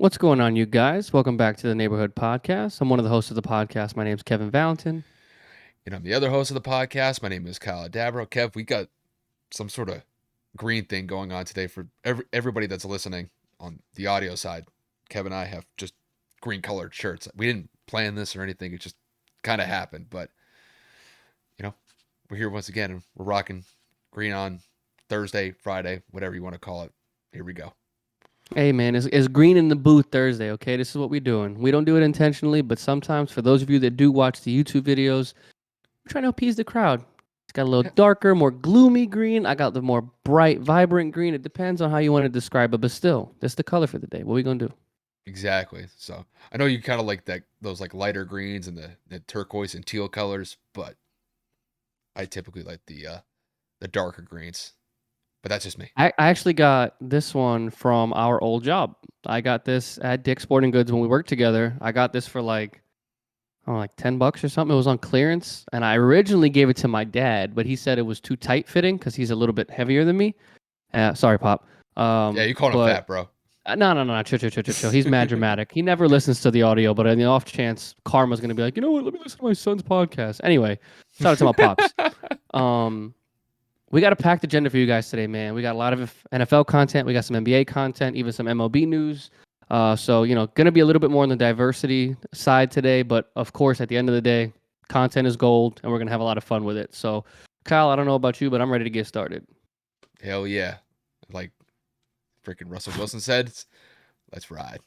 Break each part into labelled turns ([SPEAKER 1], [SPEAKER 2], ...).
[SPEAKER 1] What's going on, you guys? Welcome back to the Neighborhood Podcast. I'm one of the hosts of the podcast. My name's Kevin Valentin.
[SPEAKER 2] And I'm the other host of the podcast. My name is Kyle Dabro. Kev, we got some sort of green thing going on today for everybody that's listening on the audio side. Kev and I have just green colored shirts. We didn't plan this or anything. It just kind of happened. But, you know, we're here once again and we're rocking green on Thursday, Friday, whatever you want to call it. Here we go.
[SPEAKER 1] Hey, man, it's green in the booth Thursday, okay? This is what we're doing. We don't do it intentionally, but sometimes for those of you that do watch the YouTube videos, we're trying to appease the crowd. It's got a little
[SPEAKER 2] Yeah,
[SPEAKER 1] darker, more gloomy green. I got the more bright, vibrant green. It depends on how you want to describe it, but still, that's the color for the day. What are we going to do?
[SPEAKER 2] exactly. So I know you kind of like that those like lighter greens and the turquoise and teal colors, but I typically like the darker greens. But that's just me.
[SPEAKER 1] I actually got this one from our old job. I got this at Dick's Sporting Goods when we worked together. I got this for like $10 or something. It was on clearance, and I originally gave it to my dad, but he said it was too tight fitting because he's a little bit heavier than me. Sorry, Pop.
[SPEAKER 2] Yeah, you calling him
[SPEAKER 1] But
[SPEAKER 2] fat, bro.
[SPEAKER 1] no, chill, chill, chill, chill, chill. He's mad dramatic. He never listens to the audio, but in the off chance, Karma's gonna be like, you know what? Let me listen to my son's podcast. Anyway, shout out to my pops. Um, we got a packed agenda for you guys today, man. We got a lot of NFL content. We got some NBA content, even some MLB news. So, going to be a little bit more on the diversity side today. But of course, at the end of the day, content is gold, and we're going to have a lot of fun with it. So, Kyle, I don't know about you, but I'm ready to get started.
[SPEAKER 2] Hell yeah. Like freaking Russell Wilson said, let's ride.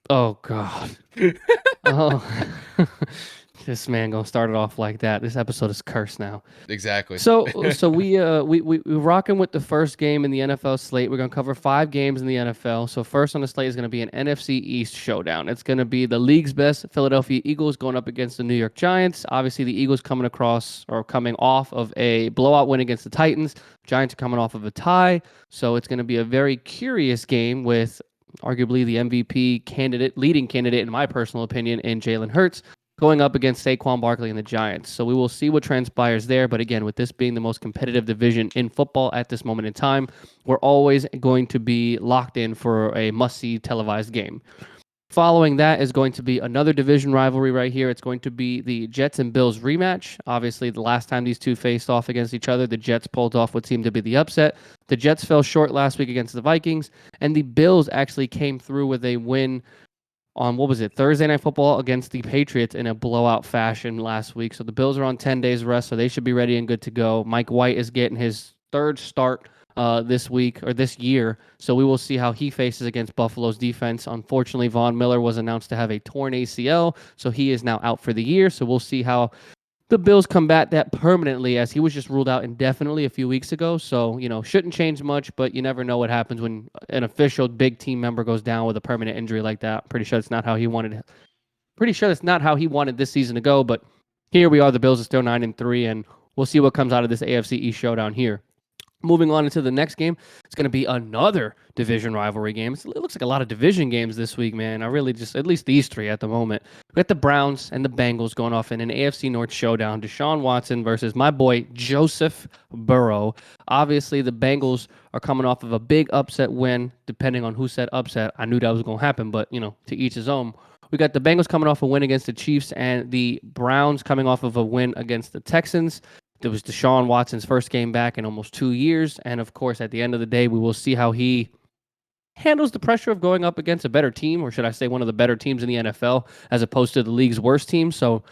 [SPEAKER 1] Oh, God. Oh, this man gonna start it off like that. This episode is cursed now.
[SPEAKER 2] Exactly.
[SPEAKER 1] So we rocking with the first game in the NFL slate. We're gonna cover 5 games in the NFL. So first on the slate is gonna be an NFC East showdown. It's gonna be the league's best Philadelphia Eagles going up against the New York Giants. Obviously, the Eagles coming off of a blowout win against the Titans. Giants are coming off of a tie. So it's gonna be a very curious game with arguably the MVP candidate, leading candidate in my personal opinion, in Jalen Hurts, going up against Saquon Barkley and the Giants. So we will see what transpires there. But again, with this being the most competitive division in football at this moment in time, we're always going to be locked in for a must-see televised game. Following that is going to be another division rivalry right here. It's going to be the Jets and Bills rematch. Obviously, the last time these two faced off against each other, the Jets pulled off what seemed to be the upset. The Jets fell short last week against the Vikings, and the Bills actually came through with a win on, what was it, Thursday Night Football against the Patriots in a blowout fashion last week. So the Bills are on 10 days rest, so they should be ready and good to go. Mike White is getting his third start this week or this year. So we will see how he faces against Buffalo's defense. Unfortunately, Von Miller was announced to have a torn ACL, so he is now out for the year. So we'll see how the Bills combat that permanently, as he was just ruled out indefinitely a few weeks ago. So, shouldn't change much, but you never know what happens when an official big team member goes down with a permanent injury like that. Pretty sure it's not how he wanted it. Pretty sure that's not how he wanted this season to go, but here we are. The Bills are still 9-3, and we'll see what comes out of this AFC East showdown here. Moving on into the next game, it's going to be another division rivalry game. It looks like a lot of division games this week, man. I really just, at least these three at the moment. We got the Browns and the Bengals going off in an AFC North showdown. Deshaun Watson versus my boy Joseph Burrow. Obviously, the Bengals are coming off of a big upset win. Depending on who said upset, I knew that was going to happen, but, to each his own. We got the Bengals coming off a win against the Chiefs and the Browns coming off of a win against the Texans. It was Deshaun Watson's first game back in almost 2 years. And of course, at the end of the day, we will see how he handles the pressure of going up against a better team, or should I say one of the better teams in the NFL, as opposed to the league's worst team. So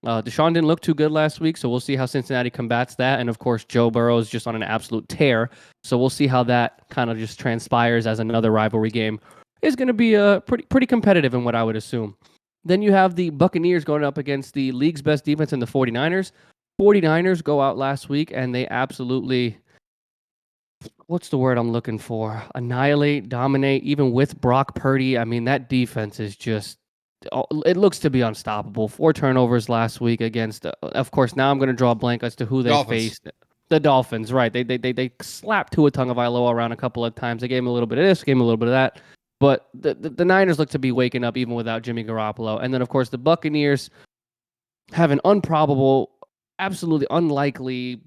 [SPEAKER 1] Deshaun didn't look too good last week, so we'll see how Cincinnati combats that. And of course, Joe Burrow is just on an absolute tear. So we'll see how that kind of just transpires as another rivalry game. Is going to be pretty competitive in what I would assume. Then you have the Buccaneers going up against the league's best defense in the 49ers. 49ers go out last week and they absolutely, what's the word I'm looking for? Annihilate, dominate, even with Brock Purdy. I mean, that defense is just, it looks to be unstoppable. 4 turnovers last week against, of course, now I'm going to draw a blank as to who they
[SPEAKER 2] Dolphins.
[SPEAKER 1] faced. The Dolphins, right. They slapped Tua Tagovailoa around a couple of times. They gave him a little bit of this, gave him a little bit of that. But the Niners look to be waking up even without Jimmy Garoppolo. And then, of course, the Buccaneers have an improbable, absolutely unlikely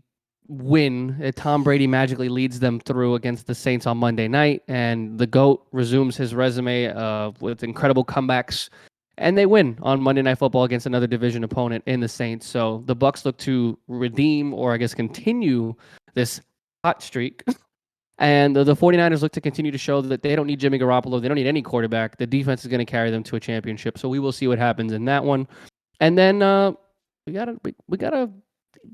[SPEAKER 1] win. Tom Brady magically leads them through against the Saints on Monday night, and the GOAT resumes his resume with incredible comebacks, and they win on Monday Night Football against another division opponent in the Saints. So the Bucks look to redeem, or I guess continue, this hot streak. And the 49ers look to continue to show that they don't need Jimmy Garoppolo. They don't need any quarterback. The defense is going to carry them to a championship. So we will see what happens in that one. And then we got a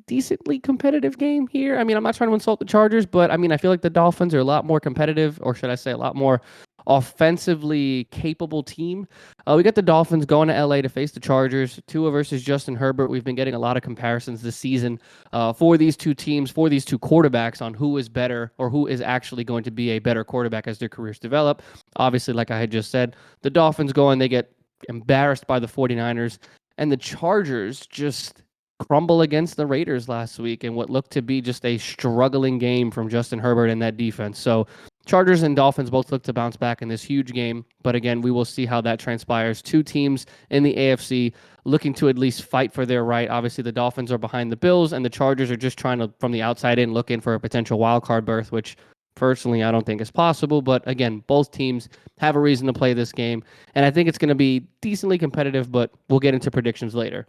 [SPEAKER 1] decently competitive game here. I mean, I'm not trying to insult the Chargers, but I mean, I feel like the Dolphins are a lot more competitive, or should I say, a lot more offensively capable team. We got the Dolphins going to LA to face the Chargers. Tua versus Justin Herbert. We've been getting a lot of comparisons this season for these two teams, for these two quarterbacks, on who is better or who is actually going to be a better quarterback as their careers develop. Obviously, like I had just said, the Dolphins go and they get embarrassed by the 49ers, and the Chargers just crumble against the Raiders last week in what looked to be just a struggling game from Justin Herbert and that defense. So Chargers and Dolphins both look to bounce back in this huge game. But again, we will see how that transpires. Two teams in the AFC looking to at least fight for their right. Obviously, the Dolphins are behind the Bills, and the Chargers are just trying to, from the outside in, look in for a potential wild card berth, which personally I don't think is possible. But again, both teams have a reason to play this game. And I think it's going to be decently competitive, but we'll get into predictions later.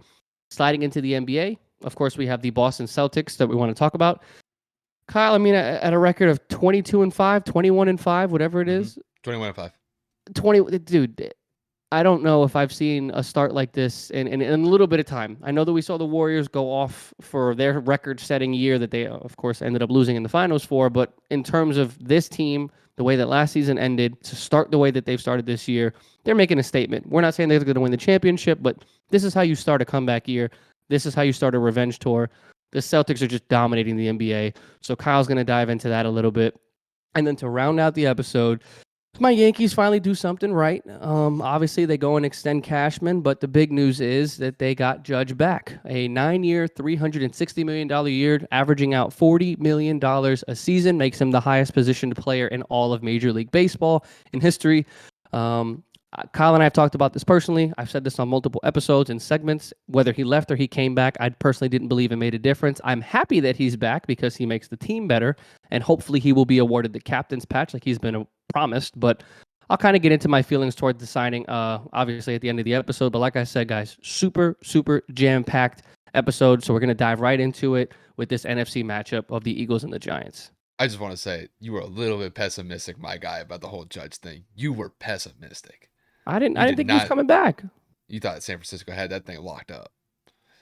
[SPEAKER 1] Sliding into the NBA, of course, we have the Boston Celtics that we want to talk about. Kyle, I mean, at a record of 22-5, 21-5, whatever it is,
[SPEAKER 2] 21-5.
[SPEAKER 1] 20, dude, I don't know if I've seen a start like this in a little bit of time. I know that we saw the Warriors go off for their record-setting year that they, of course, ended up losing in the finals for. But in terms of this team, the way that last season ended, to start the way that they've started this year, they're making a statement. We're not saying they're going to win the championship, but this is how you start a comeback year. This is how you start a revenge tour. The Celtics are just dominating the NBA. So Kyle's going to dive into that a little bit. And then to round out the episode, my Yankees finally do something right. Obviously, they go and extend Cashman, but the big news is that they got Judge back. A 9-year, $360 million year, averaging out $40 million a season, makes him the highest positioned player in all of Major League Baseball in history. Kyle and I have talked about this personally. I've said this on multiple episodes and segments. Whether he left or he came back, I personally didn't believe it made a difference. I'm happy that he's back because he makes the team better, and hopefully he will be awarded the captain's patch like he's been promised. But I'll kind of get into my feelings toward the signing, obviously, at the end of the episode. But like I said, guys, super, super jam-packed episode. So we're going to dive right into it with this NFC matchup of the Eagles and the Giants.
[SPEAKER 2] I just want to say you were a little bit pessimistic, my guy, about the whole Judge thing. You were pessimistic.
[SPEAKER 1] I didn't
[SPEAKER 2] You did
[SPEAKER 1] think he was
[SPEAKER 2] not.
[SPEAKER 1] coming back.
[SPEAKER 2] You thought San Francisco had that thing locked up.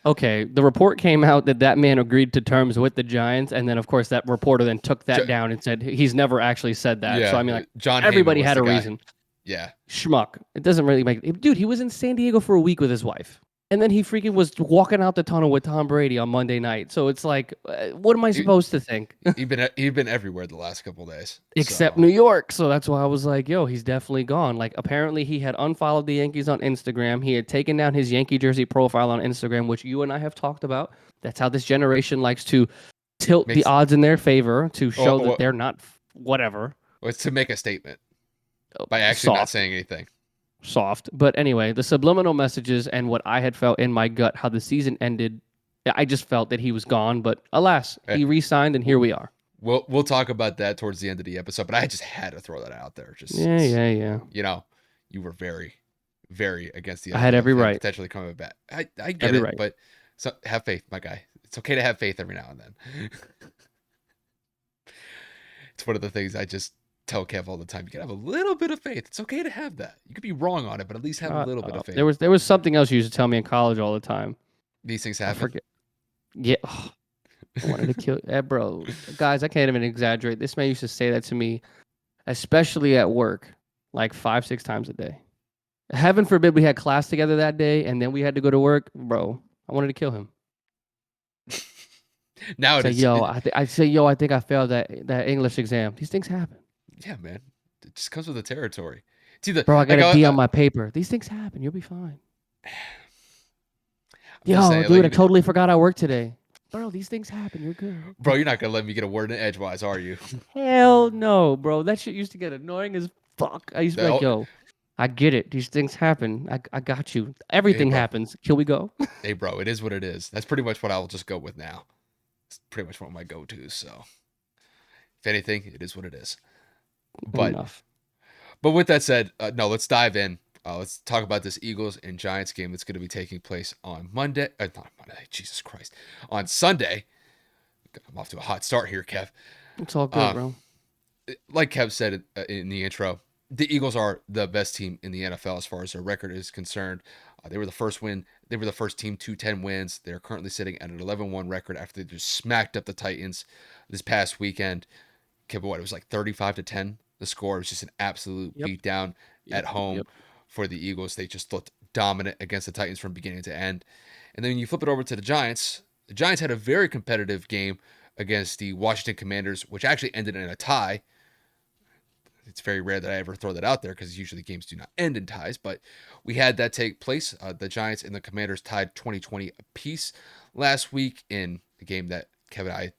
[SPEAKER 1] Okay, the report came out that man agreed to terms with the Giants, and then of course that reporter then took that down and said he's never actually said that.
[SPEAKER 2] Yeah,
[SPEAKER 1] So I mean, like,
[SPEAKER 2] John
[SPEAKER 1] everybody
[SPEAKER 2] Heyman was
[SPEAKER 1] had
[SPEAKER 2] the
[SPEAKER 1] a
[SPEAKER 2] guy.
[SPEAKER 1] reason.
[SPEAKER 2] Yeah.
[SPEAKER 1] Schmuck. It doesn't really make. Dude, he was in San Diego for a week with his wife, and then he freaking was walking out the tunnel with Tom Brady on Monday night. So it's like, what am I supposed to think?
[SPEAKER 2] He'd been everywhere the last couple of days,
[SPEAKER 1] Except
[SPEAKER 2] so.
[SPEAKER 1] New York. So that's why I was like, yo, he's definitely gone. Like, apparently he had unfollowed the Yankees on Instagram. He had taken down his Yankee jersey profile on Instagram, which you and I have talked about. That's how this generation likes to tilt the odds in their favor to show that they're not whatever.
[SPEAKER 2] It's to make a statement by actually not saying anything.
[SPEAKER 1] Soft. But anyway, the subliminal messages and what I had felt in my gut, how the season ended, I just felt that he was gone. But alas, he re-signed, and here we are.
[SPEAKER 2] We'll talk about that towards the end of the episode, but I just had to throw that out there. Just
[SPEAKER 1] yeah.
[SPEAKER 2] You know, you were very, very against the idea.
[SPEAKER 1] I had every right.
[SPEAKER 2] Potentially coming back. I get it, but have faith, my guy. It's okay to have faith every now and then. It's one of the things I just tell Kev all the time. You can have a little bit of faith. It's okay to have that. You could be wrong on it, but at least have a little bit of faith.
[SPEAKER 1] There was something else you used to tell me in college all the time.
[SPEAKER 2] These things happen.
[SPEAKER 1] I forget. Yeah. Oh, I wanted to kill bro. Guys, I can't even exaggerate. This man used to say that to me, especially at work, like 5-6 times a day. Heaven forbid we had class together that day and then we had to go to work. Bro, I wanted to kill him.
[SPEAKER 2] Now
[SPEAKER 1] I think I failed that English exam. These things happen.
[SPEAKER 2] Yeah, man. It just comes with the territory. It's either,
[SPEAKER 1] bro, I got a D on my paper. These things happen. You'll be fine. Dude, I totally forgot I worked today. Bro, these things happen. You're good.
[SPEAKER 2] Bro, you're not going to let me get a word in edgewise, are you?
[SPEAKER 1] Hell no, bro. That shit used to get annoying as fuck. I used to be like, yo, I get it. These things happen. I got you. Everything happens. Can we go?
[SPEAKER 2] Hey, bro, it is what it is. That's pretty much what I'll just go with now. That's pretty much one of my go-tos. So if anything, it is what it is. But
[SPEAKER 1] Enough.
[SPEAKER 2] but with that said, no, let's dive in. Let's talk about this Eagles and Giants game that's going to be taking place on Monday. Not Monday. Jesus Christ, on Sunday. I'm off to a hot start here, Kev.
[SPEAKER 1] It's all good,
[SPEAKER 2] Uh,
[SPEAKER 1] bro.
[SPEAKER 2] like Kev said in the intro, the Eagles are the best team in the NFL as far as their record is concerned. They were the first win. They were the first team to 10 wins. They're currently sitting at an 11-1 record after they just smacked up the Titans this past weekend. Kev, what, it was like 35-10. The score. It was just an absolute
[SPEAKER 1] Yep.
[SPEAKER 2] beatdown
[SPEAKER 1] Yep.
[SPEAKER 2] at home
[SPEAKER 1] Yep.
[SPEAKER 2] for the Eagles. They just looked dominant against the Titans from beginning to end. And then when you flip it over to the Giants had a very competitive game against the Washington Commanders, which actually ended in a tie. It's very rare that I ever throw that out there because usually games do not end in ties, but we had that take place. The Giants and the Commanders tied 20-20 apiece last week in a game that Kevin and I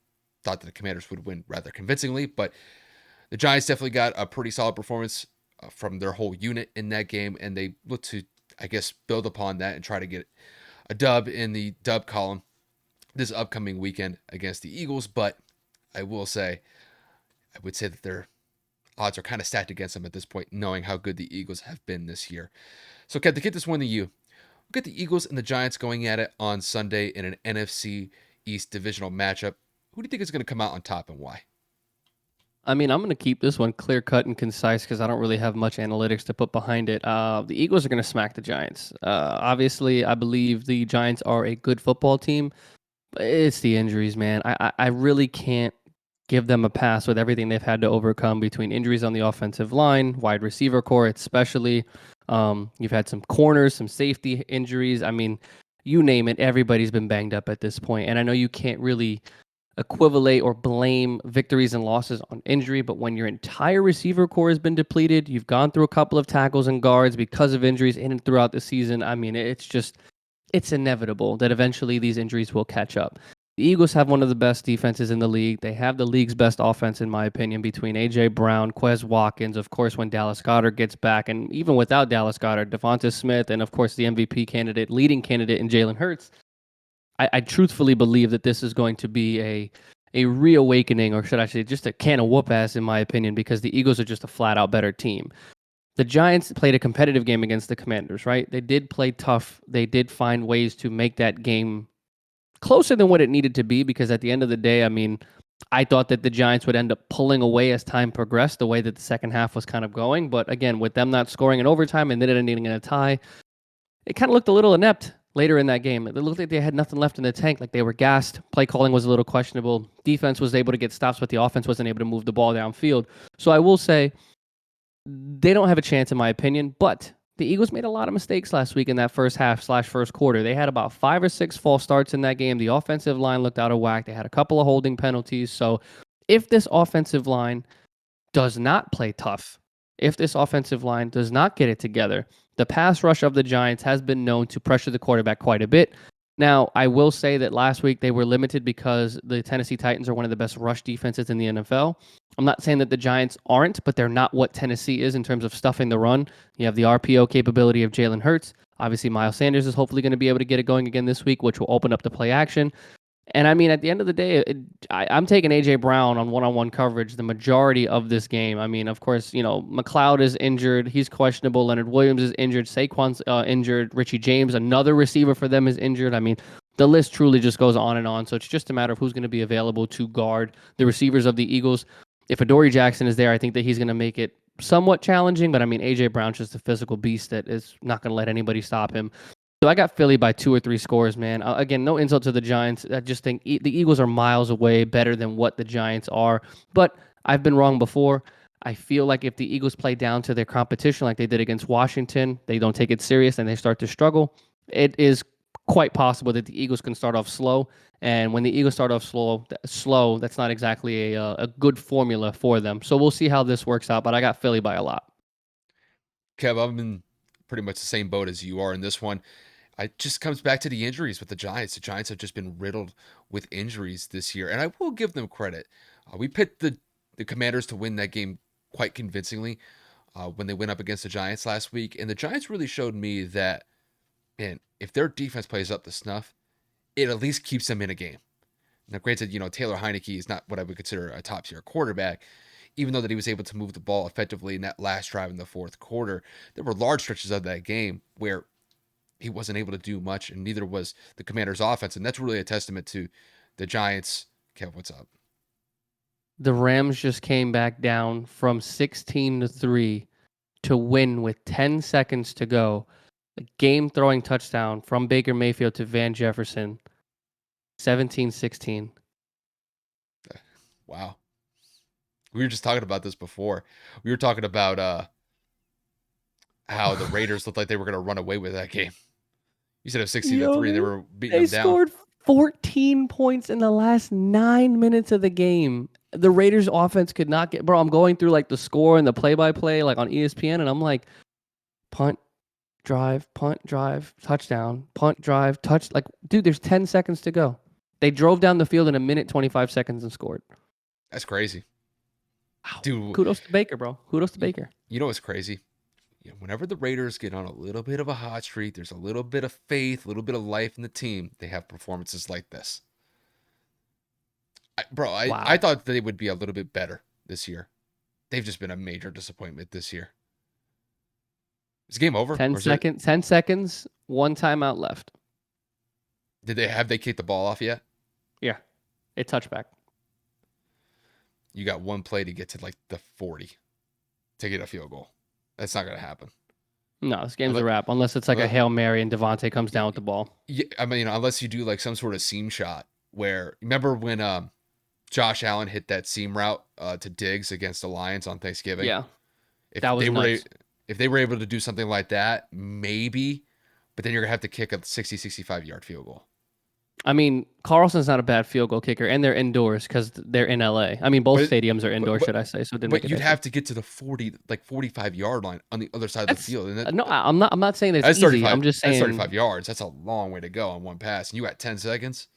[SPEAKER 2] thought that the Commanders would win rather convincingly, but the Giants definitely got a pretty solid performance from their whole unit in that game, and they look to, I guess, build upon that and try to get a dub in the dub column this upcoming weekend against the Eagles. But I will say, I would say that their odds are kind of stacked against them at this point, knowing how good the Eagles have been this year. So, Kev, to get this one to you, we'll get the Eagles and the Giants going at it on Sunday in an NFC East divisional matchup. Who do you think is going to come out on top and why?
[SPEAKER 1] I mean, I'm going to keep this one clear cut and concise because I don't really have much analytics to put behind it. The Eagles are going to smack the Giants. Obviously, I believe the Giants are a good football team, but it's the injuries, man. I really can't give them a pass with everything they've had to overcome between injuries on the offensive line, wide receiver core, especially. You've had some corners, some safety injuries. I mean, you name it, everybody's been banged up at this point. And I know you can't really equivalate or blame victories and losses on injury, but when your entire receiver core has been depleted, you've gone through a couple of tackles and guards because of injuries in and throughout the season. I mean, it's inevitable that eventually these injuries will catch up. The Eagles have one of the best defenses in the league. They have the league's best offense, in my opinion, between A.J. Brown, Quez Watkins, of course, when Dallas Goedert gets back, and even without Dallas Goedert, Devonta Smith, and of course, the MVP candidate, leading candidate in Jalen Hurts. I truthfully believe that this is going to be a reawakening, or should I say, just a can of whoop ass, in my opinion, because the Eagles are just a flat out better team. The Giants played a competitive game against the Commanders, right? They did play tough. They did find ways to make that game closer than what it needed to be, because at the end of the day, I mean, I thought that the Giants would end up pulling away as time progressed, the way that the second half was kind of going. But again, with them not scoring in overtime and then it ending in a tie, it kind of looked a little inept later in that game. It looked like they had nothing left in the tank, like they were gassed. Play calling was a little questionable. Defense was able to get stops, but the offense wasn't able to move the ball downfield. So I will say they don't have a chance, in my opinion, but the Eagles made a lot of mistakes last week in that first half / first quarter. They had about 5 or 6 false starts in that game. The offensive line looked out of whack. They had a couple of holding penalties. So if this offensive line does not play tough, if this offensive line does not get it together, the pass rush of the Giants has been known to pressure the quarterback quite a bit. Now, I will say that last week they were limited because the Tennessee Titans are one of the best rush defenses in the NFL. I'm not saying that the Giants aren't, but they're not what Tennessee is in terms of stuffing the run. You have the RPO capability of Jalen Hurts. Obviously, Miles Sanders is hopefully going to be able to get it going again this week, which will open up the play action. And I mean, at the end of the day, I'm taking A.J. Brown on one-on-one coverage the majority of this game. I mean, of course, McLeod is injured. He's questionable. Leonard Williams is injured. Saquon's injured. Richie James, another receiver for them, is injured. I mean, the list truly just goes on and on. So it's just a matter of who's going to be available to guard the receivers of the Eagles. If Adoree Jackson is there, I think that he's going to make it somewhat challenging. But I mean, A.J. Brown's just a physical beast that is not going to let anybody stop him. So I got Philly by 2 or 3 scores, man. Again, no insult to the Giants. I just think the Eagles are miles away better than what the Giants are. But I've been wrong before. I feel like if the Eagles play down to their competition like they did against Washington, they don't take it serious and they start to struggle, it is quite possible that the Eagles can start off slow. And when the Eagles start off slow, that's not exactly a good formula for them. So we'll see how this works out. But I got Philly by a lot.
[SPEAKER 2] Kev, I'm in pretty much the same boat as you are in this one. It just comes back to the injuries with the Giants. The Giants have just been riddled with injuries this year, and I will give them credit. We picked the Commanders to win that game quite convincingly when they went up against the Giants last week, and the Giants really showed me that, man, if their defense plays up to snuff, it at least keeps them in a game. Now, granted, Taylor Heineke is not what I would consider a top tier quarterback, even though that he was able to move the ball effectively in that last drive in the fourth quarter. There were large stretches of that game where he wasn't able to do much, and neither was the Commanders' offense. And that's really a testament to the Giants. Kev, what's up?
[SPEAKER 1] The Rams just came back down from 16-3 to win with 10 seconds to go. A game-throwing touchdown from Baker Mayfield to Van Jefferson, 17-16.
[SPEAKER 2] Wow. We were just talking about this before. We were talking about how the Raiders looked like they were going to run away with that game. You said it was 16-3. They were beating
[SPEAKER 1] They
[SPEAKER 2] them down.
[SPEAKER 1] scored 14 points in the last 9 minutes of the game. The Raiders offense could not get, bro, I'm going through like the score and the play-by-play like on ESPN, and I'm like, punt, drive, touchdown, punt, drive, touch. Like, dude, there's 10 seconds to go. They drove down the field in a minute, 25 seconds and scored.
[SPEAKER 2] That's crazy.
[SPEAKER 1] Wow.
[SPEAKER 2] Dude,
[SPEAKER 1] Kudos to Baker, bro. Kudos to Baker.
[SPEAKER 2] You know what's crazy? Whenever the Raiders get on a little bit of a hot streak, there's a little bit of faith, a little bit of life in the team. They have performances like this. I thought they would be a little bit better this year. They've just been a major disappointment this year. Is the game over?
[SPEAKER 1] 10 seconds, one timeout left.
[SPEAKER 2] Have they kicked the ball off yet?
[SPEAKER 1] Yeah. A touchback.
[SPEAKER 2] You got one play to get to like the 40 to get a field goal. That's not going to happen.
[SPEAKER 1] No, this game's a wrap unless it's like a Hail Mary and Devontae comes down with the ball.
[SPEAKER 2] Yeah, I mean, unless you do like some sort of seam shot where, remember when Josh Allen hit that seam route to Diggs against the Lions on Thanksgiving?
[SPEAKER 1] Yeah.
[SPEAKER 2] That was nuts. If they were able to do something like that, maybe, but then you're going to have to kick a 60, 65-yard field goal.
[SPEAKER 1] I mean, Carlson's not a bad field goal kicker, and they're indoors because they're in LA. I mean, both stadiums are indoors, should I say? So,
[SPEAKER 2] but you'd have to get to the 45-yard line on the other side of the field. And
[SPEAKER 1] no, I'm not saying it's easy. I'm just saying
[SPEAKER 2] that's 35 yards. That's a long way to go on one pass, and you got 10 seconds.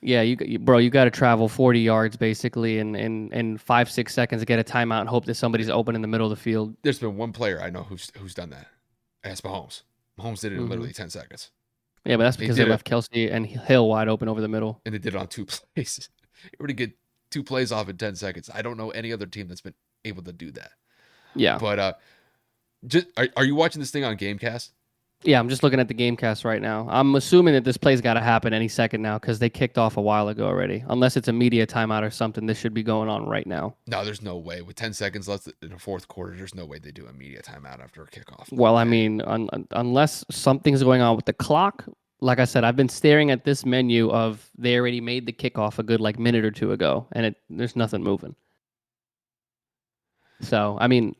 [SPEAKER 1] Yeah, you got to travel 40 yards basically in 5-6 seconds to get a timeout and hope that somebody's open in the middle of the field.
[SPEAKER 2] There's been one player I know who's done that. And that's Mahomes. Mahomes did it in literally 10 seconds.
[SPEAKER 1] Yeah, but that's because they left Kelsey and Hill wide open over the middle.
[SPEAKER 2] And they did it on 2 plays. You were to get 2 plays off in 10 seconds. I don't know any other team that's been able to do that.
[SPEAKER 1] Yeah.
[SPEAKER 2] But just are you watching this thing on Gamecast?
[SPEAKER 1] Yeah, I'm just looking at the Gamecast right now. I'm assuming that this play's got to happen any second now because they kicked off a while ago already. Unless it's a media timeout or something, this should be going on right now.
[SPEAKER 2] No, there's no way. With 10 seconds left in the fourth quarter, there's no way they do a media timeout after a kickoff.
[SPEAKER 1] Well, I mean, unless something's going on with the clock. Like I said, I've been staring at this menu of they already made the kickoff a good minute or two ago, and there's nothing moving. So, I mean,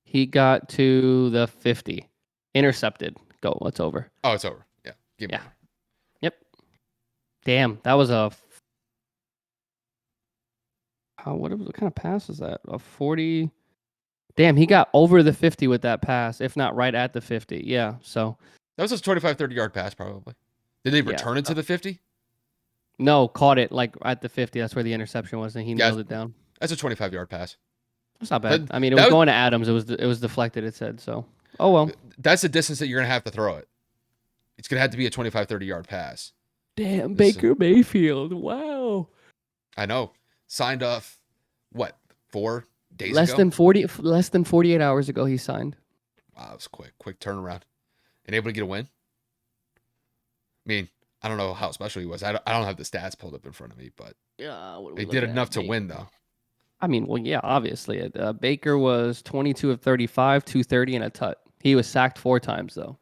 [SPEAKER 1] he got to the 50. Intercepted. Go. It's over.
[SPEAKER 2] Oh, it's over. Yeah. Game over.
[SPEAKER 1] Yep. Damn. That was a... what kind of pass is that? A 40... Damn, he got over the 50 with that pass, if not right at the 50. Yeah, so...
[SPEAKER 2] That was a 25, 30-yard pass, probably. Did they return it to the 50?
[SPEAKER 1] No, caught it at the 50. That's where the interception was, and he nailed it down.
[SPEAKER 2] That's a 25-yard pass.
[SPEAKER 1] That's not bad. I mean, it was going to Adams. It was deflected, it said, so... Oh, well.
[SPEAKER 2] That's the distance that you're going to have to throw it. It's going to have to be a 25, 30-yard pass.
[SPEAKER 1] Damn, Baker Mayfield. Wow.
[SPEAKER 2] I know. Signed off, 4 days
[SPEAKER 1] ago? Less than 48 hours ago he signed.
[SPEAKER 2] Wow, that was quick. Quick turnaround. And able to get a win? I mean, I don't know how special he was. I don't have the stats pulled up in front of me, but they did enough to win, though.
[SPEAKER 1] I mean, well, yeah, obviously. Baker was 22 of 35, 230, and a tut. He was sacked 4 times, though.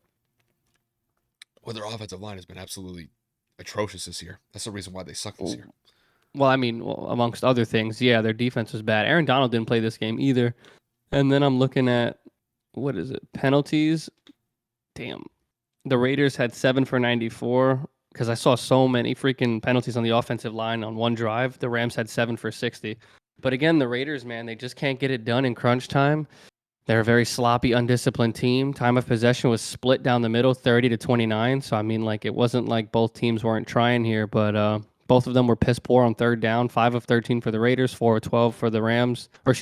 [SPEAKER 2] Well, their offensive line has been absolutely atrocious this year. That's the reason why they suck this year.
[SPEAKER 1] Well, I mean, amongst other things, yeah, their defense was bad. Aaron Donald didn't play this game either. And then I'm looking at, what is it, penalties. Damn. The Raiders had 7 for 94 because I saw so many freaking penalties on the offensive line on one drive. The Rams had 7 for 60. But again, the Raiders, man, they just can't get it done in crunch time. They're a very sloppy, undisciplined team. Time of possession was split down the middle, 30-29. So, I mean, it wasn't like both teams weren't trying here, but both of them were piss poor on third down. 5 of 13 for the Raiders, 4 of 12 for the Rams. 4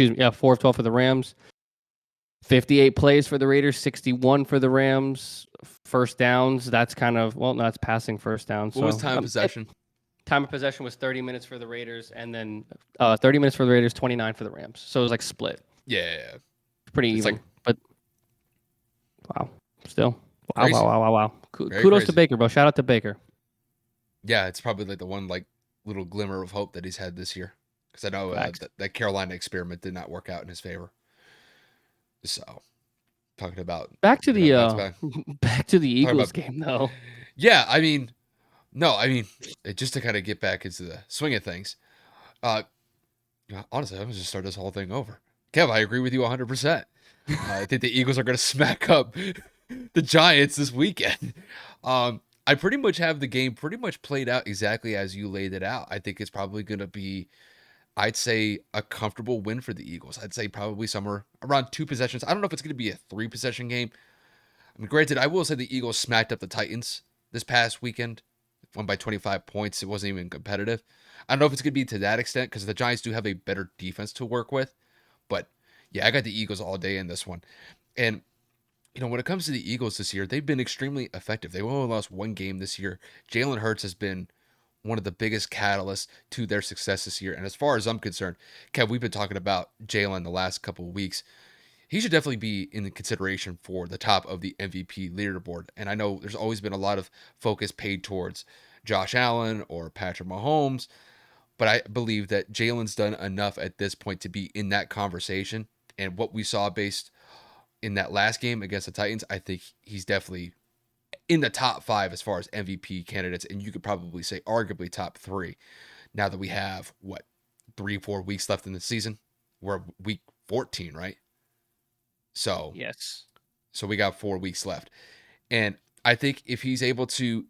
[SPEAKER 1] of 12 for the Rams. 58 plays for the Raiders, 61 for the Rams. First downs, that's kind of, that's passing first down.
[SPEAKER 2] What was time of possession?
[SPEAKER 1] Time of possession was 30 minutes for the Raiders, and then 30 minutes for the Raiders, 29 for the Rams. So it was like split,
[SPEAKER 2] Yeah,
[SPEAKER 1] pretty
[SPEAKER 2] it's like
[SPEAKER 1] even. But wow, still wow, wow,
[SPEAKER 2] crazy,
[SPEAKER 1] wow, wow, wow.
[SPEAKER 2] very
[SPEAKER 1] Kudos to
[SPEAKER 2] crazy.
[SPEAKER 1] Baker, bro. Shout out to Baker.
[SPEAKER 2] Yeah, it's probably like the one like little glimmer of hope that he's had this year, because I know
[SPEAKER 1] Facts.
[SPEAKER 2] that Carolina experiment did not work out in his favor. So talking about
[SPEAKER 1] Back to the
[SPEAKER 2] back to back,
[SPEAKER 1] back to the
[SPEAKER 2] talking
[SPEAKER 1] Eagles
[SPEAKER 2] about
[SPEAKER 1] game though.
[SPEAKER 2] yeah. I mean, no, I mean just to kind of get back into the swing of things. Uh, honestly, I'm gonna just start this whole thing over. Kev, I agree with you 100%. I think the Eagles are going to smack up the Giants this weekend. I pretty much have the game pretty much played out exactly as you laid it out. I think it's probably going to be, I'd say, a comfortable win for the Eagles. I'd say probably somewhere around 2 possessions. I don't know if it's going to be a 3 possession game. I mean, granted, I will say the Eagles smacked up the Titans this past weekend, won by 25 points. It wasn't even competitive. I don't know if it's going to be to that extent because the Giants do have a better defense to work with. But yeah, I got the Eagles all day in this one. And when it comes to the Eagles this year, they've been extremely effective. They've only lost one game this year. Jalen Hurts has been one of the biggest catalysts to their success this year. And as far as I'm concerned, Kev, we've been talking about Jalen the last couple of weeks. He should definitely be in the consideration for the top of the MVP leaderboard. And I know there's always been a lot of focus paid towards Josh Allen or Patrick Mahomes, but I believe that Jalen's done enough at this point to be in that conversation. And what we saw based in that last game against the Titans, I think he's definitely in the top 5 as far as MVP candidates. And you could probably say arguably top 3 now that we have, 3-4 weeks left in the season. We're week 14, right? So,
[SPEAKER 1] Yes.
[SPEAKER 2] so we got 4 weeks left. And I think if he's able to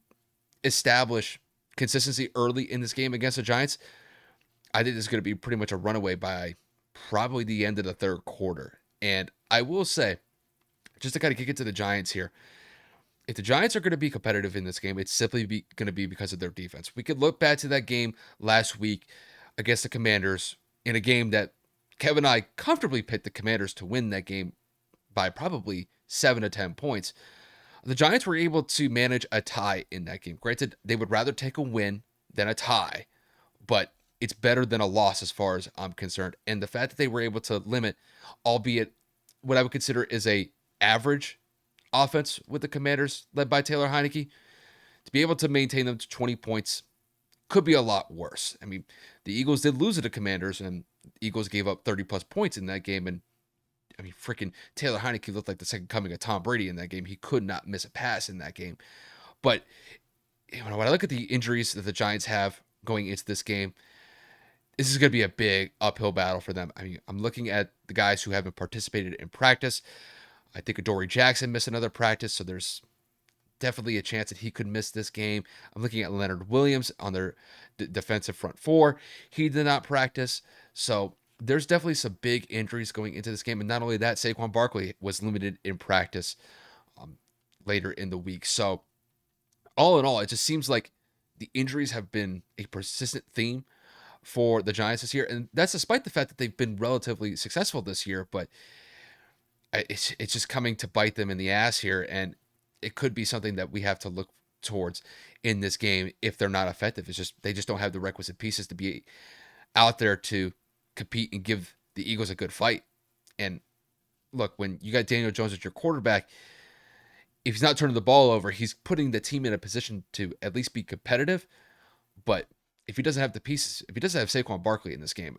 [SPEAKER 2] establish consistency early in this game against the Giants, I think this is going to be pretty much a runaway by probably the end of the third quarter. And I will say, just to kind of kick it to the Giants here, if the Giants are going to be competitive in this game, it's simply going to be because of their defense. We could look back to that game last week against the Commanders in a game that Kevin and I comfortably picked the Commanders to win that game by probably 7 to 10 points. The Giants were able to manage a tie in that game. Granted, they would rather take a win than a tie, but it's better than a loss as far as I'm concerned. And the fact that they were able to limit, albeit what I would consider is a average offense with the Commanders led by Taylor Heineke, to be able to maintain them to 20 points could be a lot worse. I mean, the Eagles did lose to the Commanders, and the Eagles gave up 30 plus points in that game. And I mean, freaking Taylor Heineke looked like the second coming of Tom Brady in that game. He could not miss a pass in that game. But when I look at the injuries that the Giants have going into this game, this is going to be a big uphill battle for them. I mean, I'm looking at the guys who haven't participated in practice. I think Adoree Jackson missed another practice, so there's definitely a chance that he could miss this game. I'm looking at Leonard Williams on their defensive front four. He did not practice, so there's definitely some big injuries going into this game. And not only that, Saquon Barkley was limited in practice later in the week. So all in all, it just seems like the injuries have been a persistent theme for the Giants this year. And that's despite the fact that they've been relatively successful this year, but it's just coming to bite them in the ass here. And it could be something that we have to look towards in this game if they're not effective. It's just, they just don't have the requisite pieces to be out there to compete and give the Eagles a good fight. And look, when you got Daniel Jones as your quarterback, if he's not turning the ball over, he's putting the team in a position to at least be competitive. But if he doesn't have the pieces, if he doesn't have Saquon Barkley in this game,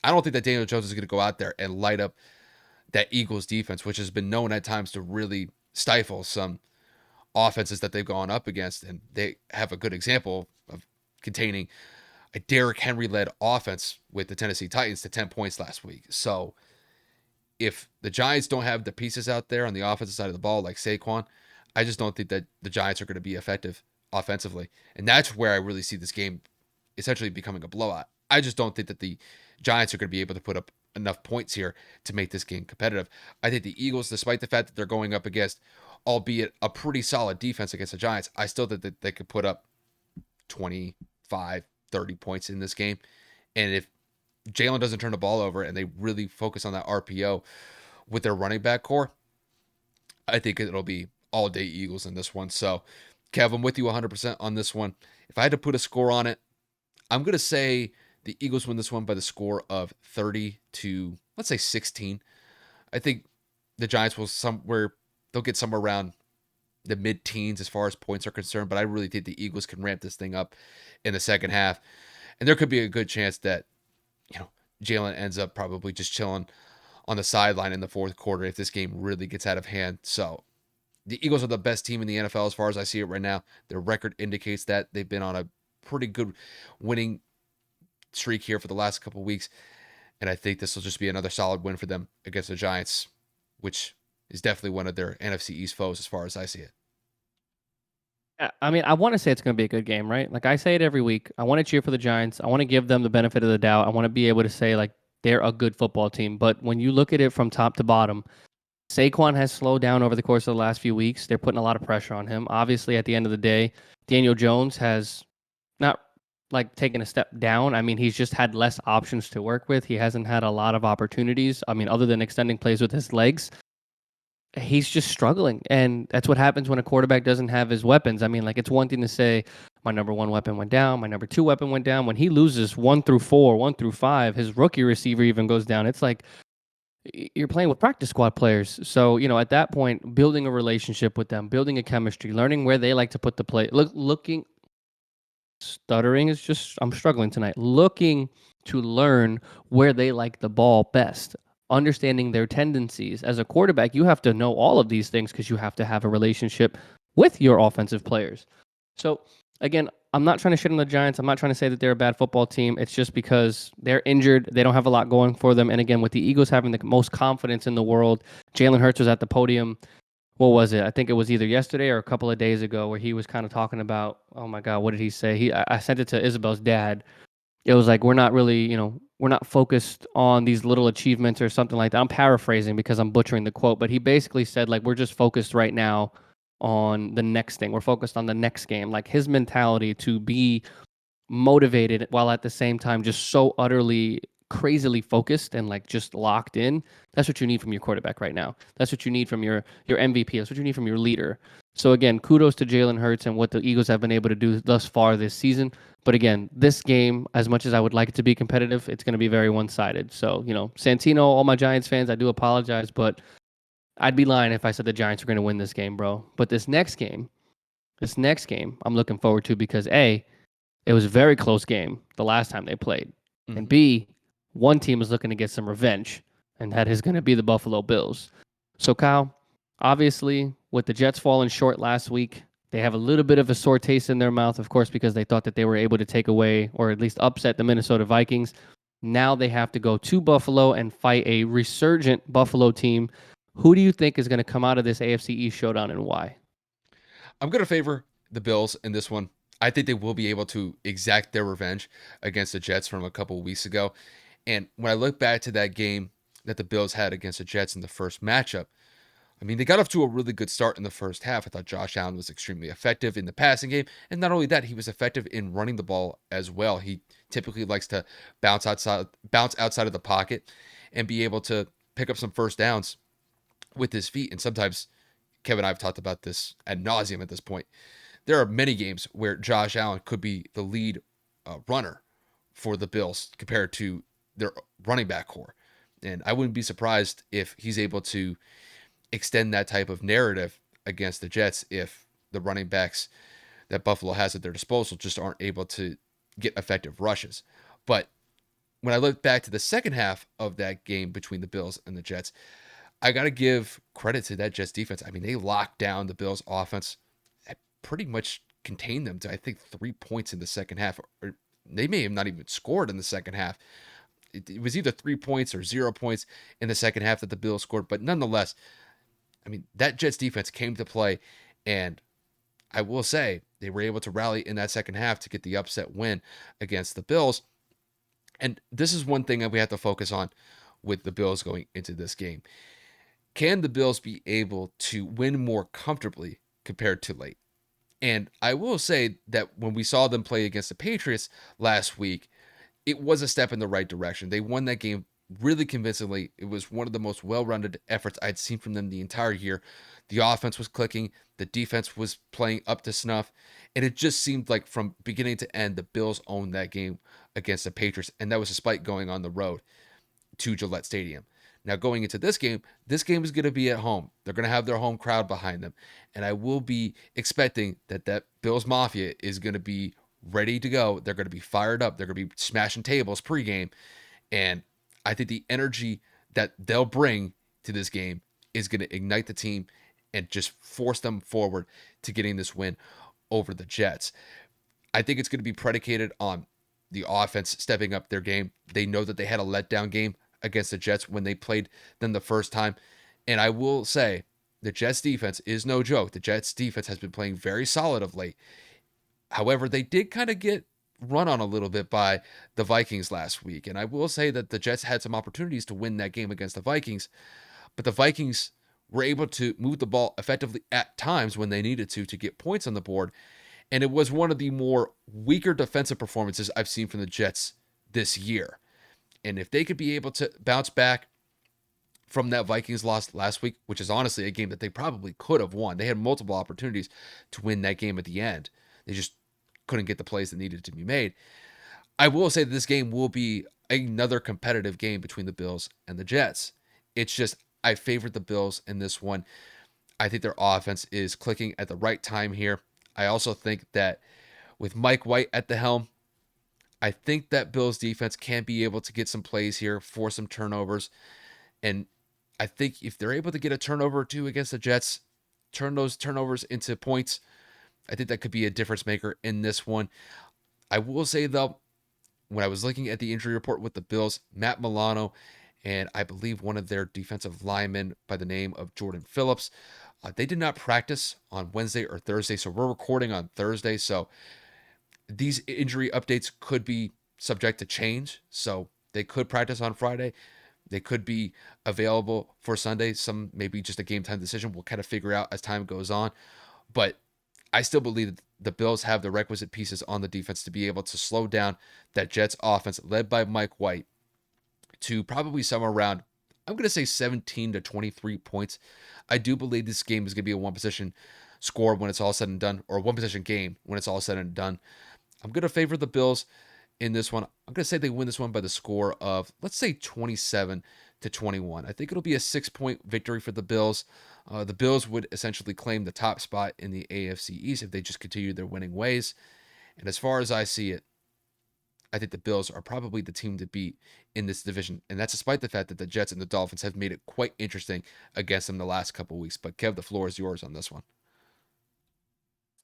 [SPEAKER 2] I don't think that Daniel Jones is going to go out there and light up that Eagles defense, which has been known at times to really stifle some offenses that they've gone up against. And they have a good example of containing a Derrick Henry-led offense with the Tennessee Titans to 10 points last week. So if the Giants don't have the pieces out there on the offensive side of the ball like Saquon, I just don't think that the Giants are going to be effective offensively. And that's where I really see this game essentially becoming a blowout. I just don't think that the Giants are going to be able to put up enough points here to make this game competitive. I think the Eagles, despite the fact that they're going up against, albeit a pretty solid defense against the Giants, I still think that they could put up 25, 30 points in this game. And if Jalen doesn't turn the ball over and they really focus on that RPO with their running back core, I think it'll be all day Eagles in this one. So, Kev, I'm with you 100% on this one. If I had to put a score on it, I'm going to say the Eagles win this one by the score of 30 to, let's say, 16. I think the Giants they'll get somewhere around the mid-teens as far as points are concerned, but I really think the Eagles can ramp this thing up in the second half. And there could be a good chance that, Jalen ends up probably just chilling on the sideline in the fourth quarter if this game really gets out of hand. So the Eagles are the best team in the NFL as far as I see it right now. Their record indicates that they've been on a pretty good winning streak here for the last couple of weeks. And I think this will just be another solid win for them against the Giants, which is definitely one of their NFC East foes as far as I see it.
[SPEAKER 1] Yeah, I mean, I want to say it's going to be a good game, right? Like I say it every week. I want to cheer for the Giants. I want to give them the benefit of the doubt. I want to be able to say like they're a good football team. But when you look at it from top to bottom, Saquon has slowed down over the course of the last few weeks. They're putting a lot of pressure on him. Obviously, at the end of the day, Daniel Jones has not like taken a step down. I mean, he's just had less options to work with. He hasn't had a lot of opportunities. I mean, other than extending plays with his legs, he's just struggling. And that's what happens when a quarterback doesn't have his weapons. I mean, like it's one thing to say my number one weapon went down, my number two weapon went down. When he loses 1 through 4, 1 through 5, his rookie receiver even goes down. It's like you're playing with practice squad players. So, at that point, building a relationship with them, building a chemistry, learning where they like to put the play, looking, stuttering is just, I'm struggling tonight, looking to learn where they like the ball best, understanding their tendencies. As a quarterback, you have to know all of these things because you have to have a relationship with your offensive players. So, again, I'm not trying to shit on the Giants. I'm not trying to say that they're a bad football team. It's just because they're injured. They don't have a lot going for them. And again, with the Eagles having the most confidence in the world, Jalen Hurts was at the podium. What was it? I think it was either yesterday or a couple of days ago where he was kind of talking about, oh my God, what did he say? I sent it to Isabel's dad. It was like, we're not really, we're not focused on these little achievements or something like that. I'm paraphrasing because I'm butchering the quote, but he basically said, like, we're just focused right now on the next thing. We're focused on the next game. Like his mentality to be motivated while at the same time just so utterly crazily focused and like just locked in. That's what you need from your quarterback right now. That's what you need from your MVP. That's what you need from your leader. So again, kudos to Jalen Hurts and what the Eagles have been able to do thus far this season. But again, this game, as much as I would like it to be competitive, it's going to be very one-sided. So, Santino, all my Giants fans, I do apologize, but I'd be lying if I said the Giants were going to win this game, bro. But this next game, I'm looking forward to because A, it was a very close game the last time they played. And
[SPEAKER 2] Mm-hmm.
[SPEAKER 1] B, one team is looking to get some revenge, and that is going to be the Buffalo Bills. So, Kyle, obviously, with the Jets falling short last week, they have a little bit of a sore taste in their mouth, of course, because they thought that they were able to take away or at least upset the Minnesota Vikings. Now they have to go to Buffalo and fight a resurgent Buffalo team. Who do you think is going to come out of this AFC East showdown and why?
[SPEAKER 2] I'm going to favor the Bills in this one. I think they will be able to exact their revenge against the Jets from a couple of weeks ago. And when I look back to that game that the Bills had against the Jets in the first matchup, I mean, they got off to a really good start in the first half. I thought Josh Allen was extremely effective in the passing game. And not only that, he was effective in running the ball as well. He typically likes to bounce outside of the pocket and be able to pick up some first downs with his feet. And sometimes Kevin and I have talked about this ad nauseum at this point. There are many games where Josh Allen could be the lead runner for the Bills compared to their running back core. And I wouldn't be surprised if he's able to extend that type of narrative against the Jets if the running backs that Buffalo has at their disposal just aren't able to get effective rushes. But when I look back to the second half of that game between the Bills and the Jets, I got to give credit to that Jets defense. I mean, they locked down the Bills offense, pretty much contained them to, I think, 3 points in the second half. Or they may have not even scored in the second half. It was either 3 points or 0 points in the second half that the Bills scored. But nonetheless, I mean, that Jets defense came to play. And I will say they were able to rally in that second half to get the upset win against the Bills. And this is one thing that we have to focus on with the Bills going into this game. Can the Bills be able to win more comfortably compared to late? And I will say that when we saw them play against the Patriots last week, it was a step in the right direction. They won that game really convincingly. It was one of the most well-rounded efforts I'd seen from them the entire year. The offense was clicking, the defense was playing up to snuff, and it just seemed like from beginning to end, the Bills owned that game against the Patriots, and that was despite going on the road to Gillette Stadium. Now, going into this game is going to be at home. They're going to have their home crowd behind them. And I will be expecting that Bills Mafia is going to be ready to go. They're going to be fired up. They're going to be smashing tables pregame. And I think the energy that they'll bring to this game is going to ignite the team and just force them forward to getting this win over the Jets. I think it's going to be predicated on the offense stepping up their game. They know that they had a letdown game against the Jets when they played them the first time. And I will say, the Jets defense is no joke. The Jets defense has been playing very solid of late. However, they did kind of get run on a little bit by the Vikings last week. And I will say that the Jets had some opportunities to win that game against the Vikings, but the Vikings were able to move the ball effectively at times when they needed to get points on the board. And it was one of the more weaker defensive performances I've seen from the Jets this year. And if they could be able to bounce back from that Vikings loss last week, which is honestly a game that they probably could have won. They had multiple opportunities to win that game at the end. They just couldn't get the plays that needed to be made. I will say that this game will be another competitive game between the Bills and the Jets. It's just, I favored the Bills in this one. I think their offense is clicking at the right time here. I also think that with Mike White at the helm, I think that Bills defense can be able to get some plays here, force some turnovers. And I think if they're able to get a turnover or two against the Jets, turn those turnovers into points, I think that could be a difference maker in this one. I will say, though, when I was looking at the injury report with the Bills, Matt Milano and I believe one of their defensive linemen by the name of Jordan Phillips, they did not practice on Wednesday or Thursday, so we're recording on Thursday. So these injury updates could be subject to change. So they could practice on Friday. They could be available for Sunday. Some maybe just a game time decision. We'll kind of figure out as time goes on. But I still believe that the Bills have the requisite pieces on the defense to be able to slow down that Jets offense led by Mike White to probably somewhere around, I'm going to say 17 to 23 points. I do believe this game is going to be a one possession score when it's all said and done, or a one possession game when it's all said and done. I'm going to favor the Bills in this one. I'm going to say they win this one by the score of, let's say, 27 to 21. I think it'll be a 6-point victory for the Bills. The Bills would essentially claim the top spot in the AFC East if they just continue their winning ways. And as far as I see it, I think the Bills are probably the team to beat in this division. And that's despite the fact that the Jets and the Dolphins have made it quite interesting against them the last couple of weeks. But Kev, the floor is yours on this one.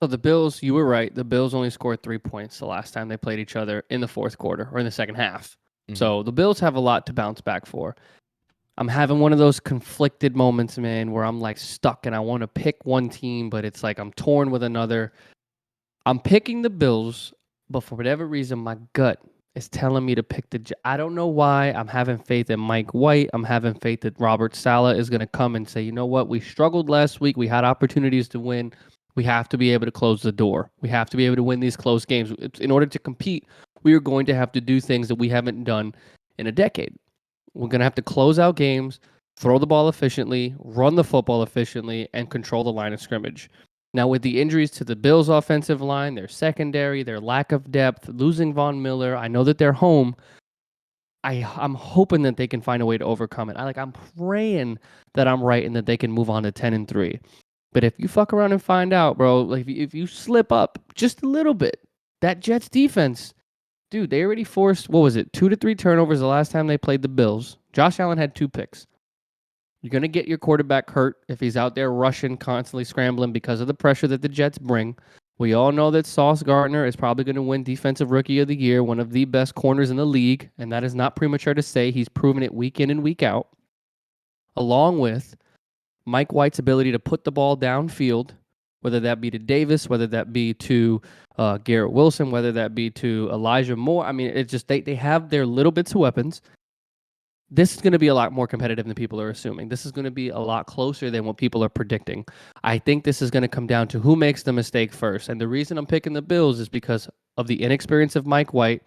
[SPEAKER 1] So the Bills, you were right. The Bills only scored 3 points the last time they played each other in the fourth quarter or in the second half.
[SPEAKER 2] Mhm.
[SPEAKER 1] So the Bills have a lot to bounce back for. I'm having one of those conflicted moments, man, where I'm like stuck and I want to pick one team, but it's like I'm torn with another. I'm picking the Bills, but for whatever reason, my gut is telling me to pick I don't know why. I'm having faith in Mike White. I'm having faith that Robert Saleh is going to come and say, you know what? We struggled last week. We had opportunities to win. We have to be able to close the door. We have to be able to win these close games. In order to compete, we are going to have to do things that we haven't done in a decade. We're going to have to close out games, throw the ball efficiently, run the football efficiently, and control the line of scrimmage. Now, with the injuries to the Bills' offensive line, their secondary, their lack of depth, losing Von Miller, I know that they're home. I'm hoping that they can find a way to overcome it. I'm praying that I'm right and that they can move on to 10-3. But if you fuck around and find out, bro, like if you slip up just a little bit, that Jets defense, dude, they already forced, 2 to 3 turnovers the last time they played the Bills. Josh Allen had 2 picks. You're going to get your quarterback hurt if he's out there rushing, constantly scrambling because of the pressure that the Jets bring. We all know that Sauce Gardner is probably going to win Defensive Rookie of the Year, one of the best corners in the league, and that is not premature to say. He's proven it week in and week out, along with Mike White's ability to put the ball downfield, whether that be to Davis, whether that be to Garrett Wilson, whether that be to Elijah Moore. I mean, it's just they have their little bits of weapons. This is going to be a lot more competitive than people are assuming. This is going to be a lot closer than what people are predicting. I think this is going to come down to who makes the mistake first. And the reason I'm picking the Bills is because of the inexperience of Mike White.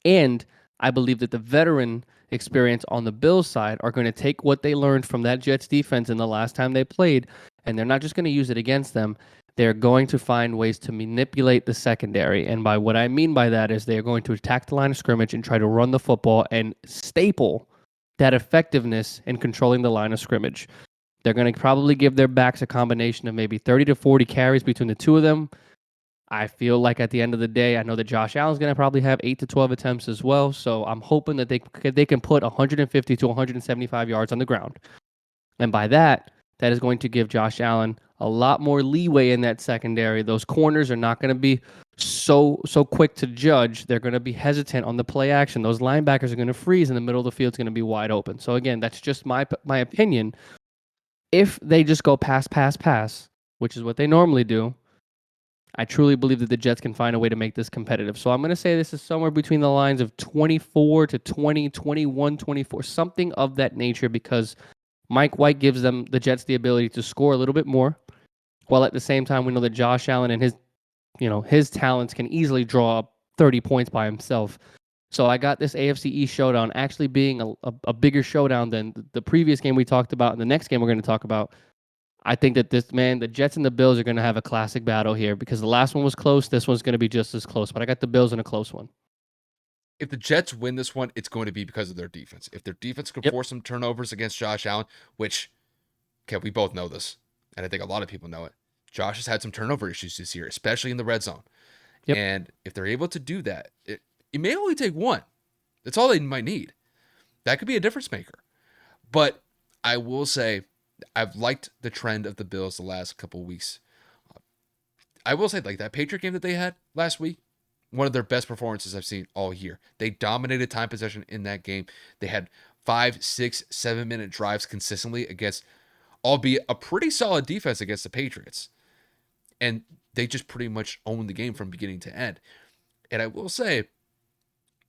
[SPEAKER 1] And I believe that the veteran experience on the Bills side are going to take what they learned from that Jets defense in the last time they played and they're not just going to use it against them. They're going to find ways to manipulate the secondary. And by what I mean by that is they're going to attack the line of scrimmage and try to run the football and staple that effectiveness in controlling the line of scrimmage. They're going to probably give their backs a combination of maybe 30 to 40 carries between the two of them. I feel like at the end of the day, I know that Josh Allen's going to probably have 8 to 12 attempts as well. So I'm hoping that they can put 150 to 175 yards on the ground. And by that, that is going to give Josh Allen a lot more leeway in that secondary. Those corners are not going to be so quick to judge. They're going to be hesitant on the play action. Those linebackers are going to freeze, and the middle of the field is going to be wide open. So again, that's just my opinion. If they just go pass, which is what they normally do, I truly believe that the Jets can find a way to make this competitive. So I'm going to say this is somewhere between the lines of 24 to 20, 21, 24, something of that nature, because Mike White gives them, the Jets, the ability to score a little bit more, while at the same time we know that Josh Allen and his talents can easily draw up 30 points by himself. So I got this AFC East showdown actually being a bigger showdown than the previous game we talked about and the next game we're going to talk about. I think that the Jets and the Bills are going to have a classic battle here, because the last one was close. This one's going to be just as close, but I got the Bills in a close one.
[SPEAKER 2] If the Jets win this one, it's going to be because of their defense. If their defense can force some turnovers against Josh Allen, which, okay, we both know this, and I think a lot of people know it. Josh has had some turnover issues this year, especially in the red zone.
[SPEAKER 1] Yep.
[SPEAKER 2] And if they're able to do that, it may only take one. That's all they might need. That could be a difference maker. But I will say, I've liked the trend of the Bills the last couple of weeks. I will say, like that Patriot game that they had last week, one of their best performances I've seen all year. They dominated time possession in that game. They had 5, 6, 7-minute drives consistently against, albeit a pretty solid defense against the Patriots. And they just pretty much owned the game from beginning to end. And I will say,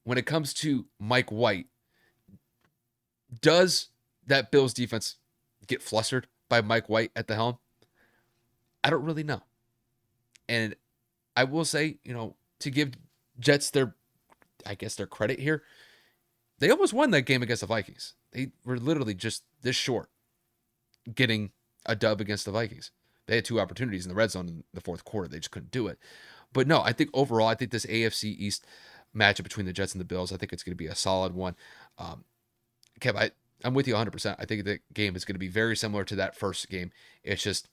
[SPEAKER 2] when it comes to Mike White, does that Bills defense get flustered by Mike White at the helm? I don't really know. And I will say, to give Jets their credit here, they almost won that game against the Vikings. They were literally just this short getting a dub against the Vikings. They had 2 opportunities in the red zone in the fourth quarter. They just couldn't do it. But no, I think overall, I think this AFC East matchup between the Jets and the Bills, I think it's going to be a solid one. Kev, I'm with you 100%. I think the game is going to be very similar to that first game. It's just,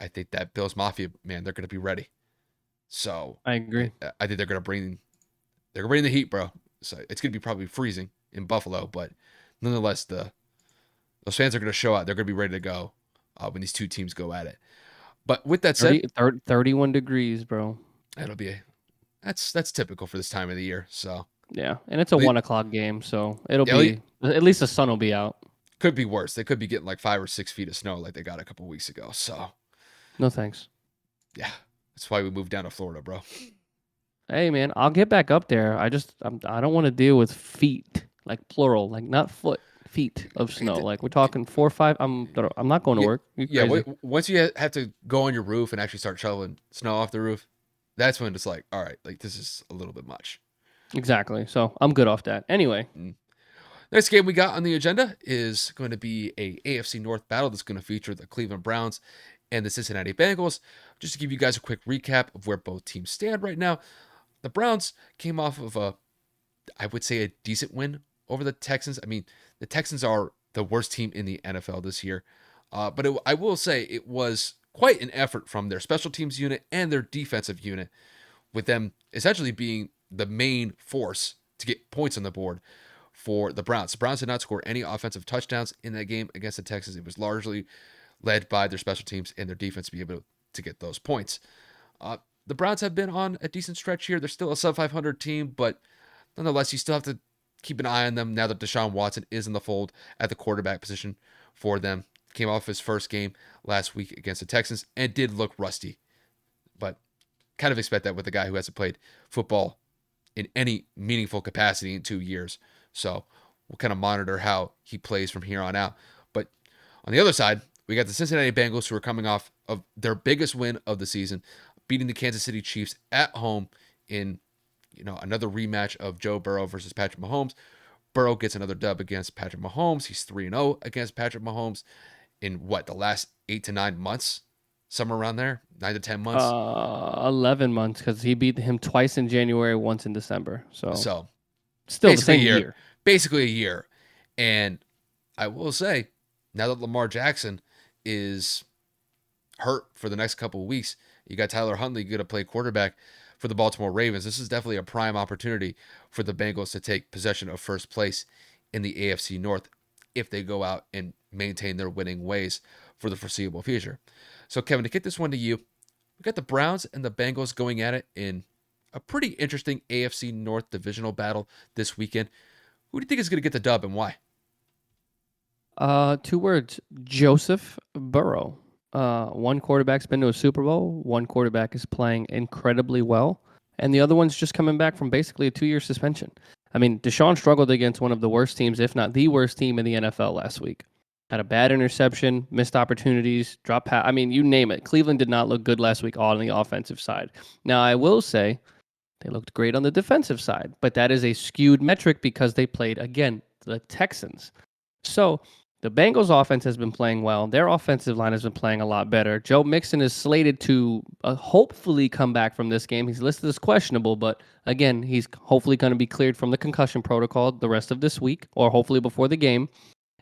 [SPEAKER 2] I think that Bills Mafia, man, they're going to be ready. So
[SPEAKER 1] I agree.
[SPEAKER 2] I think they're going to bring the heat, bro. So it's going to be probably freezing in Buffalo, but nonetheless, those fans are going to show out. They're going to be ready to go when these two teams go at it. But with that said,
[SPEAKER 1] 31 degrees, bro.
[SPEAKER 2] That's typical for this time of the year. So
[SPEAKER 1] yeah, and it's a 1:00 game, so it'll be at least the sun will be out.
[SPEAKER 2] Could be worse. They could be getting like 5 or 6 feet of snow like they got a couple weeks ago. So
[SPEAKER 1] no thanks.
[SPEAKER 2] Yeah, that's why we moved down to Florida, bro.
[SPEAKER 1] Hey man, I'll get back up there. I don't want to deal with feet, like plural, like not foot, feet of snow. Like we're talking 4 or 5. I'm not going to work.
[SPEAKER 2] Once you have to go on your roof and actually start shoveling snow off the roof, that's when it's like, all right, like this is a little bit much.
[SPEAKER 1] Exactly. So I'm good off that. Anyway.
[SPEAKER 2] Next game we got on the agenda is going to be a AFC North battle that's going to feature the Cleveland Browns and the Cincinnati Bengals. Just to give you guys a quick recap of where both teams stand right now. The Browns came off of I would say a decent win over the Texans. I mean, the Texans are the worst team in the NFL this year. But I will say it was quite an effort from their special teams unit and their defensive unit, with them essentially being the main force to get points on the board for the Browns. The Browns did not score any offensive touchdowns in that game against the Texans. It was largely led by their special teams and their defense to be able to get those points. The Browns have been on a decent stretch here. They're still a sub-500 team, but nonetheless, you still have to keep an eye on them now that Deshaun Watson is in the fold at the quarterback position for them. Came off his first game last week against the Texans and did look rusty, but kind of expect that with a guy who hasn't played football in any meaningful capacity in 2 years. So we'll kind of monitor how he plays from here on out. But on the other side, we got the Cincinnati Bengals, who are coming off of their biggest win of the season, beating the Kansas City Chiefs at home in another rematch of Joe Burrow versus Patrick Mahomes. Burrow gets another dub against Patrick Mahomes. He's 3-0 against Patrick Mahomes. in what, the last 8 to 9 months, somewhere around there, 9 to 10 months.
[SPEAKER 1] 11 months because he beat him twice in January, once in December. So
[SPEAKER 2] So
[SPEAKER 1] still the
[SPEAKER 2] basically a
[SPEAKER 1] same
[SPEAKER 2] year,
[SPEAKER 1] year.
[SPEAKER 2] basically a year. And I will say, now that Lamar Jackson is hurt for the next couple of weeks, you got Tyler Huntley going to play quarterback for the Baltimore Ravens. This is definitely a prime opportunity for the Bengals to take possession of first place in the AFC North if they go out and maintain their winning ways for the foreseeable future. So, Kevin, to get this one to you, we got the Browns and the Bengals going at it in a pretty interesting AFC North divisional battle this weekend. Who do you think is going to get the dub and why?
[SPEAKER 1] 2 words: Joseph Burrow. One quarterback's been to a Super Bowl. One quarterback is playing incredibly well, and the other one's just coming back from basically a 2-year suspension. I mean, Deshaun struggled against one of the worst teams, if not the worst team in the NFL last week. Had a bad interception, missed opportunities, drop pass. I mean, you name it. Cleveland did not look good last week on the offensive side. Now, I will say they looked great on the defensive side, but that is a skewed metric because they played, again, the Texans. So the Bengals offense has been playing well. Their offensive line has been playing a lot better. Joe Mixon is slated to hopefully come back from this game. He's listed as questionable, but again, he's hopefully going to be cleared from the concussion protocol the rest of this week or hopefully before the game,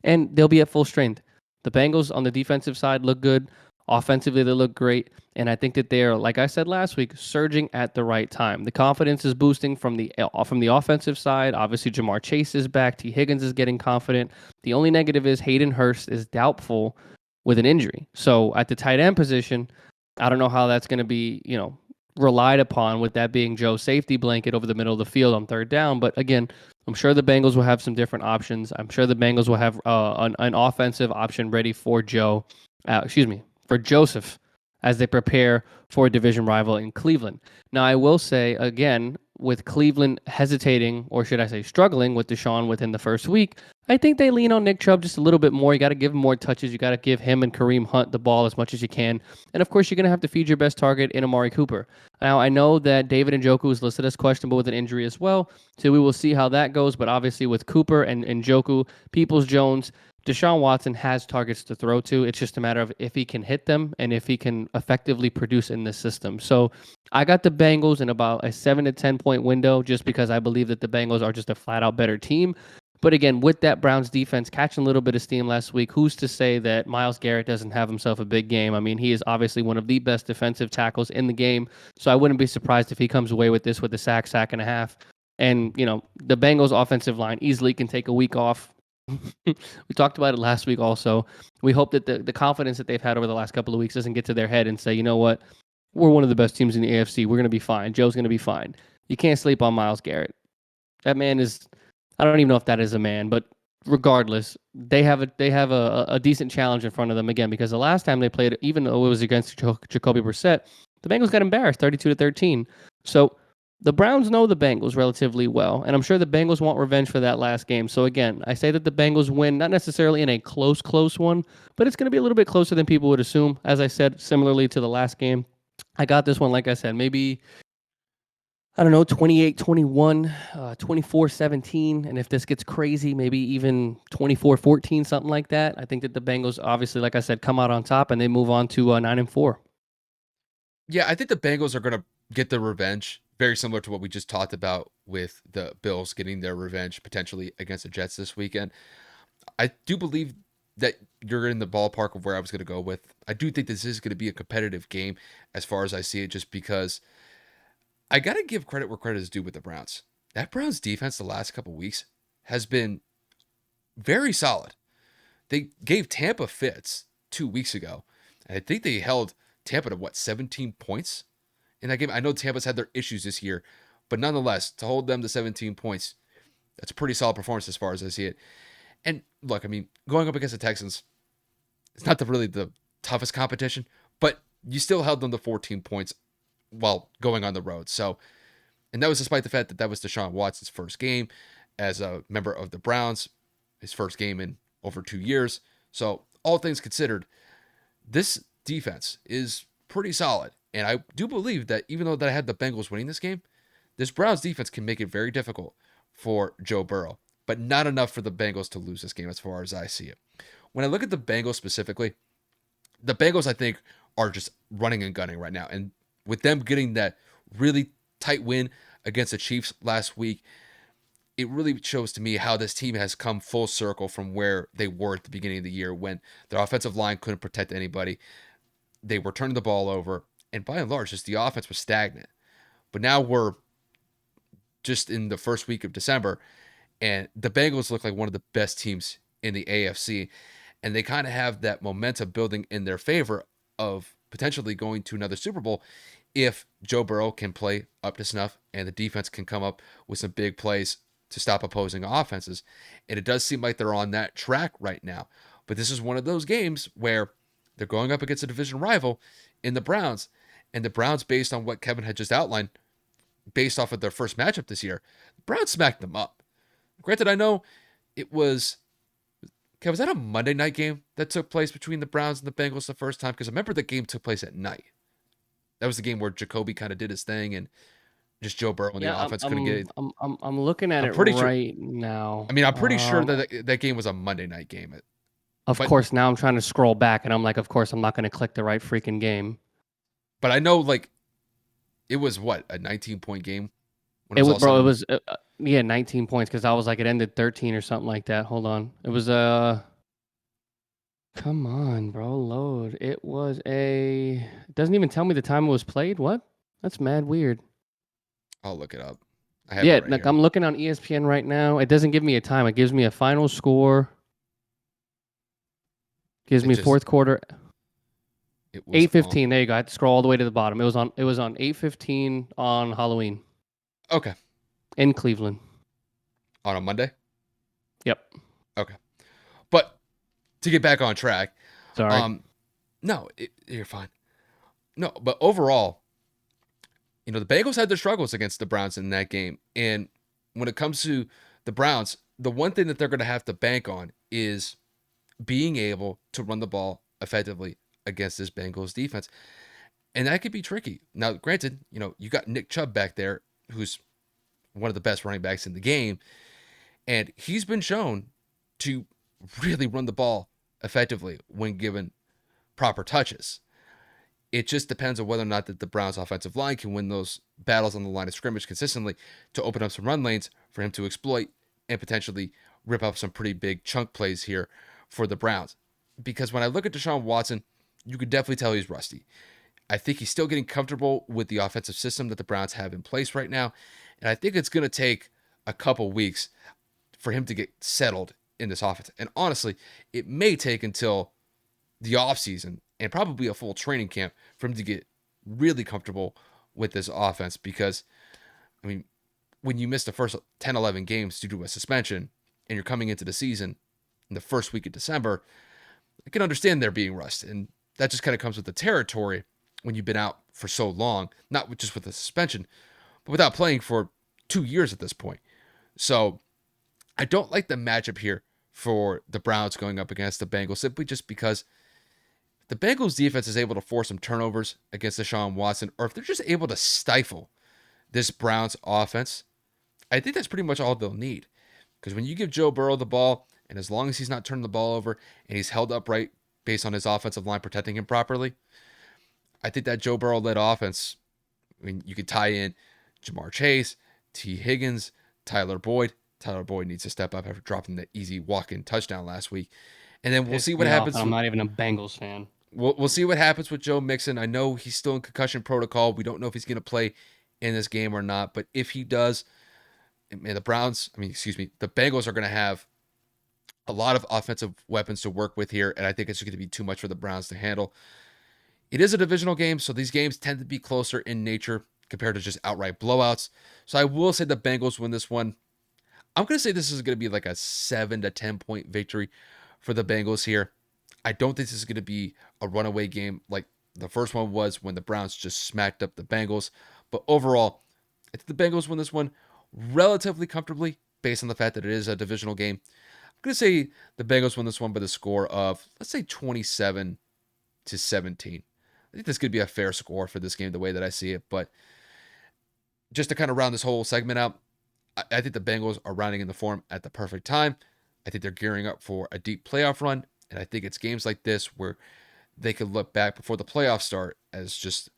[SPEAKER 1] and they'll be at full strength. The Bengals on the defensive side look good. Offensively, they look great. And I think that they're, like I said last week, surging at the right time. The confidence is boosting from the offensive side. Obviously, Jamar Chase is back. T. Higgins is getting confident. The only negative is Hayden Hurst is doubtful with an injury. So at the tight end position, I don't know how that's going to be, relied upon with that being Joe's safety blanket over the middle of the field on third down. But again, I'm sure the Bengals will have some different options. I'm sure the Bengals will have an offensive option ready for for Joseph as they prepare for a division rival in Cleveland. Now, I will say again, with Cleveland hesitating, or should I say struggling with Deshaun within the first week, I think they lean on Nick Chubb just a little bit more. You got to give him more touches. You got to give him and Kareem Hunt the ball as much as you can. And of course, you're going to have to feed your best target in Amari Cooper. Now, I know that David Njoku is listed as questionable with an injury as well, so we will see how that goes. But obviously, with Cooper and Njoku, Peoples-Jones, Deshaun Watson has targets to throw to. It's just a matter of if he can hit them and if he can effectively produce in this system. So I got the Bengals in about a 7 to 10 point window just because I believe that the Bengals are just a flat out better team. But again, with that Browns defense catching a little bit of steam last week, who's to say that Myles Garrett doesn't have himself a big game? I mean, he is obviously one of the best defensive tackles in the game. So I wouldn't be surprised if he comes away with this with a sack and a half. And, the Bengals offensive line easily can take a week off. We talked about it last week also. We hope that the confidence that they've had over the last couple of weeks doesn't get to their head and say, you know what, we're one of the best teams in the AFC. We're going to be fine. Joe's going to be fine. You can't sleep on Myles Garrett. That man is, I don't even know if that is a man, but regardless, they have a decent challenge in front of them again, because the last time they played, even though it was against Jacoby Brissett, the Bengals got embarrassed 32-13. So the Browns know the Bengals relatively well, and I'm sure the Bengals want revenge for that last game. So again, I say that the Bengals win, not necessarily in a close one, but it's going to be a little bit closer than people would assume. As I said, similarly to the last game, I got this one, like I said, maybe, I don't know, 28-21, 24-17, and if this gets crazy, maybe even 24-14, something like that. I think that the Bengals, obviously, like I said, come out on top, and they move on to 9-4.
[SPEAKER 2] Yeah, I think the Bengals are going to get their revenge, very similar to what we just talked about with the Bills getting their revenge potentially against the Jets this weekend. I do believe that you're in the ballpark of where I was going to go with. I do think this is going to be a competitive game as far as I see it, just because I got to give credit where credit is due with the Browns. That Browns defense the last couple weeks has been very solid. They gave Tampa fits 2 weeks ago. And I think they held Tampa to 17 points in that game. I know Tampa's had their issues this year, but nonetheless, to hold them to 17 points, that's a pretty solid performance as far as I see it. And look, I mean, going up against the Texans, it's not really the toughest competition, but you still held them to 14 points while going on the road. So, and that was despite the fact that that was Deshaun Watson's first game as a member of the Browns, his first game in over 2 years. So, all things considered, this defense is pretty solid. And I do believe that even though that I had the Bengals winning this game, this Browns defense can make it very difficult for Joe Burrow. but not enough for the Bengals to lose this game as far as I see it. When I look at the Bengals specifically, the Bengals, I think, are just running and gunning right now. And with them getting that really tight win against the Chiefs last week, it really shows to me how this team has come full circle from where they were at the beginning of the year when their offensive line couldn't protect anybody. They were turning the ball over, and by and large, just the offense was stagnant. But now we're just in the first week of December, and the Bengals look like one of the best teams in the AFC, and they kind of have that momentum building in their favor of potentially going to another Super Bowl if Joe Burrow can play up to snuff and the defense can come up with some big plays to stop opposing offenses. And it does seem like they're on that track right now. But this is one of those games where they're going up against a division rival in the Browns, and the Browns, based on what Kevin had just outlined, based off of their first matchup this year, the Browns smacked them up. Granted, I know it was, Kev, was that a Monday night game that took place between the Browns and the Bengals the first time? Because I remember the game took place at night. That was the game where Jacoby kind of did his thing and just Joe Burrow and the
[SPEAKER 1] Yeah,
[SPEAKER 2] offense couldn't get it.
[SPEAKER 1] I'm looking at
[SPEAKER 2] I'm
[SPEAKER 1] it
[SPEAKER 2] pretty sure.
[SPEAKER 1] right now.
[SPEAKER 2] I mean, I'm pretty sure that that game was a Monday night game.
[SPEAKER 1] Of
[SPEAKER 2] But
[SPEAKER 1] course, now I'm trying to scroll back, and I'm like, of course, I'm not going to click the right freaking game.
[SPEAKER 2] but I know like it was what, a 19-point game when
[SPEAKER 1] It
[SPEAKER 2] it was
[SPEAKER 1] was,
[SPEAKER 2] all
[SPEAKER 1] bro.
[SPEAKER 2] said
[SPEAKER 1] It
[SPEAKER 2] and
[SPEAKER 1] was, yeah, 19 points because I was like, it ended 13 or something like that. Hold on. It was come on, bro, load. It was it doesn't even tell me the time it was played. What? That's mad weird.
[SPEAKER 2] I'll look it up. I have it
[SPEAKER 1] Yeah,
[SPEAKER 2] right
[SPEAKER 1] like
[SPEAKER 2] here.
[SPEAKER 1] I'm looking on ESPN right now. It doesn't give me a time. It gives me a final score. Gives
[SPEAKER 2] It
[SPEAKER 1] me
[SPEAKER 2] just
[SPEAKER 1] fourth quarter.
[SPEAKER 2] it was on.
[SPEAKER 1] 8:15. There you go. I had to scroll all the way to the bottom. It was on 8:15 on Halloween
[SPEAKER 2] Okay,
[SPEAKER 1] in Cleveland.
[SPEAKER 2] on a Monday.
[SPEAKER 1] Yep.
[SPEAKER 2] Okay, but to get back on track,
[SPEAKER 1] Sorry.
[SPEAKER 2] um, no, you're fine. No, but overall, the Bengals had their struggles against the Browns in that game. And when it comes to the Browns, the one thing that they're going to have to bank on is being able to run the ball effectively against this Bengals defense. And that could be tricky. Now, granted, you got Nick Chubb back there, who's one of the best running backs in the game. And he's been shown to really run the ball effectively when given proper touches. It just depends on whether or not that the Browns offensive line can win those battles on the line of scrimmage consistently to open up some run lanes for him to exploit and potentially rip up some pretty big chunk plays here for the Browns. Because when I look at Deshaun Watson, you could definitely tell he's rusty. I think he's still getting comfortable with the offensive system that the Browns have in place right now. And I think it's going to take a couple weeks for him to get settled in this offense. And honestly, it may take until the offseason and probably a full training camp for him to get really comfortable with this offense. Because, I mean, when you miss the first 10, 11 games due to a suspension and you're coming into the season in the first week of December, I can understand there being rust. And that just kind of comes with the territory when you've been out for so long, not just with a suspension, but without playing for 2 years at this point. So I don't like the matchup here for the Browns going up against the Bengals simply just because the Bengals defense is able to force some turnovers against Deshaun Watson, or if they're just able to stifle this Browns offense, I think that's pretty much all they'll need. Because when you give Joe Burrow the ball, and as long as he's not turning the ball over and he's held upright based on his offensive line protecting him properly, I think that Joe Burrow led offense, I mean, you could tie in Jamar Chase, T. Higgins, Tyler Boyd. Tyler Boyd needs to step up after dropping that easy walk-in touchdown last week. And then we'll see
[SPEAKER 1] Pissed
[SPEAKER 2] what
[SPEAKER 1] me off,
[SPEAKER 2] happens.
[SPEAKER 1] and I'm not even a Bengals fan.
[SPEAKER 2] We'll see what happens with Joe Mixon. I know he's still in concussion protocol. We don't know if he's going to play in this game or not. But if he does, man, the Bengals are going to have a lot of offensive weapons to work with here. And I think it's going to be too much for the Browns to handle. It is a divisional game, so these games tend to be closer in nature compared to just outright blowouts. So I will say the Bengals win this one. I'm going to say this is going to be like a 7 to 10 point victory for the Bengals here. I don't think this is going to be a runaway game like the first one was when the Browns just smacked up the Bengals. But overall, I think the Bengals win this one relatively comfortably based on the fact that it is a divisional game. I'm going to say the Bengals win this one by the score of, let's say, 27 to 17. I think this could be a fair score for this game the way that I see it. But just to kind of round this whole segment out, I think the Bengals are rounding in the form at the perfect time. I think they're gearing up for a deep playoff run. And I think it's games like this where they could look back before the playoffs start as just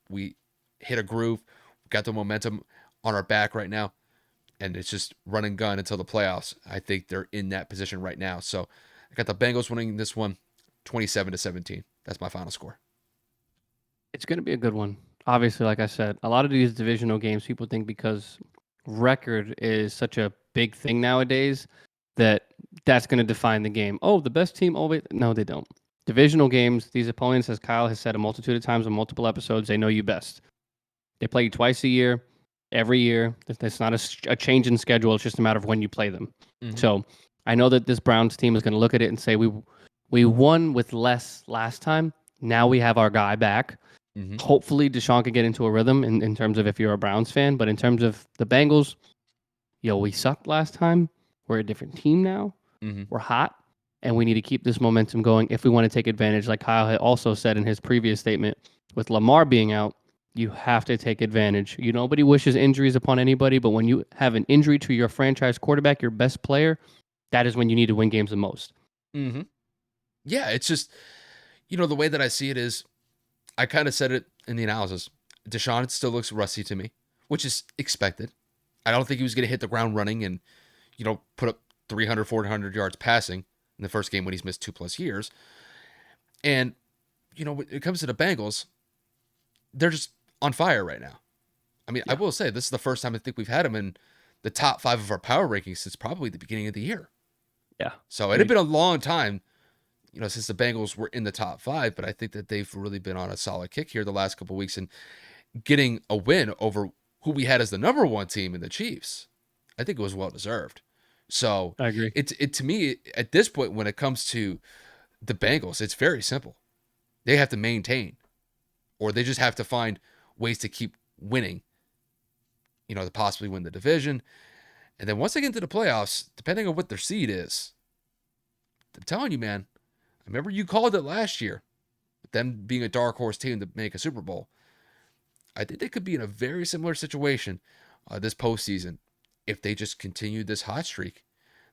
[SPEAKER 2] we hit a groove, we got the momentum on our back right now, and it's just run and gun until the playoffs. I think they're in that position right now. So I got the Bengals winning this one 27-17. That's my final score.
[SPEAKER 1] It's going to be a good one. Obviously, like I said, a lot of these divisional games, people think because record is such a big thing nowadays that that's going to define the game. Oh, the best team always. No, they don't. Divisional games, these opponents, as Kyle has said a multitude of times on multiple episodes, they know you best. They play you twice a year, every year. It's not a change in schedule. It's just a matter of when you play them.
[SPEAKER 2] Mm-hmm.
[SPEAKER 1] So I know that this Browns team is going to look at it and say, we won with less last time. Now we have our guy back.
[SPEAKER 2] Mm-hmm.
[SPEAKER 1] Hopefully, Deshaun can get into a rhythm in terms of if you're a Browns fan. But in terms of the Bengals, we sucked last time. We're a different team now.
[SPEAKER 2] Mm-hmm.
[SPEAKER 1] We're hot. And we need to keep this momentum going if we want to take advantage. Like Kyle had also said in his previous statement, with Lamar being out, you have to take advantage. Nobody wishes injuries upon anybody, but when you have an injury to your franchise quarterback, your best player, that is when you need to win games the most.
[SPEAKER 2] Mm-hmm. Yeah, it's just, the way that I see it is, I kind of said it in the analysis. Deshaun still looks rusty to me, which is expected. I don't think he was going to hit the ground running and, put up 300, 400 yards passing in the first game when he's missed 2+ years. And, when it comes to the Bengals, they're just on fire right now. I mean, I will say this is the first time I think we've had them in the top 5 of our power rankings since probably the beginning of the year.
[SPEAKER 1] Yeah.
[SPEAKER 2] So it had been a long time, since the Bengals were in the top 5, but I think that they've really been on a solid kick here the last couple of weeks and getting a win over who we had as the number 1 team in the Chiefs. I think it was well deserved. So
[SPEAKER 1] I agree.
[SPEAKER 2] It to me at this point when it comes to the Bengals, it's very simple. They have to maintain, or they just have to find ways to keep winning. To possibly win the division, and then once they get into the playoffs, depending on what their seed is, I'm telling you, man. I remember you called it last year, them being a dark horse team to make a Super Bowl. I think they could be in a very similar situation this postseason if they just continue this hot streak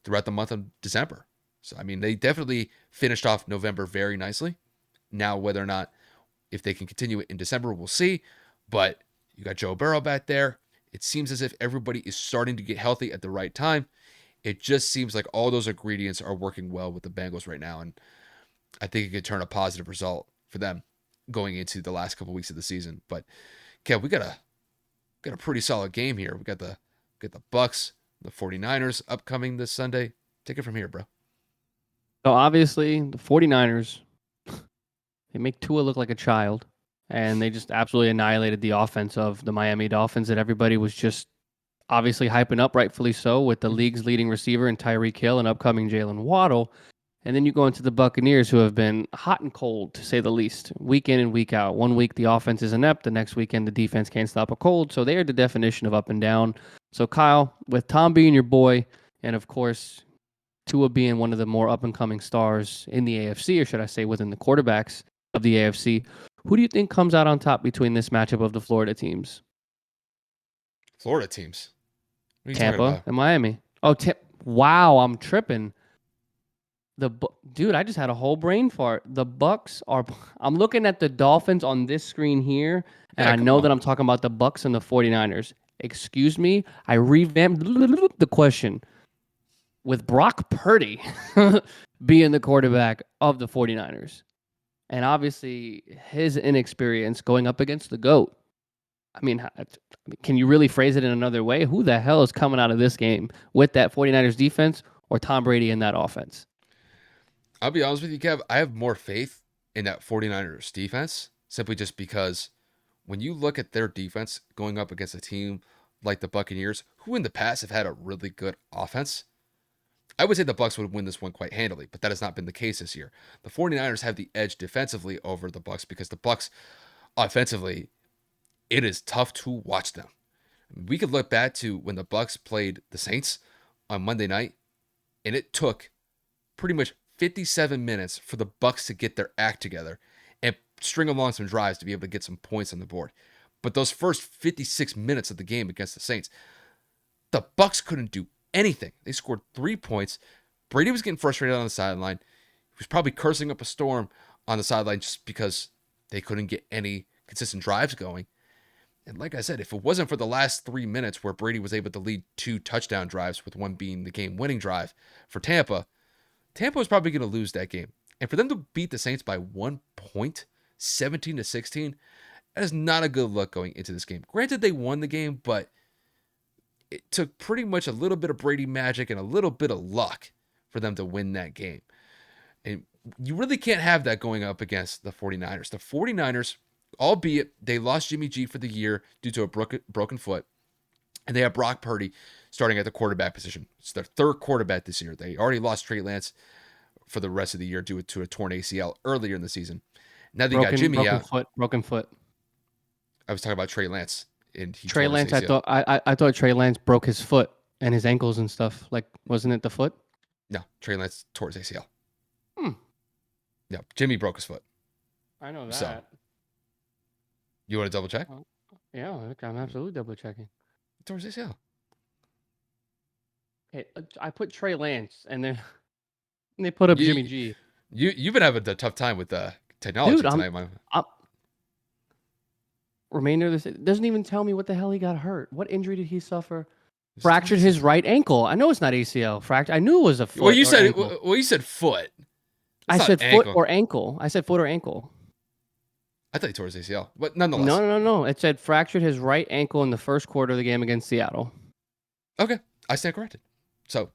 [SPEAKER 2] throughout the month of December. So, I mean, they definitely finished off November very nicely. Now, whether or not, if they can continue it in December, we'll see. But you got Joe Burrow back there. It seems as if everybody is starting to get healthy at the right time. It just seems like all those ingredients are working well with the Bengals right now. And I think it could turn a positive result for them going into the last couple of weeks of the season. But Kev, we got a pretty solid game here. We got the Bucks, the 49ers upcoming this Sunday. Take it from here, bro.
[SPEAKER 1] So obviously the 49ers, they make Tua look like a child, and they just absolutely annihilated the offense of the Miami Dolphins that everybody was just obviously hyping up, rightfully so, with the league's leading receiver in Tyreek Hill and upcoming Jalen Waddle. And then you go into the Buccaneers, who have been hot and cold, to say the least, week in and week out. One week the offense is inept, the next weekend the defense can't stop a cold. So they are the definition of up and down. So Kyle, with Tom being your boy, and of course Tua being one of the more up-and-coming stars in the AFC, or should I say within the quarterbacks of the AFC, who do you think comes out on top between this matchup of the Florida teams?
[SPEAKER 2] Florida teams. What are you talking
[SPEAKER 1] Tampa
[SPEAKER 2] about?
[SPEAKER 1] and Miami. Oh, wow, I'm tripping. Dude, I just had a whole brain fart. The Bucks are. I'm looking at the Dolphins on this screen here, and
[SPEAKER 2] Yeah,
[SPEAKER 1] I
[SPEAKER 2] come
[SPEAKER 1] know
[SPEAKER 2] on.
[SPEAKER 1] that I'm talking about the Bucks and the 49ers. Excuse me, I revamped the question with Brock Purdy being the quarterback of the 49ers. And obviously, his inexperience going up against the GOAT. I mean, can you really phrase it in another way? Who the hell is coming out of this game with that 49ers defense or Tom Brady in that offense?
[SPEAKER 2] I'll be honest with you, Kev. I have more faith in that 49ers defense simply just because when you look at their defense going up against a team like the Buccaneers, who in the past have had a really good offense, I would say the Bucks would win this one quite handily, but that has not been the case this year. The 49ers have the edge defensively over the Bucks because the Bucks offensively, it is tough to watch them. We could look back to when the Bucks played the Saints on Monday night, and it took pretty much 57 minutes for the Bucks to get their act together and string along some drives to be able to get some points on the board. But those first 56 minutes of the game against the Saints, The Bucs couldn't do anything. They scored 3 points. Brady was getting frustrated on the sideline. He was probably cursing up a storm on the sideline just because they couldn't get any consistent drives going. And like I said, if it wasn't for the last 3 minutes where Brady was able to lead 2 touchdown drives, with one being the game-winning drive for Tampa, Tampa was probably going to lose that game. And for them to beat the Saints by 1 point, 17-16, that is not a good look going into this game. Granted, they won the game, but it took pretty much a little bit of Brady magic and a little bit of luck for them to win that game. And you really can't have that going up against the 49ers. The 49ers, albeit they lost Jimmy G for the year due to a broken foot, and they have Brock Purdy starting at the quarterback position. It's their third quarterback this year. They already lost Trey Lance for the rest of the year due to a torn ACL earlier in the season. Now they got Jimmy out.
[SPEAKER 1] Broken foot.
[SPEAKER 2] I was talking about Trey Lance. And
[SPEAKER 1] Trey Lance, I thought Trey Lance broke his foot and his ankles and stuff. Like, wasn't it the foot?
[SPEAKER 2] No, Trey Lance tore his ACL.
[SPEAKER 1] Hmm.
[SPEAKER 2] No, Jimmy broke his foot.
[SPEAKER 1] I know that.
[SPEAKER 2] So, you want to double check?
[SPEAKER 1] Yeah, I'm absolutely double checking.
[SPEAKER 2] He tore his ACL.
[SPEAKER 1] Okay, I put Trey Lance, and then they put up Jimmy G.
[SPEAKER 2] You've been having a tough time with technology tonight,
[SPEAKER 1] remainder of this, it doesn't even tell me what the hell he got hurt. What injury did he suffer? Fractured his right ankle. I know it's not ACL. Fractured. I knew it was a foot.
[SPEAKER 2] You said foot.
[SPEAKER 1] I said foot or ankle. I said foot or ankle.
[SPEAKER 2] I thought he tore his ACL, but nonetheless.
[SPEAKER 1] No. It said fractured his right ankle in the first quarter of the game against Seattle.
[SPEAKER 2] Okay, I stand corrected. So,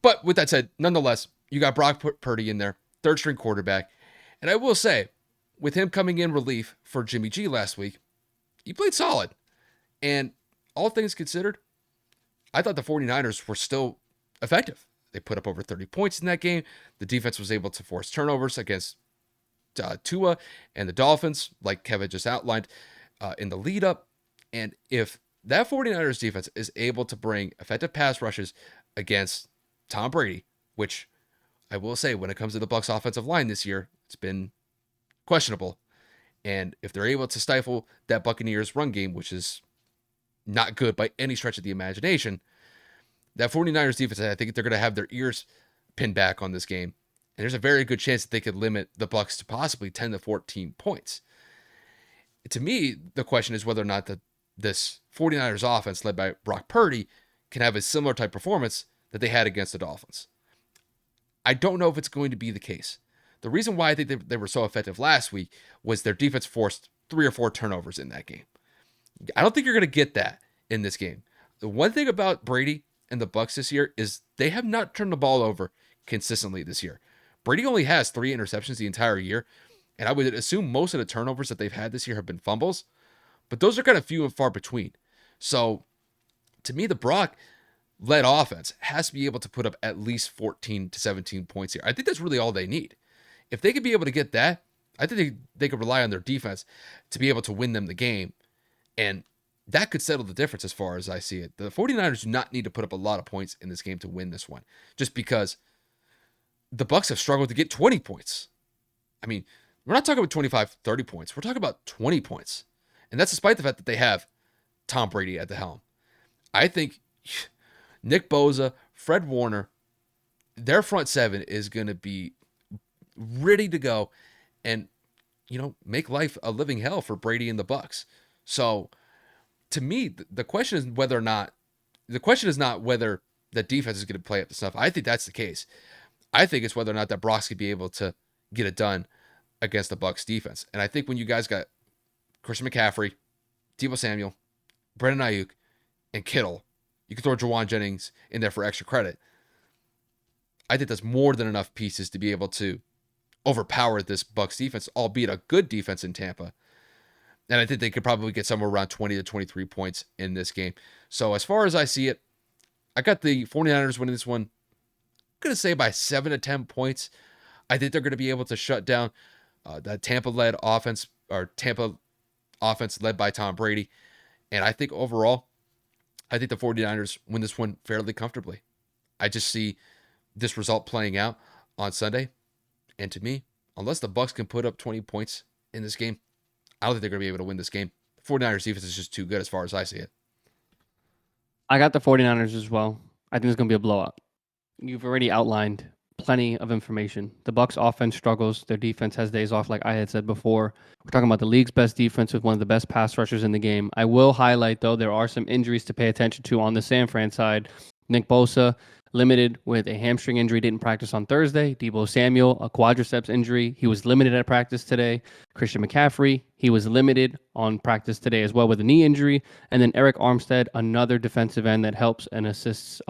[SPEAKER 2] but with that said, nonetheless, you got Brock Purdy in there, third string quarterback, and I will say, with him coming in relief for Jimmy G last week, he played solid. And all things considered, I thought the 49ers were still effective. They put up over 30 points in that game. The defense was able to force turnovers against Tua and the Dolphins, like Kevin just outlined in the lead up. And if that 49ers defense is able to bring effective pass rushes against Tom Brady, which I will say when it comes to the Bucs offensive line this year, it's been questionable. And if they're able to stifle that Buccaneers run game, which is not good by any stretch of the imagination, that 49ers defense, I think they're going to have their ears pinned back on this game. And there's a very good chance that they could limit the Bucs to possibly 10 to 14 points. To me, the question is whether or not this 49ers offense led by Brock Purdy can have a similar type performance that they had against the Dolphins. I don't know if it's going to be the case. The reason why I think they were so effective last week was their defense forced 3 or 4 turnovers in that game. I don't think you're going to get that in this game. The one thing about Brady and the Bucs this year is they have not turned the ball over consistently this year. Brady only has 3 interceptions the entire year, and I would assume most of the turnovers that they've had this year have been fumbles, but those are kind of few and far between. So, to me, the Brock-led offense has to be able to put up at least 14 to 17 points here. I think that's really all they need. If they could be able to get that, I think they could rely on their defense to be able to win them the game, and that could settle the difference as far as I see it. The 49ers do not need to put up a lot of points in this game to win this one, just because the Bucs have struggled to get 20 points. I mean, we're not talking about 25, 30 points. We're talking about 20 points. And that's despite the fact that they have Tom Brady at the helm. I think Nick Bosa, Fred Warner, their front seven is going to be ready to go and, make life a living hell for Brady and the Bucs. So, to me, the question is not whether the defense is going to play up to snuff. I think that's the case. I think it's whether or not that Brock's going to be able to get it done against the Bucs defense. And I think when you guys got Christian McCaffrey, Deebo Samuel, Brandon Ayuk, and Kittle, you can throw Jawan Jennings in there for extra credit. I think that's more than enough pieces to be able to overpower this Bucs defense, albeit a good defense in Tampa. And I think they could probably get somewhere around 20 to 23 points in this game. So as far as I see it, I got the 49ers winning this one. I'm going to say by 7 to 10 points. I think they're going to be able to shut down that Tampa-led offense, or Tampa offense led by Tom Brady. And I think overall, I think the 49ers win this one fairly comfortably. I just see this result playing out on Sunday. And to me, unless the Bucs can put up 20 points in this game, I don't think they're going to be able to win this game. The 49ers defense is just too good as far as I see it.
[SPEAKER 1] I got the 49ers as well. I think it's going to be a blowout. You've already outlined plenty of information. The Bucks offense struggles. Their defense has days off, like I had said before. We're talking about the league's best defense with one of the best pass rushers in the game. I will highlight, though, there are some injuries to pay attention to on the San Fran side. Nick Bosa, limited with a hamstring injury, didn't practice on Thursday. Deebo Samuel, a quadriceps injury. He was limited at practice today. Christian McCaffrey, he was limited on practice today as well with a knee injury. And then Eric Armstead, another defensive end that helps and assists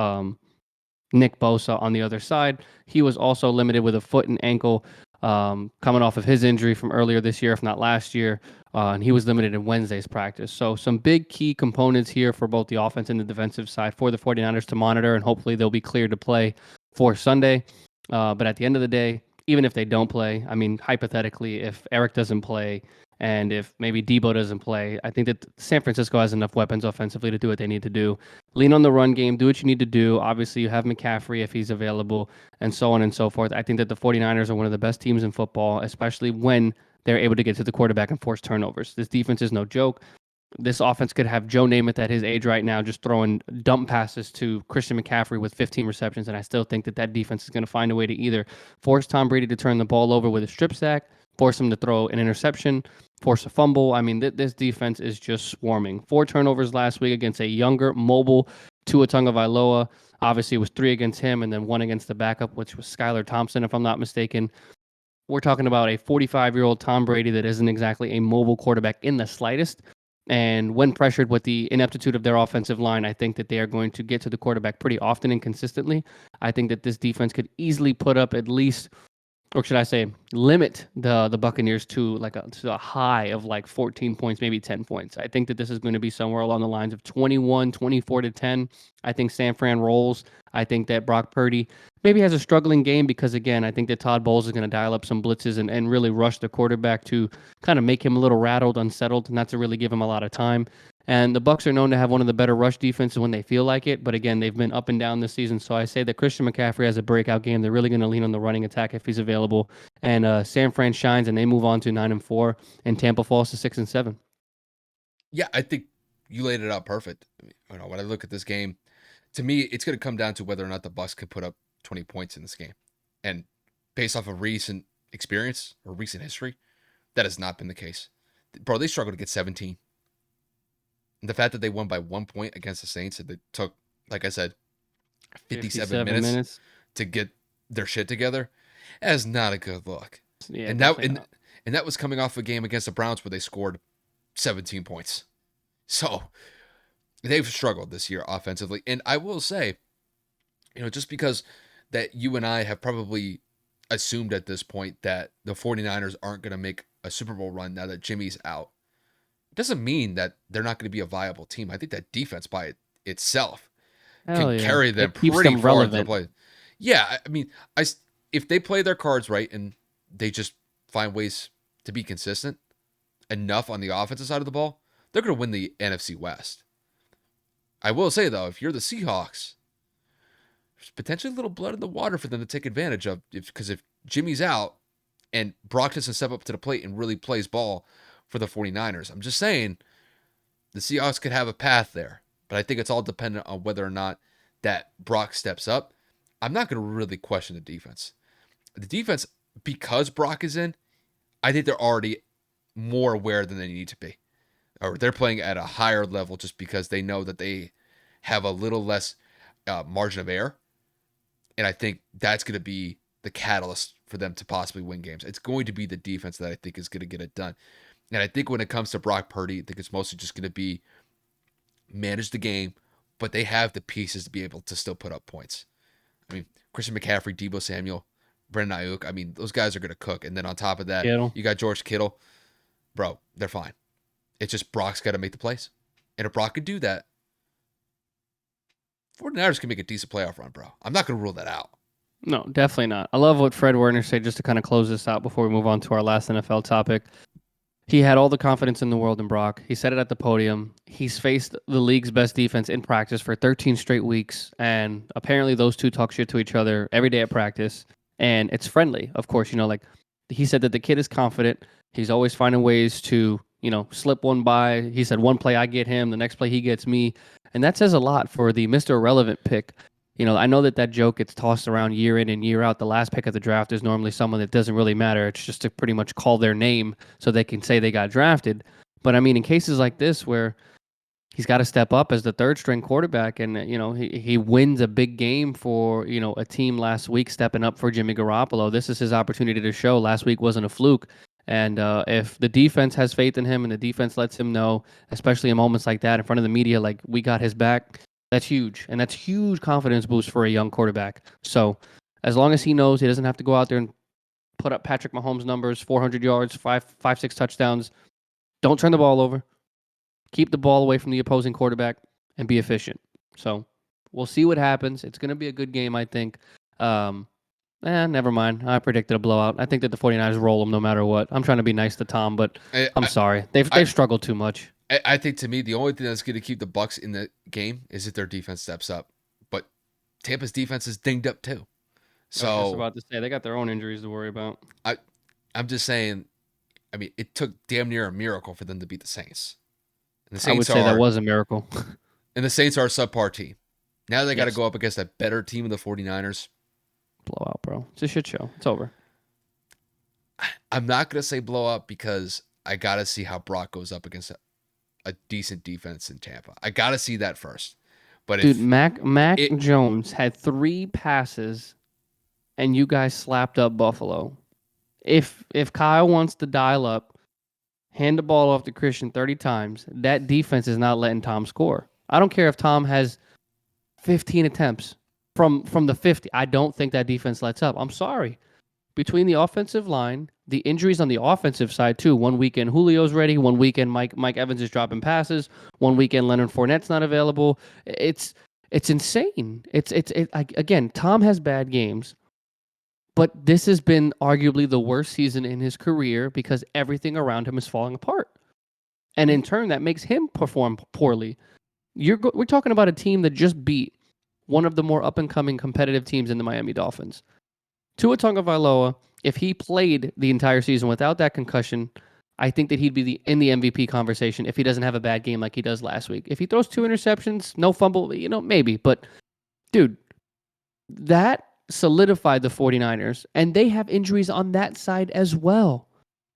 [SPEAKER 1] Nick Bosa on the other side. He was also limited with a foot and ankle coming off of his injury from earlier this year, if not last year. And he was limited in Wednesday's practice. So some big key components here for both the offense and the defensive side for the 49ers to monitor, and hopefully they'll be cleared to play for Sunday. But at the end of the day, even if they don't play, I mean, hypothetically, if Eric doesn't play, and if maybe Debo doesn't play, I think that San Francisco has enough weapons offensively to do what they need to do. Lean on the run game, do what you need to do. Obviously, you have McCaffrey if he's available, and so on and so forth. I think that the 49ers are one of the best teams in football, especially when they're able to get to the quarterback and force turnovers. This defense is no joke. This offense could have Joe Namath at his age right now just throwing dump passes to Christian McCaffrey with 15 receptions, and I still think that that defense is going to find a way to either force Tom Brady to turn the ball over with a strip sack, force him to throw an interception, force a fumble. I mean, this defense is just swarming. 4 turnovers last week against a younger, mobile Tua Tagovailoa. Obviously, it was 3 against him and then 1 against the backup, which was Skylar Thompson, if I'm not mistaken. We're talking about a 45-year-old Tom Brady that isn't exactly a mobile quarterback in the slightest. And when pressured with the ineptitude of their offensive line, I think that they are going to get to the quarterback pretty often and consistently. I think that this defense could easily put up at least, or should I say, limit the Buccaneers to a high of like 14 points, maybe 10 points. I think that this is going to be somewhere along the lines of 21, 24 to 10. I think San Fran rolls. I think that Brock Purdy maybe has a struggling game because, again, I think that Todd Bowles is going to dial up some blitzes and really rush the quarterback to kind of make him a little rattled, unsettled, not to really give him a lot of time. And the Bucks are known to have one of the better rush defenses when they feel like it. But again, they've been up and down this season. So I say that Christian McCaffrey has a breakout game. They're really going to lean on the running attack if he's available. And San Fran shines and they move on to 9-4, and Tampa falls to 6-7.
[SPEAKER 2] Yeah, I think you laid it out perfect. When I look at this game, to me, it's going to come down to whether or not the Bucks can put up 20 points in this game. And based off of recent experience or recent history, that has not been the case. Bro, they struggled to get 17. And the fact that they won by 1 point against the Saints, and they took, like I said, 57 minutes to get their shit together, that is not a good look.
[SPEAKER 1] Yeah,
[SPEAKER 2] and that was coming off a game against the Browns where they scored 17 points. So they've struggled this year offensively. And I will say, just because that you and I have probably assumed at this point that the 49ers aren't going to make a Super Bowl run now that Jimmy's out, doesn't mean that they're not going to be a viable team. I think that defense by itself can carry them pretty far into the play. Yeah, I mean, if they play their cards right and they just find ways to be consistent enough on the offensive side of the ball, they're going to win the NFC West. I will say, though, if you're the Seahawks, there's potentially a little blood in the water for them to take advantage of. Because if Jimmy's out and Brock doesn't step up to the plate and really plays ball for the 49ers, I'm just saying the Seahawks could have a path there. But I think it's all dependent on whether or not that Brock steps up. I'm not going to really question the defense. The defense, because Brock is in, I think they're already more aware than they need to be. Or they're playing at a higher level just because they know that they have a little less margin of error. And I think that's going to be the catalyst for them to possibly win games. It's going to be the defense that I think is going to get it done. And I think when it comes to Brock Purdy, I think it's mostly just going to be manage the game, but they have the pieces to be able to still put up points. I mean, Christian McCaffrey, Deebo Samuel, Brandon Ayuk, I mean, those guys are going to cook. And then on top of that, you got George Kittle. Bro, they're fine. It's just Brock's got to make the plays. And if Brock could do that, 49ers can make a decent playoff run, bro. I'm not going to rule that out.
[SPEAKER 1] No, definitely not. I love what Fred Werner said, just to kind of close this out before we move on to our last NFL topic. He had all the confidence in the world in Brock. He said it at the podium. He's faced the league's best defense in practice for 13 straight weeks, and apparently those two talk shit to each other every day at practice, and it's friendly. Of course, like he said that the kid is confident. He's always finding ways to, slip one by. He said one play I get him, the next play he gets me. And that says a lot for the Mr. Irrelevant pick. I know that joke gets tossed around year in and year out. The last pick of the draft is normally someone that doesn't really matter. It's just to pretty much call their name so they can say they got drafted. But I mean, in cases like this where he's got to step up as the third string quarterback, and he wins a big game for a team last week, stepping up for Jimmy Garoppolo. This is his opportunity to show last week wasn't a fluke. And if the defense has faith in him and the defense lets him know, especially in moments like that in front of the media, like we got his back, that's huge. And that's huge confidence boost for a young quarterback. So as long as he knows he doesn't have to go out there and put up Patrick Mahomes numbers, 400 yards, six touchdowns, don't turn the ball over. Keep the ball away from the opposing quarterback and be efficient. So we'll see what happens. It's going to be a good game, I think. Never mind. I predicted a blowout. I think that the 49ers roll them no matter what. I'm trying to be nice to Tom, but I'm sorry. They've struggled too much.
[SPEAKER 2] I think, to me, the only thing that's going to keep the Bucs in the game is if their defense steps up. But Tampa's defense is dinged up too. So
[SPEAKER 1] I was just about to say, they got their own injuries to worry about.
[SPEAKER 2] I'm just saying, I mean, it took damn near a miracle for them to beat the Saints. And the
[SPEAKER 1] I would say that was a miracle.
[SPEAKER 2] And the Saints are a subpar team. Now they got to go up against a better team of the 49ers.
[SPEAKER 1] Blowout, bro. It's a shit show. It's over.
[SPEAKER 2] I'm not going to say blowout because I got to see how Brock goes up against a decent defense in Tampa. I got to see that first. But
[SPEAKER 1] dude, Mac Jones had 3 passes, and you guys slapped up Buffalo. If Kyle wants to dial up, hand the ball off to Christian 30 times, that defense is not letting Tom score. I don't care if Tom has 15 attempts from the 50. I don't think that defense lets up. I'm sorry. Between the offensive line, the injuries on the offensive side too. One weekend Julio's ready. One weekend Mike Evans is dropping passes. One weekend Leonard Fournette's not available. It's insane. Again, Tom has bad games, but this has been arguably the worst season in his career because everything around him is falling apart, and in turn that makes him perform poorly. We're talking about a team that just beat one of the more up and coming competitive teams in the Miami Dolphins. Tua Tagovailoa, if he played the entire season without that concussion, I think that he'd be in the MVP conversation if he doesn't have a bad game like he does last week. If he throws 2 interceptions, no fumble, maybe. But, dude, that solidified the 49ers, and they have injuries on that side as well.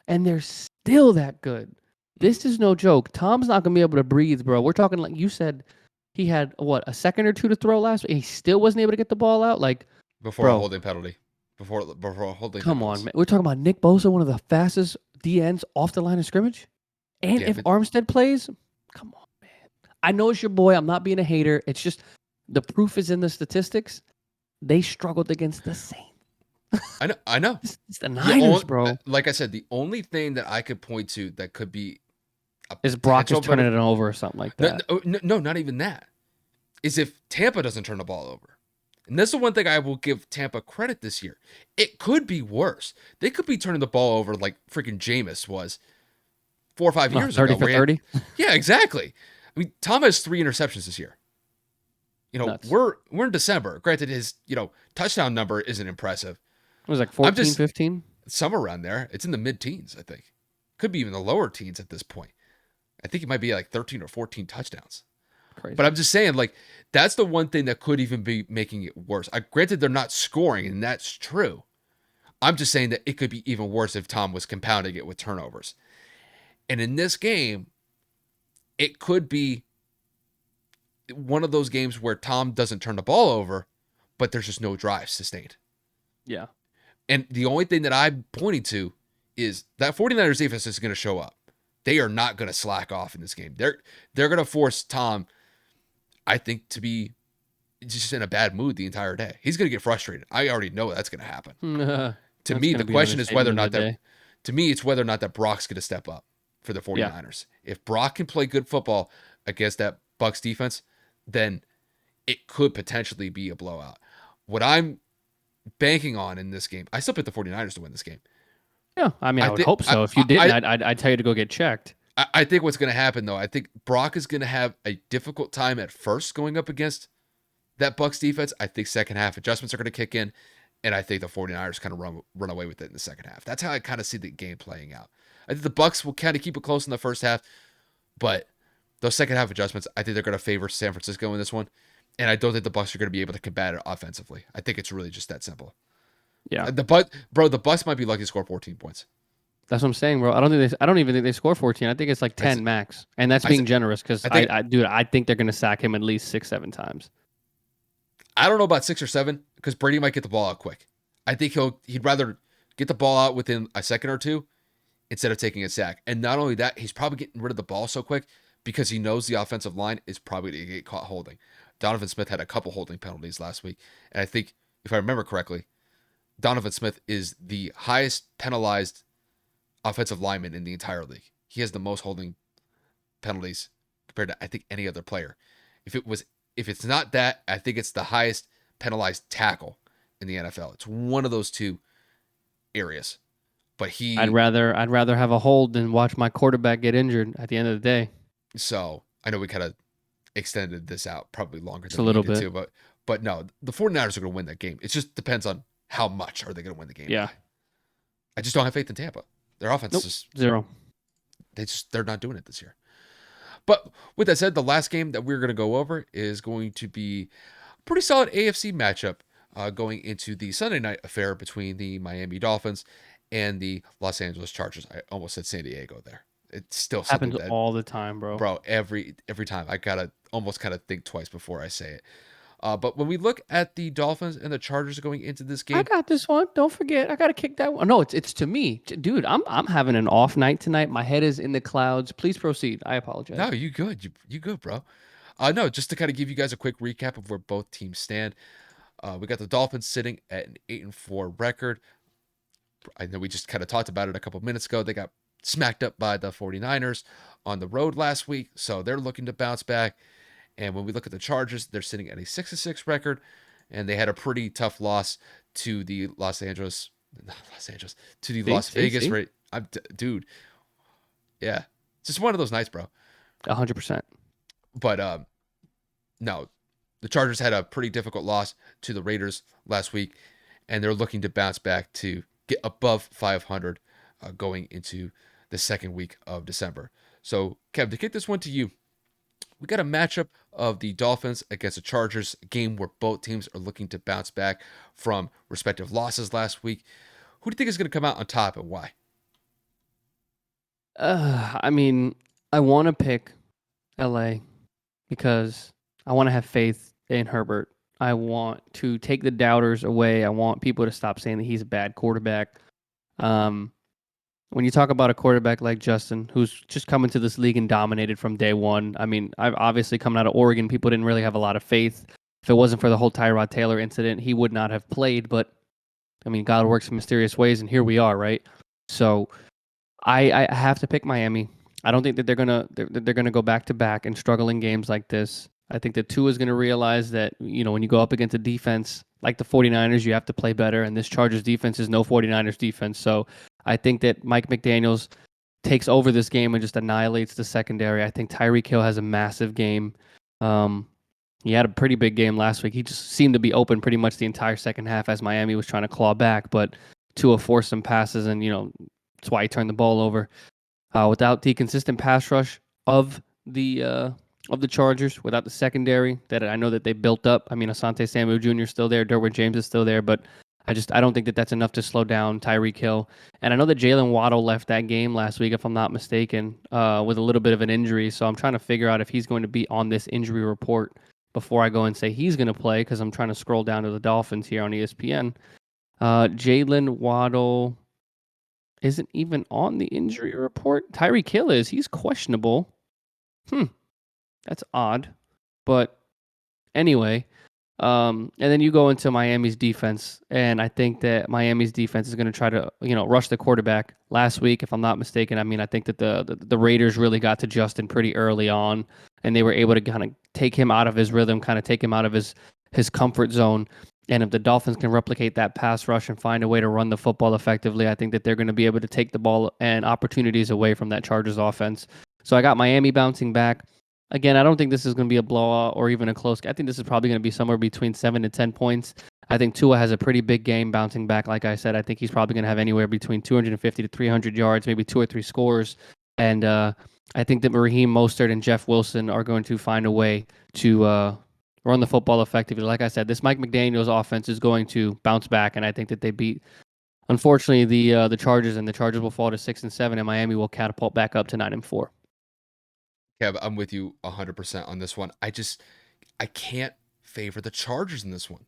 [SPEAKER 1] And they're still that good. This is no joke. Tom's not going to be able to breathe, bro. We're talking like you said, he had, a second or two to throw last week? He still wasn't able to get the ball out?
[SPEAKER 2] Before a holding penalty. Before holding.
[SPEAKER 1] Come on, man. We're talking about Nick Bosa, one of the fastest DNs off the line of scrimmage. And if Armstead plays, come on, man. I know it's your boy. I'm not being a hater. It's just the proof is in the statistics. They struggled against the Saints.
[SPEAKER 2] I know.
[SPEAKER 1] It's the Niners, bro.
[SPEAKER 2] Like I said, the only thing that I could point to that could be
[SPEAKER 1] is Brock is turning it over or something like that.
[SPEAKER 2] No, not even that. Is if Tampa doesn't turn the ball over. And that's the one thing I will give Tampa credit this year. It could be worse. They could be turning the ball over like freaking Jameis was 4 or 5 years
[SPEAKER 1] 30
[SPEAKER 2] ago.
[SPEAKER 1] For 30?
[SPEAKER 2] Yeah, exactly. I mean, Tom has 3 interceptions this year.
[SPEAKER 1] Nuts.
[SPEAKER 2] We're in December. Granted, his touchdown number isn't impressive.
[SPEAKER 1] It was like 14, 15?
[SPEAKER 2] Somewhere around there. It's in the mid-teens, I think. Could be even the lower teens at this point. I think he might be like 13 or 14 touchdowns.
[SPEAKER 1] Crazy.
[SPEAKER 2] But I'm just saying, that's the one thing that could even be making it worse. Granted, they're not scoring, and that's true. I'm just saying that it could be even worse if Tom was compounding it with turnovers. And in this game, it could be one of those games where Tom doesn't turn the ball over, but there's just no drive sustained.
[SPEAKER 1] Yeah.
[SPEAKER 2] And the only thing that I'm pointing to is that 49ers defense is going to show up. They are not going to slack off in this game. They're going to force Tom, I think, to be just in a bad mood the entire day. He's going to get frustrated. I already know that's going to happen. To me, the question is whether or not that. To me, it's whether or not that Brock's going to step up for the 49ers. Yeah. If Brock can play good football against that Bucs defense, then it could potentially be a blowout. What I'm banking on in this game, I still pick the 49ers to win this game.
[SPEAKER 1] Yeah, I mean, I would hope so. If you didn't, I'd tell you to go get checked.
[SPEAKER 2] I think what's going to happen, though, I think Brock is going to have a difficult time at first going up against that Bucs defense. I think second half adjustments are going to kick in, and I think the 49ers kind of run away with it in the second half. That's how I kind of see the game playing out. I think the Bucks will kind of keep it close in the first half, but those second half adjustments, I think they're going to favor San Francisco in this one, and I don't think the Bucks are going to be able to combat it offensively. I think it's really just that simple.
[SPEAKER 1] Yeah.
[SPEAKER 2] The Bucks might be lucky to score 14 points.
[SPEAKER 1] That's what I'm saying, bro. I don't even think they score 14. I think it's like 10 max, and that's being generous because I think they're gonna sack him at least 6-7 times.
[SPEAKER 2] I don't know about 6 or 7 because Brady might get the ball out quick. I think he'd rather get the ball out within a second or two instead of taking a sack. And not only that, he's probably getting rid of the ball so quick because he knows the offensive line is probably going to get caught holding. Donovan Smith had a couple holding penalties last week, and I think if I remember correctly, Donovan Smith is the highest penalized offensive lineman in the entire league. He has the most holding penalties compared to I think any other player. If it's not that, I think it's the highest penalized tackle in the NFL. It's one of those two areas. But
[SPEAKER 1] I'd rather have a hold than watch my quarterback get injured at the end of the day.
[SPEAKER 2] So I know we kind of extended this out probably longer
[SPEAKER 1] than we needed
[SPEAKER 2] to, but no, the 49ers are going to win that game. It just depends on how much are they going to win the game.
[SPEAKER 1] Yeah.
[SPEAKER 2] I just don't have faith in Tampa. Their offense is
[SPEAKER 1] zero.
[SPEAKER 2] They're not doing it this year. But with that said, the last game that we're going to go over is going to be a pretty solid AFC matchup going into the Sunday night affair between the Miami Dolphins and the Los Angeles Chargers. I almost said San Diego there. It's still
[SPEAKER 1] happens all the time, bro.
[SPEAKER 2] Bro, every time I gotta almost kind of think twice before I say it. But when we look at the Dolphins and the Chargers going into this game,
[SPEAKER 1] I got this one. Don't forget, I gotta kick that one. No, it's to me, dude. I'm having an off night tonight. My head is in the clouds. Please proceed. I apologize.
[SPEAKER 2] No, you good. You good, bro. No, just to kind of give you guys a quick recap of where both teams stand. We got the Dolphins sitting at an 8-4 record. I know we just kind of talked about it a couple minutes ago. They got smacked up by the 49ers on the road last week, so they're looking to bounce back. And when we look at the Chargers, they're sitting at a 6-6 record, and they had a pretty tough loss to the Las Vegas, right? Dude, yeah, it's just one of those nights, bro.
[SPEAKER 1] 100%.
[SPEAKER 2] But no, the Chargers had a pretty difficult loss to the Raiders last week, and they're looking to bounce back to get above 500 going into the second week of December. So, Kev, to kick this one to you, we got a matchup of the Dolphins against the Chargers, a game where both teams are looking to bounce back from respective losses last week. Who do you think is going to come out on top and why?
[SPEAKER 1] I mean, I want to pick LA because I want to have faith in Herbert. I want to take the doubters away. I want people to stop saying that he's a bad quarterback. When you talk about a quarterback like Justin, who's just coming to this league and dominated from day one, I mean, I've obviously coming out of Oregon, people didn't really have a lot of faith. If it wasn't for the whole Tyrod Taylor incident, he would not have played. But, I mean, God works in mysterious ways, and here we are, right? So I have to pick Miami. I don't think that they're gonna go back to back and struggle in games like this. I think that Tua is going to realize that, you know, when you go up against a defense like the 49ers, you have to play better, and this Chargers defense is no 49ers defense. So I think that Mike McDaniels takes over this game and just annihilates the secondary. I think Tyreek Hill has a massive game. He had a pretty big game last week. He just seemed to be open pretty much the entire second half as Miami was trying to claw back, but Tua forced some passes, and, you know, that's why he turned the ball over. Without the consistent pass rush of the Chargers, without the secondary that I know that they built up. I mean, Asante Samuel Jr. is still there, Derwin James is still there, but I don't think that that's enough to slow down Tyreek Hill. And I know that Jalen Waddle left that game last week, if I'm not mistaken, with a little bit of an injury. So I'm trying to figure out if he's going to be on this injury report before I go and say he's going to play, because I'm trying to scroll down to the Dolphins here on ESPN. Jalen Waddle isn't even on the injury report. Tyreek Hill is. He's questionable. That's odd. But anyway, and then you go into Miami's defense, and I think that Miami's defense is going to try to, you know, rush the quarterback. Last week, if I'm not mistaken, I mean, I think that the Raiders really got to Justin pretty early on, and they were able to kind of take him out of his rhythm, kind of take him out of his comfort zone. And if the Dolphins can replicate that pass rush and find a way to run the football effectively, I think that they're going to be able to take the ball and opportunities away from that Chargers offense. So I got Miami bouncing back. Again, I don't think this is going to be a blowout or even a close. I think this is probably going to be somewhere between 7 to 10 points. I think Tua has a pretty big game bouncing back. Like I said, I think he's probably going to have anywhere between 250 to 300 yards, maybe 2 or 3 scores. And I think that Raheem Mostert and Jeff Wilson are going to find a way to run the football effectively. Like I said, this Mike McDaniel's offense is going to bounce back, and I think that they beat, unfortunately, the Chargers, and the Chargers will fall to 6-7, and Miami will catapult back up to 9-4.
[SPEAKER 2] Kev, I'm with you 100% on this one. I can't favor the Chargers in this one.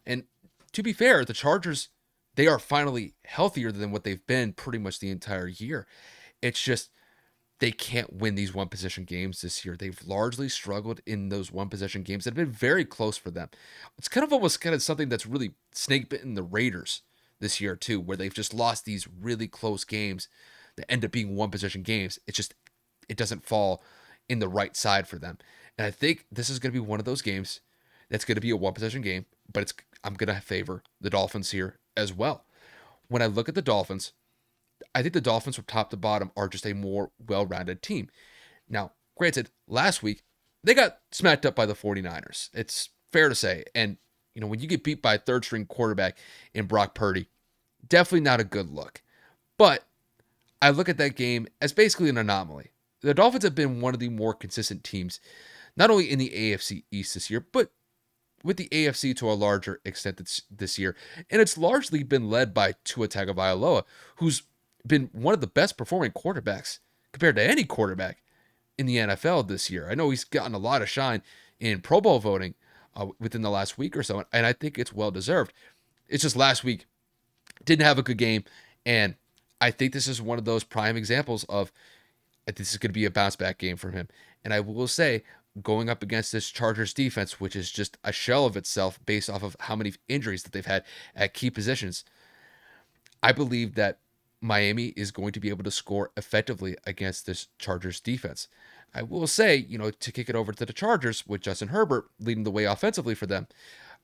[SPEAKER 2] And to be fair, the Chargers, they are finally healthier than what they've been pretty much the entire year. It's just they can't win these one possession games this year. They've largely struggled in those one possession games that have been very close for them. It's kind of almost kind of something that's really snake bitten the Raiders this year too, where they've just lost these really close games that end up being one possession games. It doesn't fall in the right side for them. And I think this is going to be one of those games that's going to be a one possession game, but I'm going to favor the Dolphins here as well. When I look at the Dolphins, I think the Dolphins from top to bottom are just a more well-rounded team. Now, granted, last week they got smacked up by the 49ers. It's fair to say. And when you get beat by a third string quarterback in Brock Purdy, definitely not a good look. But I look at that game as basically an anomaly. The Dolphins have been one of the more consistent teams, not only in the AFC East this year, but with the AFC to a larger extent this year. And it's largely been led by Tua Tagovailoa, who's been one of the best performing quarterbacks compared to any quarterback in the NFL this year. I know he's gotten a lot of shine in Pro Bowl voting within the last week or so, and I think it's well deserved. It's just last week didn't have a good game, and I think this is one of those prime examples of this is going to be a bounce back game for him. And I will say, going up against this Chargers defense, which is just a shell of itself based off of how many injuries that they've had at key positions, I believe that Miami is going to be able to score effectively against this Chargers defense. I will say, to kick it over to the Chargers with Justin Herbert leading the way offensively for them,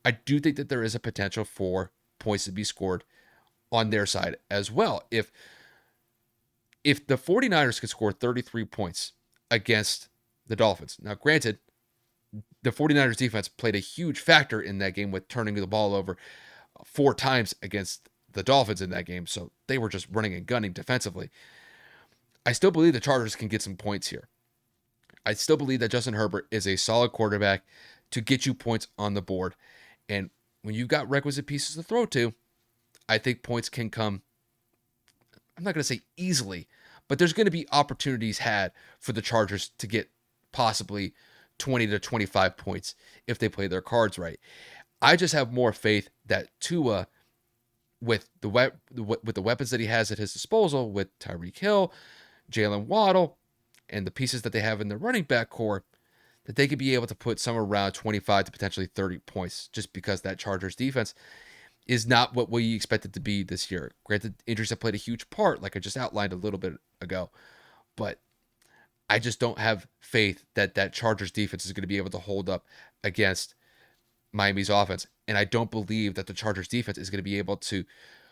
[SPEAKER 2] I do think that there is a potential for points to be scored on their side as well. If the 49ers could score 33 points against the Dolphins. Now, granted, the 49ers defense played a huge factor in that game with turning the ball over 4 times against the Dolphins in that game. So they were just running and gunning defensively. I still believe the Chargers can get some points here. I still believe that Justin Herbert is a solid quarterback to get you points on the board. And when you've got requisite pieces to throw to, I think points can come, I'm not going to say easily, but there's going to be opportunities had for the Chargers to get possibly 20 to 25 points if they play their cards right. I just have more faith that Tua, with the weapons that he has at his disposal, with Tyreek Hill, Jalen Waddle, and the pieces that they have in the running back core, that they could be able to put somewhere around 25 to potentially 30 points, just because that Chargers defense is not what we expected to be this year. Granted, injuries have played a huge part, like I just outlined a little bit ago, but I just don't have faith that that Chargers defense is going to be able to hold up against Miami's offense. And I don't believe that the Chargers defense is going to be able to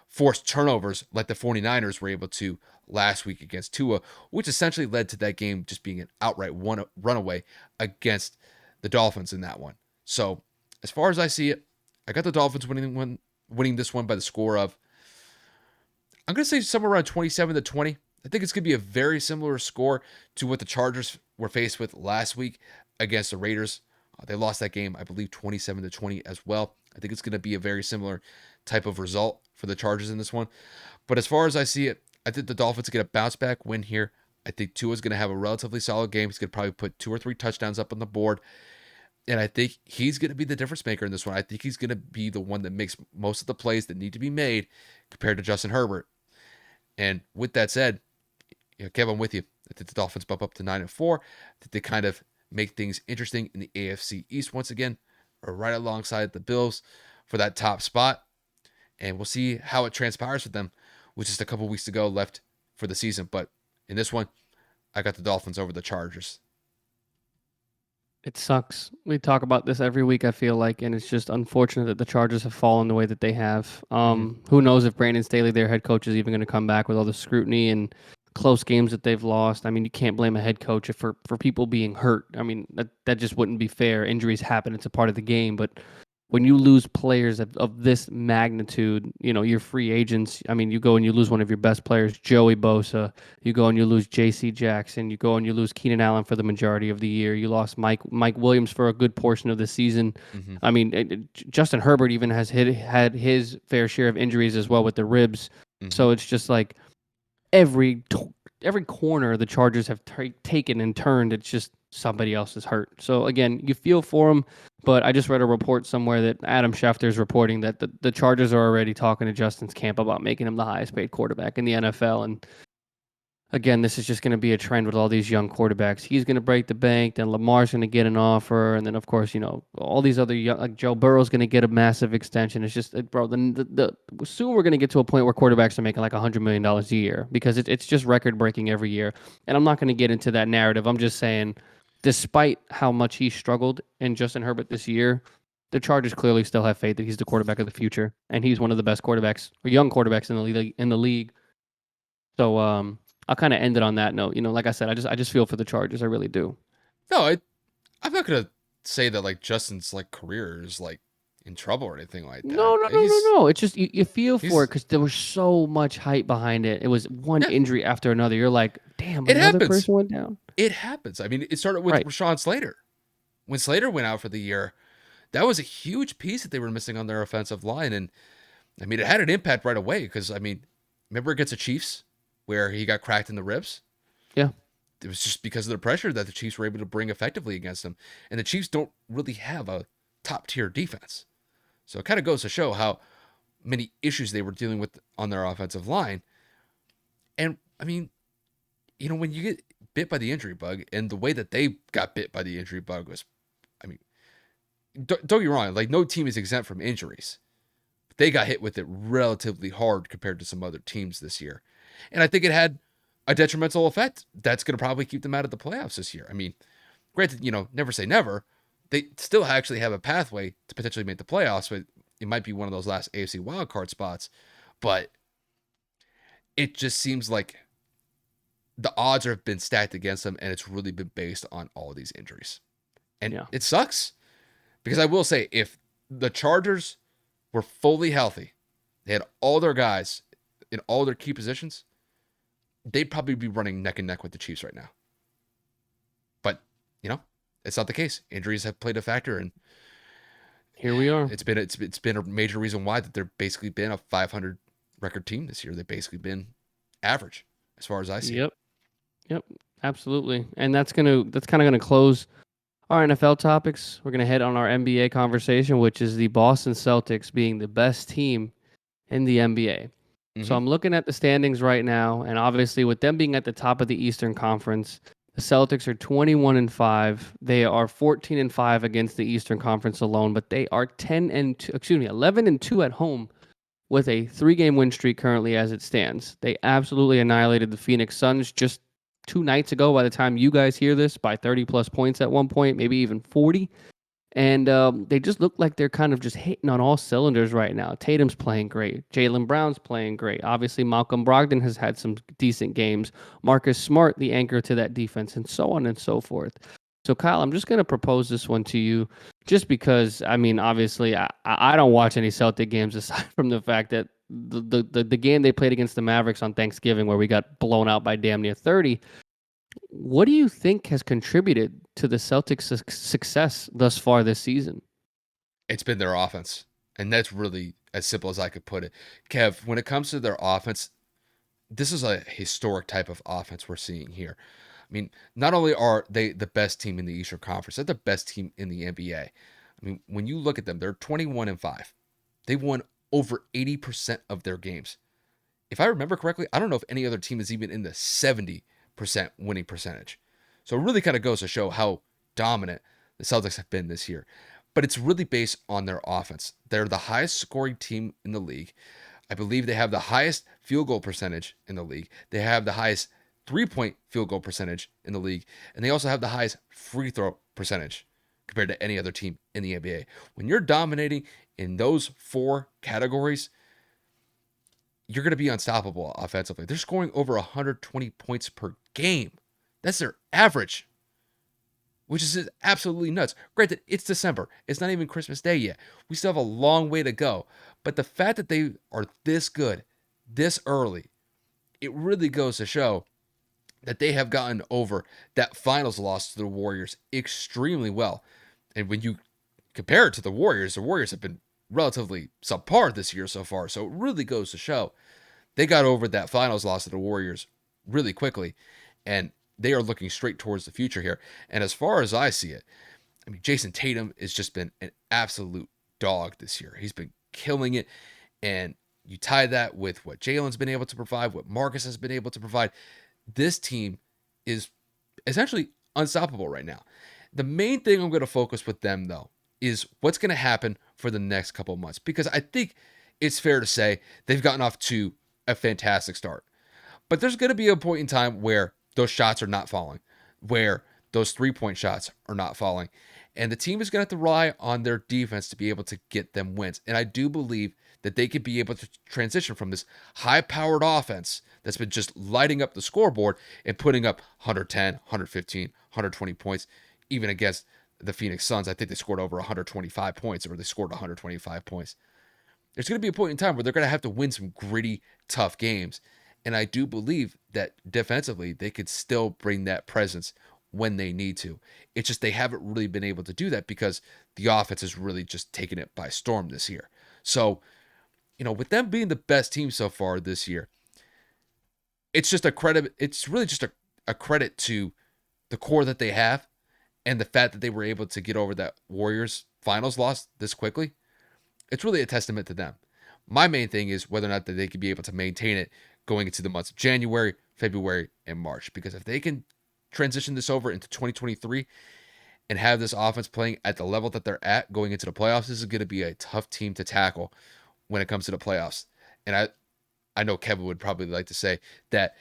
[SPEAKER 2] force turnovers like the 49ers were able to last week against Tua, which essentially led to that game just being an outright runaway against the Dolphins in that one. So as far as I see it, I got the Dolphins winning this one by the score of, I'm going to say somewhere around 27-20. I think it's going to be a very similar score to what the Chargers were faced with last week against the Raiders. They lost that game, I believe, 27-20 as well. I think it's going to be a very similar type of result for the Chargers in this one. But as far as I see it, I think the Dolphins get a bounce back win here. I think Tua's going to have a relatively solid game. He's going to probably put 2 or 3 touchdowns up on the board. And I think he's going to be the difference maker in this one. I think he's going to be the one that makes most of the plays that need to be made compared to Justin Herbert. And with that said, Kev, I'm with you. I think the Dolphins bump up to 9-4. I think they kind of make things interesting in the AFC East once again, or right alongside the Bills for that top spot. And we'll see how it transpires for them, with just a couple weeks to go left for the season. But in this one, I got the Dolphins over the Chargers.
[SPEAKER 1] It sucks. We talk about this every week, I feel like, and it's just unfortunate that the Chargers have fallen the way that they have. Who knows if Brandon Staley, their head coach, is even going to come back with all the scrutiny and close games that they've lost. I mean, you can't blame a head coach for people being hurt. I mean, that just wouldn't be fair. Injuries happen. It's a part of the game. But when you lose players of this magnitude, your free agents. I mean, you go and you lose one of your best players, Joey Bosa. You go and you lose J.C. Jackson. You go and you lose Keenan Allen for the majority of the year. You lost Mike Williams for a good portion of the season.
[SPEAKER 2] Mm-hmm.
[SPEAKER 1] I mean, Justin Herbert even had his fair share of injuries as well with the ribs.
[SPEAKER 2] Mm-hmm.
[SPEAKER 1] So it's just like every every corner the Chargers have taken and turned, it's just somebody else is hurt. So again, you feel for them, but I just read a report somewhere that Adam Schefter is reporting that the Chargers are already talking to Justin's camp about making him the highest paid quarterback in the NFL. And again, this is just going to be a trend with all these young quarterbacks. He's going to break the bank, then Lamar's going to get an offer, and then of course, all these other young, like Joe Burrow's going to get a massive extension. It's just, bro, soon we're going to get to a point where quarterbacks are making like $100 million a year because it's just record breaking every year. And I'm not going to get into that narrative. I'm just saying, despite how much he struggled in Justin Herbert this year, the Chargers clearly still have faith that he's the quarterback of the future, and he's one of the best quarterbacks or young quarterbacks in the league. So I'll kind of end it on that note. Like I said, I just feel for the Chargers. I really do.
[SPEAKER 2] No, I'm not gonna say that like Justin's like career is like in trouble or anything like
[SPEAKER 1] No,
[SPEAKER 2] that.
[SPEAKER 1] no, no, no, no. It's just you feel for it
[SPEAKER 2] He's
[SPEAKER 1] because there was so much hype behind it. It was one
[SPEAKER 2] yeah,
[SPEAKER 1] injury after another. You're like, damn,
[SPEAKER 2] it
[SPEAKER 1] another
[SPEAKER 2] happens.
[SPEAKER 1] person went down.
[SPEAKER 2] It happens. I mean, it started with
[SPEAKER 1] Right.
[SPEAKER 2] Rashawn Slater. When Slater went out for the year, that was a huge piece that they were missing on their offensive line, and I mean, it had an impact right away because I mean, remember against the Chiefs where he got cracked in the ribs?
[SPEAKER 1] Yeah.
[SPEAKER 2] It was just because of the pressure that the Chiefs were able to bring effectively against them. And the Chiefs don't really have a top tier defense. So it kind of goes to show how many issues they were dealing with on their offensive line. And I mean, when you get bit by the injury bug and the way that they got bit by the injury bug was, I mean, don't get me wrong, like no team is exempt from injuries. But they got hit with it relatively hard compared to some other teams this year. And I think it had a detrimental effect that's going to probably keep them out of the playoffs this year. I mean, granted, never say never. They still actually have a pathway to potentially make the playoffs, but it might be one of those last AFC wildcard spots. But it just seems like the odds have been stacked against them, and it's really been based on all of these injuries. And
[SPEAKER 1] Yeah.
[SPEAKER 2] it sucks because I will say, if the Chargers were fully healthy, they had all their guys in all their key positions, they'd probably be running neck and neck with the Chiefs right now. But, it's not the case. Injuries have played a factor, and
[SPEAKER 1] Here we are.
[SPEAKER 2] it's been a major reason why that they've basically been a 500 record team this year. They've basically been average as far as I see it.
[SPEAKER 1] Yep. Yep. Absolutely. And that's kind of gonna close our NFL topics. We're gonna head on our NBA conversation, which is the Boston Celtics being the best team in the NBA. So
[SPEAKER 2] Mm-hmm.
[SPEAKER 1] I'm looking at the standings right now, and obviously with them being at the top of the Eastern Conference, the Celtics are 21-5. They are 14-5 against the Eastern Conference alone, but they are 11-2 at home with a 3-game win streak currently as it stands. They absolutely annihilated the Phoenix Suns just 2 nights ago by the time you guys hear this by 30 plus points at one point, maybe even 40. And they just look like they're kind of just hitting on all cylinders right now. Tatum's playing great. Jaylen Brown's playing great. Obviously, Malcolm Brogdon has had some decent games. Marcus Smart, the anchor to that defense, and so on and so forth. So, Kyle, I'm just going to propose this one to you just because, I mean, obviously, I don't watch any Celtic games aside from the fact that the game they played against the Mavericks on Thanksgiving where we got blown out by damn near 30. What do you think has contributed to the Celtics' success thus far this season?
[SPEAKER 2] It's been their offense. And that's really as simple as I could put it. Kev, when it comes to their offense, this is a historic type of offense we're seeing here. I mean, not only are they the best team in the Eastern Conference, they're the best team in the NBA. I mean, when you look at them, they're 21-5. They've won over 80% of their games. If I remember correctly, I don't know if any other team is even in the 70% winning percentage. So it really kind of goes to show how dominant the Celtics have been this year. But it's really based on their offense. They're the highest scoring team in the league. I believe they have the highest field goal percentage in the league. They have the highest 3-point field goal percentage in the league. And they also have the highest free throw percentage compared to any other team in the NBA. When you're dominating in those 4 categories, you're going to be unstoppable offensively. They're scoring over 120 points per game. That's their average. which is absolutely nuts. Granted, it's December. It's not even Christmas Day yet. We still have a long way to go. But the fact that they are this good this early, it really goes to show that they have gotten over that finals loss to the Warriors extremely well. And when you compare it to the Warriors have been relatively subpar this year so far. So it really goes to show they got over that finals loss to the Warriors really quickly. And they are looking straight towards the future here. And as far as I see it, I mean, Jason Tatum has just been an absolute dog this year. He's been killing it. And you tie that with what Jalen's been able to provide, what Marcus has been able to provide. This team is essentially unstoppable right now. The main thing I'm going to focus with them, though, is what's going to happen for the next couple of months. Because I think it's fair to say they've gotten off to a fantastic start. But there's going to be a point in time where those shots are not falling, where those 3-point shots are not falling. And the team is going to have to rely on their defense to be able to get them wins. And I do believe that they could be able to transition from this high-powered offense that's been just lighting up the scoreboard and putting up 110, 115, 120 points, even against the Phoenix Suns. I think they scored over 125 points, or they scored 125 points. There's going to be a point in time where they're going to have to win some gritty, tough games. And I do believe that defensively, they could still bring that presence when they need to. It's just they haven't really been able to do that because the offense has really just taken it by storm this year. So, with them being the best team so far this year, it's just a credit. It's really just a credit to the core that they have and the fact that they were able to get over that Warriors finals loss this quickly. It's really a testament to them. My main thing is whether or not that they could be able to maintain it going into the months of January, February, and March. Because if they can transition this over into 2023 and have this offense playing at the level that they're at going into the playoffs, this is going to be a tough team to tackle when it comes to the playoffs. And I know Kevin would probably like to say that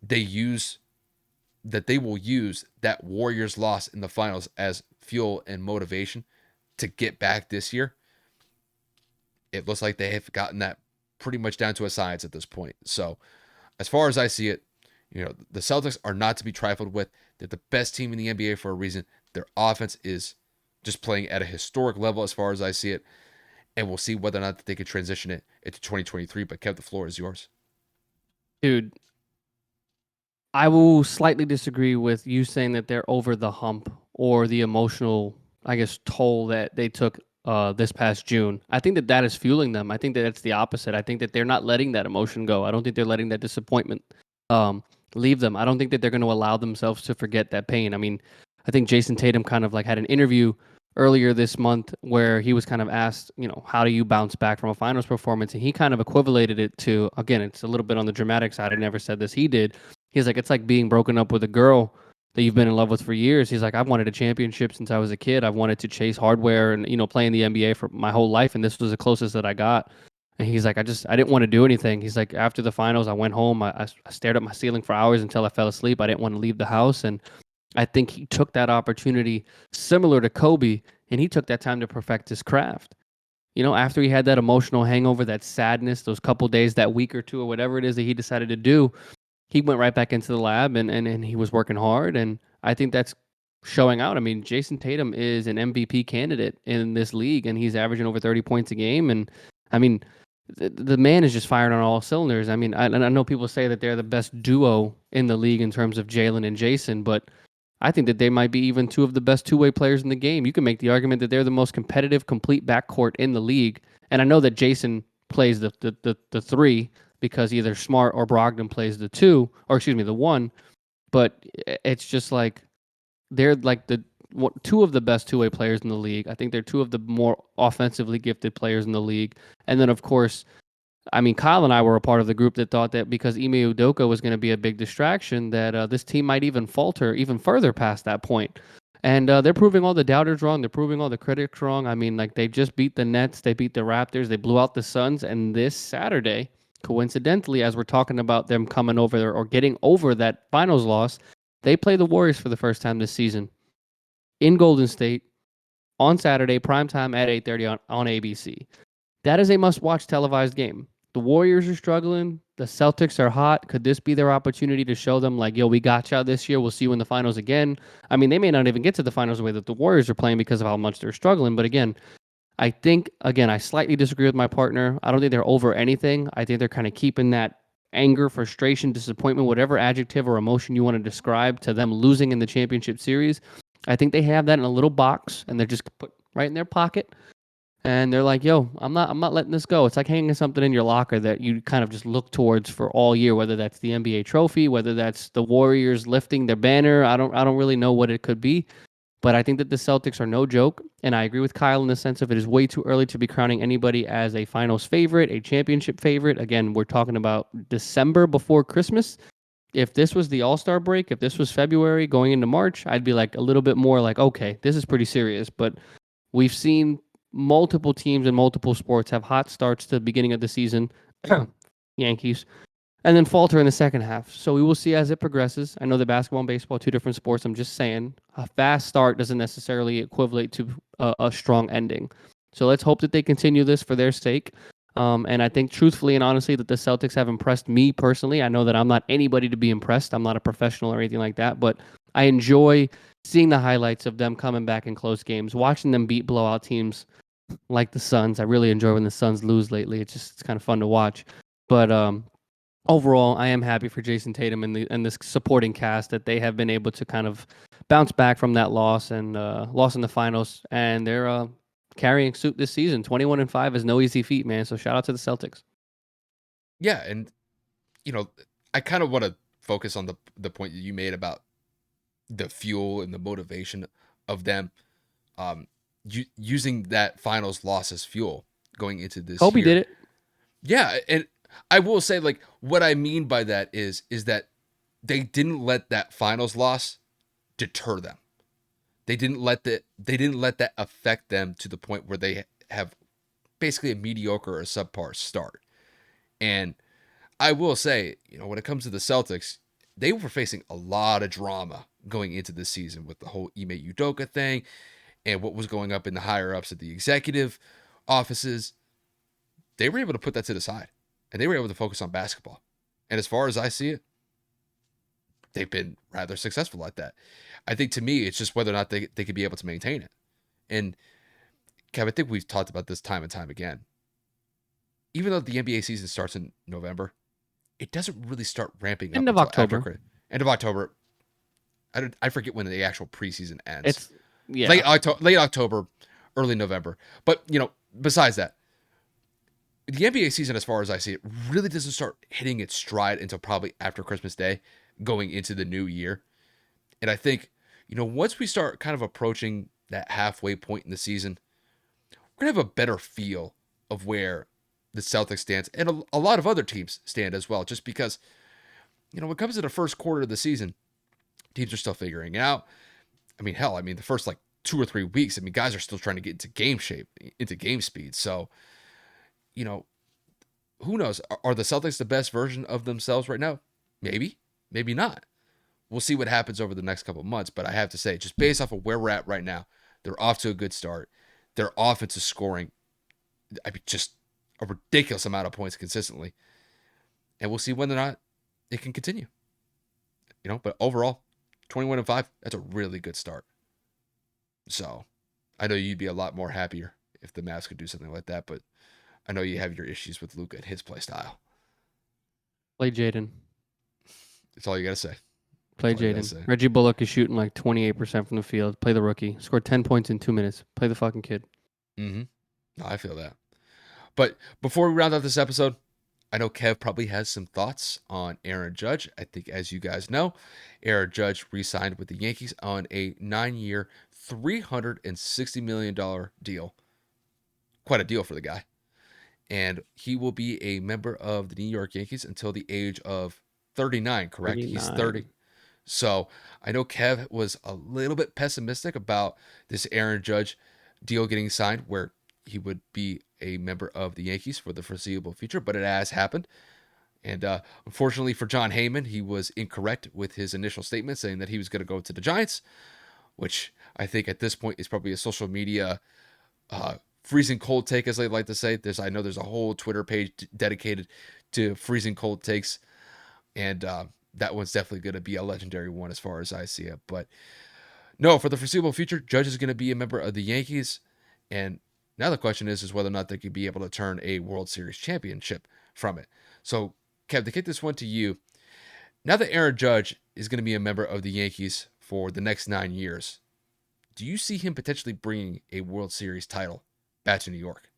[SPEAKER 2] they will use that Warriors loss in the finals as fuel and motivation to get back this year. It looks like they have gotten that pretty much down to a science at this point. So as far as I see it, the Celtics are not to be trifled with. They're the best team in the NBA for a reason. Their offense is just playing at a historic level as far as I see it. And we'll see whether or not they can transition it into 2023. But Kev, the floor is yours.
[SPEAKER 1] Dude, I will slightly disagree with you saying that they're over the hump or the emotional, I guess, toll that they took this past June. I think that is fueling them. I think that it's the opposite. I think that they're not letting that emotion go. I don't think they're letting that disappointment leave them. I don't think that they're going to allow themselves to forget that pain. I mean, I think Jason Tatum kind of like had an interview earlier this month where he was kind of asked, how do you bounce back from a finals performance? And he kind of equivalated it to, again, it's a little bit on the dramatic side. I never said this. He did. He's like, it's like being broken up with a girl that you've been in love with for years. He's like, I've wanted a championship since I was a kid. I've wanted to chase hardware and, play in the NBA for my whole life. And this was the closest that I got. And he's like, I didn't want to do anything. He's like, after the finals, I went home. I stared at my ceiling for hours until I fell asleep. I didn't want to leave the house. And I think he took that opportunity similar to Kobe, and he took that time to perfect his craft. After he had that emotional hangover, that sadness, those couple days, that week or two or whatever it is that he decided to do, he went right back into the lab and he was working hard. And I think that's showing out. I mean, Jason Tatum is an MVP candidate in this league, and he's averaging over 30 points a game. And I mean, the man is just firing on all cylinders. I mean, I know people say that they're the best duo in the league in terms of Jalen and Jason, but I think that they might be even two of the best two-way players in the game. You can make the argument that they're the most competitive, complete backcourt in the league. And I know that Jason plays the three because either Smart or Brogdon plays the the one. But it's just like they're like two of the best two-way players in the league. I think they're two of the more offensively gifted players in the league. And then, of course, I mean, Kyle and I were a part of the group that thought that because Ime Udoka was going to be a big distraction, that this team might even falter even further past that point. And they're proving all the doubters wrong. They're proving all the critics wrong. I mean, like, they just beat the Nets. They beat the Raptors. They blew out the Suns. And this Saturday, coincidentally, as we're talking about them coming over there or getting over that finals loss, they play the Warriors for the first time this season in Golden State on Saturday, primetime at 8:30 on ABC. That is a must-watch televised game. The Warriors are struggling. The Celtics are hot. Could this be their opportunity to show them, like, yo, we got y'all this year. We'll see you in the finals again? I mean, they may not even get to the finals the way that the Warriors are playing because of how much they're struggling. But again, I think, again, I slightly disagree with my partner. I don't think they're over anything. I think they're kind of keeping that anger, frustration, disappointment, whatever adjective or emotion you want to describe to them losing in the championship series. I think they have that in a little box and they're just put right in their pocket. And they're like, yo, I'm not letting this go. It's like hanging something in your locker that you kind of just look towards for all year, whether that's the NBA trophy, whether that's the Warriors lifting their banner. I don't really know what it could be. But I think that the Celtics are no joke. And I agree with Kyle in the sense of it is way too early to be crowning anybody as a finals favorite, a championship favorite. Again, we're talking about December before Christmas. If this was the All-Star break, if this was February going into March, I'd be like a little bit more like, okay, this is pretty serious. But we've seen multiple teams in multiple sports have hot starts to the beginning of the season. Yankees, and then falter in the second half. So we will see as it progresses. I know that basketball and baseball are two different sports. I'm just saying a fast start doesn't necessarily equivalent to a strong ending. So let's hope that they continue this for their sake. And I think truthfully and honestly that the Celtics have impressed me personally. I know that I'm not anybody to be impressed. I'm not a professional or anything like that, but I enjoy seeing the highlights of them coming back in close games, watching them beat blowout teams like the Suns. I really enjoy when the Suns lose lately. It's kind of fun to watch. But overall, I am happy for Jason Tatum and this supporting cast that they have been able to kind of bounce back from that loss and loss in the finals, and they're carrying suit this season. 21-5 is no easy feat, man. So shout out to the Celtics.
[SPEAKER 2] Yeah, and I kind of want to focus on the point that you made about the fuel and the motivation of them using that finals loss as fuel going into this
[SPEAKER 1] Kobe
[SPEAKER 2] year.
[SPEAKER 1] did it.
[SPEAKER 2] Yeah, and I will say, like, what I mean by that is that they didn't let that finals loss deter them. They didn't let that affect them to the point where they have basically a mediocre or subpar start. And I will say, when it comes to the Celtics, they were facing a lot of drama going into this season with the whole Ime Udoka thing and what was going up in the higher ups at the executive offices. They were able to put that to the side and they were able to focus on basketball. And as far as I see it, they've been rather successful at that. I think to me, it's just whether or not they could be able to maintain it. And Kev, I think we've talked about this time and time again. Even though the NBA season starts in November, it doesn't really start ramping up
[SPEAKER 1] End of
[SPEAKER 2] until
[SPEAKER 1] October.
[SPEAKER 2] after end of October. I forget when the actual preseason ends.
[SPEAKER 1] It's yeah.
[SPEAKER 2] Late October, early November. But besides that, the NBA season, as far as I see it, really doesn't start hitting its stride until probably after Christmas Day, going into the new year. And I think, once we start kind of approaching that halfway point in the season, we're going to have a better feel of where the Celtics stands and a lot of other teams stand as well. Just because, when it comes to the first quarter of the season, teams are still figuring it out. I mean, hell, the first like 2 or 3 weeks, guys are still trying to get into game shape, into game speed. So, who knows? Are the Celtics the best version of themselves right now? Maybe, maybe not. We'll see what happens over the next couple of months. But I have to say, just based off of where we're at right now, they're off to a good start. Their offense is scoring, just a ridiculous amount of points consistently. And we'll see whether or not it can continue. But overall, 21-5, that's a really good start. So I know you'd be a lot more happier if the Mavs could do something like that, but I know you have your issues with Luka and his play style.
[SPEAKER 1] Play Jaden.
[SPEAKER 2] That's all you got to say.
[SPEAKER 1] Play Jaden. Reggie Bullock is shooting like 28% from the field. Play the rookie. Scored 10 points in 2 minutes. Play the fucking kid.
[SPEAKER 2] Mm-hmm. No, I feel that. But before we round out this episode, I know Kev probably has some thoughts on Aaron Judge. I think, as you guys know, Aaron Judge re-signed with the Yankees on a 9-year, $360 million deal. Quite a deal for the guy. And he will be a member of the New York Yankees until the age of 39, correct?
[SPEAKER 1] 39.
[SPEAKER 2] He's 30. So I know Kev was a little bit pessimistic about this Aaron Judge deal getting signed, where he would be a member of the Yankees for the foreseeable future, but it has happened. And unfortunately for John Heyman, he was incorrect with his initial statement saying that he was going to go to the Giants, which I think at this point is probably a social media freezing cold take, as they like to say. I know there's a whole Twitter page dedicated to freezing cold takes, and that one's definitely going to be a legendary one as far as I see it. But no, for the foreseeable future, Judge is going to be a member of the Yankees, and now the question is whether or not they could be able to turn a World Series championship from it. So, Kev, to kick this one to you, now that Aaron Judge is going to be a member of the Yankees for the next 9 years, do you see him potentially bringing a World Series title back to New York?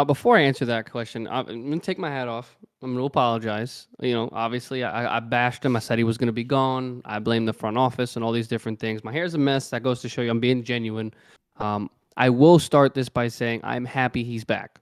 [SPEAKER 1] Before I answer that question, I'm gonna take my hat off. I'm gonna apologize. Obviously, I bashed him. I said he was gonna be gone. I blamed the front office and all these different things. My hair's a mess. That goes to show you I'm being genuine. I will start this by saying I'm happy he's back.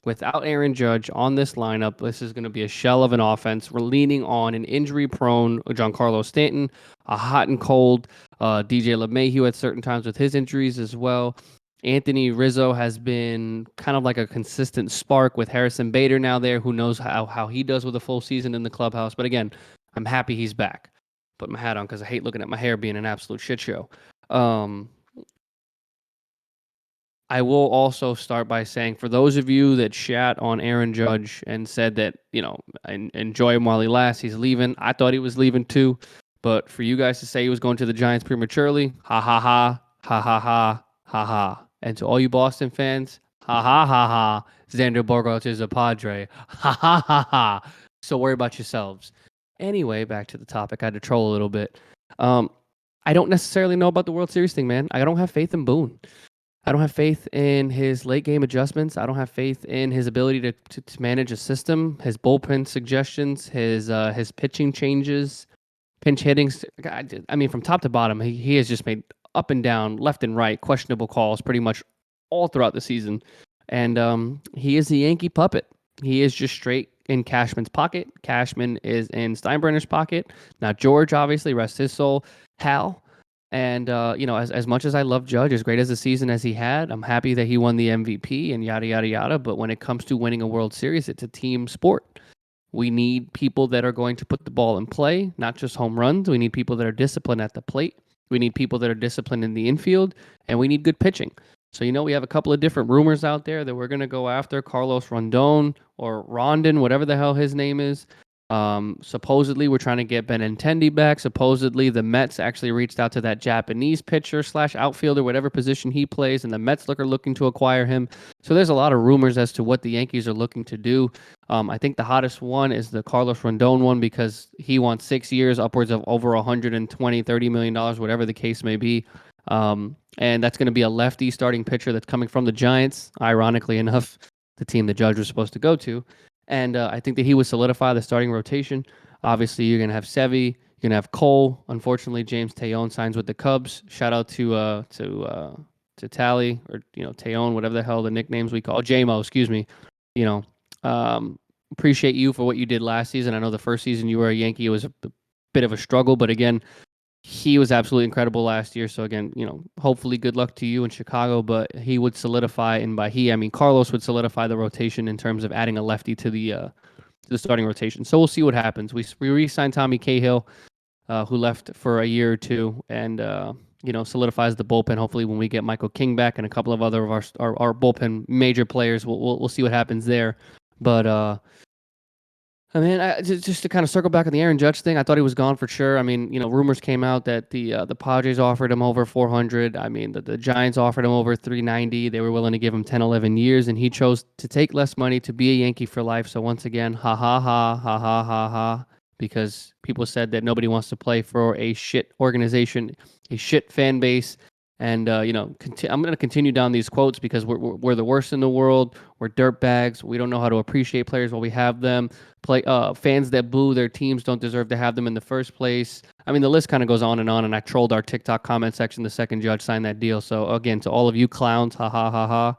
[SPEAKER 1] Without Aaron Judge on this lineup, this is going to be a shell of an offense. We're leaning on an injury-prone Giancarlo Stanton, a hot and cold DJ LeMahieu at certain times with his injuries as well. Anthony Rizzo has been kind of like a consistent spark with Harrison Bader now there, who knows how he does with a full season in the clubhouse. But again, I'm happy he's back. Put my hat on because I hate looking at my hair being an absolute shit show. I will also start by saying, for those of you that shat on Aaron Judge and said that, enjoy him while he lasts, he's leaving. I thought he was leaving too. But for you guys to say he was going to the Giants prematurely, ha ha ha, ha ha ha, ha ha. And to all you Boston fans, ha ha ha ha, Xander Bogaerts is a Padre. Ha ha ha ha. So worry about yourselves. Anyway, back to the topic. I had to troll a little bit. I don't necessarily know about the World Series thing, man. I don't have faith in Boone. I don't have faith in his late game adjustments. I don't have faith in his ability to manage a system, his bullpen suggestions, his pitching changes, pinch hitting. I mean, from top to bottom, he has just made up and down, left and right, questionable calls pretty much all throughout the season. And he is the Yankee puppet. He is just straight in Cashman's pocket. Cashman is in Steinbrenner's pocket. Now, George, obviously, rest his soul. Hal. And, as much as I love Judge, as great as the season as he had, I'm happy that he won the MVP and yada, yada, yada. But when it comes to winning a World Series, it's a team sport. We need people that are going to put the ball in play, not just home runs. We need people that are disciplined at the plate. We need people that are disciplined in the infield. And we need good pitching. So, we have a couple of different rumors out there that we're going to go after Carlos Rondon or Rondon, whatever the hell his name is. Supposedly, we're trying to get Benintendi back. Supposedly, the Mets actually reached out to that Japanese pitcher / outfielder, whatever position he plays, and the Mets are looking to acquire him. So there's a lot of rumors as to what the Yankees are looking to do. I think the hottest one is the Carlos Rondon one because he wants 6 years, upwards of over $120, $30 million, whatever the case may be. And that's going to be a lefty starting pitcher that's coming from the Giants, ironically enough, the team the Judge was supposed to go to. And I think that he would solidify the starting rotation. Obviously, you're going to have Sevy. You're going to have Cole. Unfortunately, James Taillon signs with the Cubs. Shout out to Tally or Taillon, whatever the hell the nicknames we call JMO. Excuse me. Appreciate you for what you did last season. I know the first season you were a Yankee, it was a bit of a struggle, but again, he was absolutely incredible last year. So again, hopefully good luck to you in Chicago, but he would solidify, and by he, I mean Carlos would solidify the rotation in terms of adding a lefty to the starting rotation. So we'll see what happens. We re-signed Tommy Cahill, who left for a year or two, and solidifies the bullpen. Hopefully when we get Michael King back and a couple of other of our bullpen major players, we'll see what happens there. But just to kind of circle back on the Aaron Judge thing, I thought he was gone for sure. I mean, rumors came out that the Padres offered him over 400. I mean, the Giants offered him over 390. They were willing to give him 10, 11 years, and he chose to take less money to be a Yankee for life. So once again, ha ha ha ha ha ha ha, because people said that nobody wants to play for a shit organization, a shit fan base. And I'm going to continue down these quotes because we're the worst in the world. We're dirtbags. We don't know how to appreciate players while we have them. Fans that boo their teams don't deserve to have them in the first place. I mean, the list kind of goes on. And I trolled our TikTok comment section the second Judge signed that deal. So again, to all of you clowns, ha ha ha ha,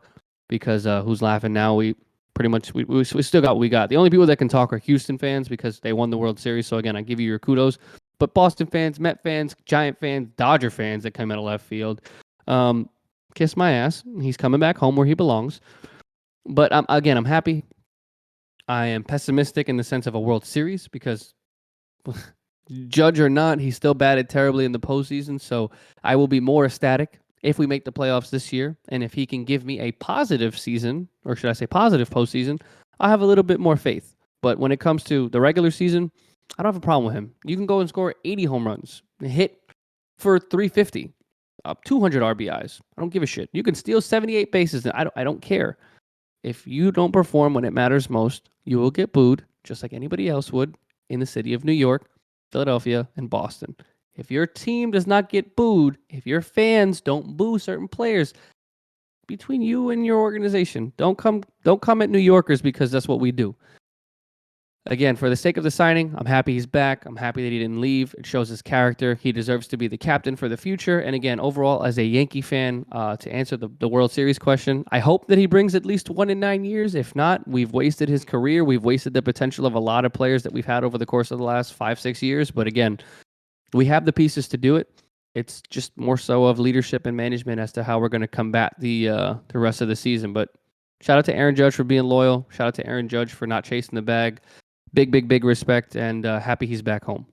[SPEAKER 1] because who's laughing now? We pretty much we still got what we got. The only people that can talk are Houston fans because they won the World Series. So again, I give you your kudos. But Boston fans, Met fans, Giant fans, Dodger fans that come out of left field, kiss my ass. He's coming back home where he belongs. But I'm happy. I am pessimistic in the sense of a World Series because Judge or not, he still batted terribly in the postseason. So I will be more ecstatic if we make the playoffs this year, and if he can give me a positive season, or should I say positive postseason, I have a little bit more faith. But when it comes to the regular season, I don't have a problem with him. You can go and score 80 home runs, hit for 350, 200 RBIs. I don't give a shit. You can steal 78 bases. And I don't care. If you don't perform when it matters most, you will get booed, just like anybody else would in the city of New York, Philadelphia, and Boston. If your team does not get booed, if your fans don't boo certain players, between you and your organization, don't come at New Yorkers because that's what we do. Again, for the sake of the signing, I'm happy he's back. I'm happy that he didn't leave. It shows his character. He deserves to be the captain for the future. And again, overall, as a Yankee fan, to answer the World Series question, I hope that he brings at least 1 in 9 years. If not, we've wasted his career. We've wasted the potential of a lot of players that we've had over the course of the last 5-6 years. But again, we have the pieces to do it. It's just more so of leadership and management as to how we're going to combat the rest of the season. But shout out to Aaron Judge for being loyal. Shout out to Aaron Judge for not chasing the bag. Big respect, and happy he's back home.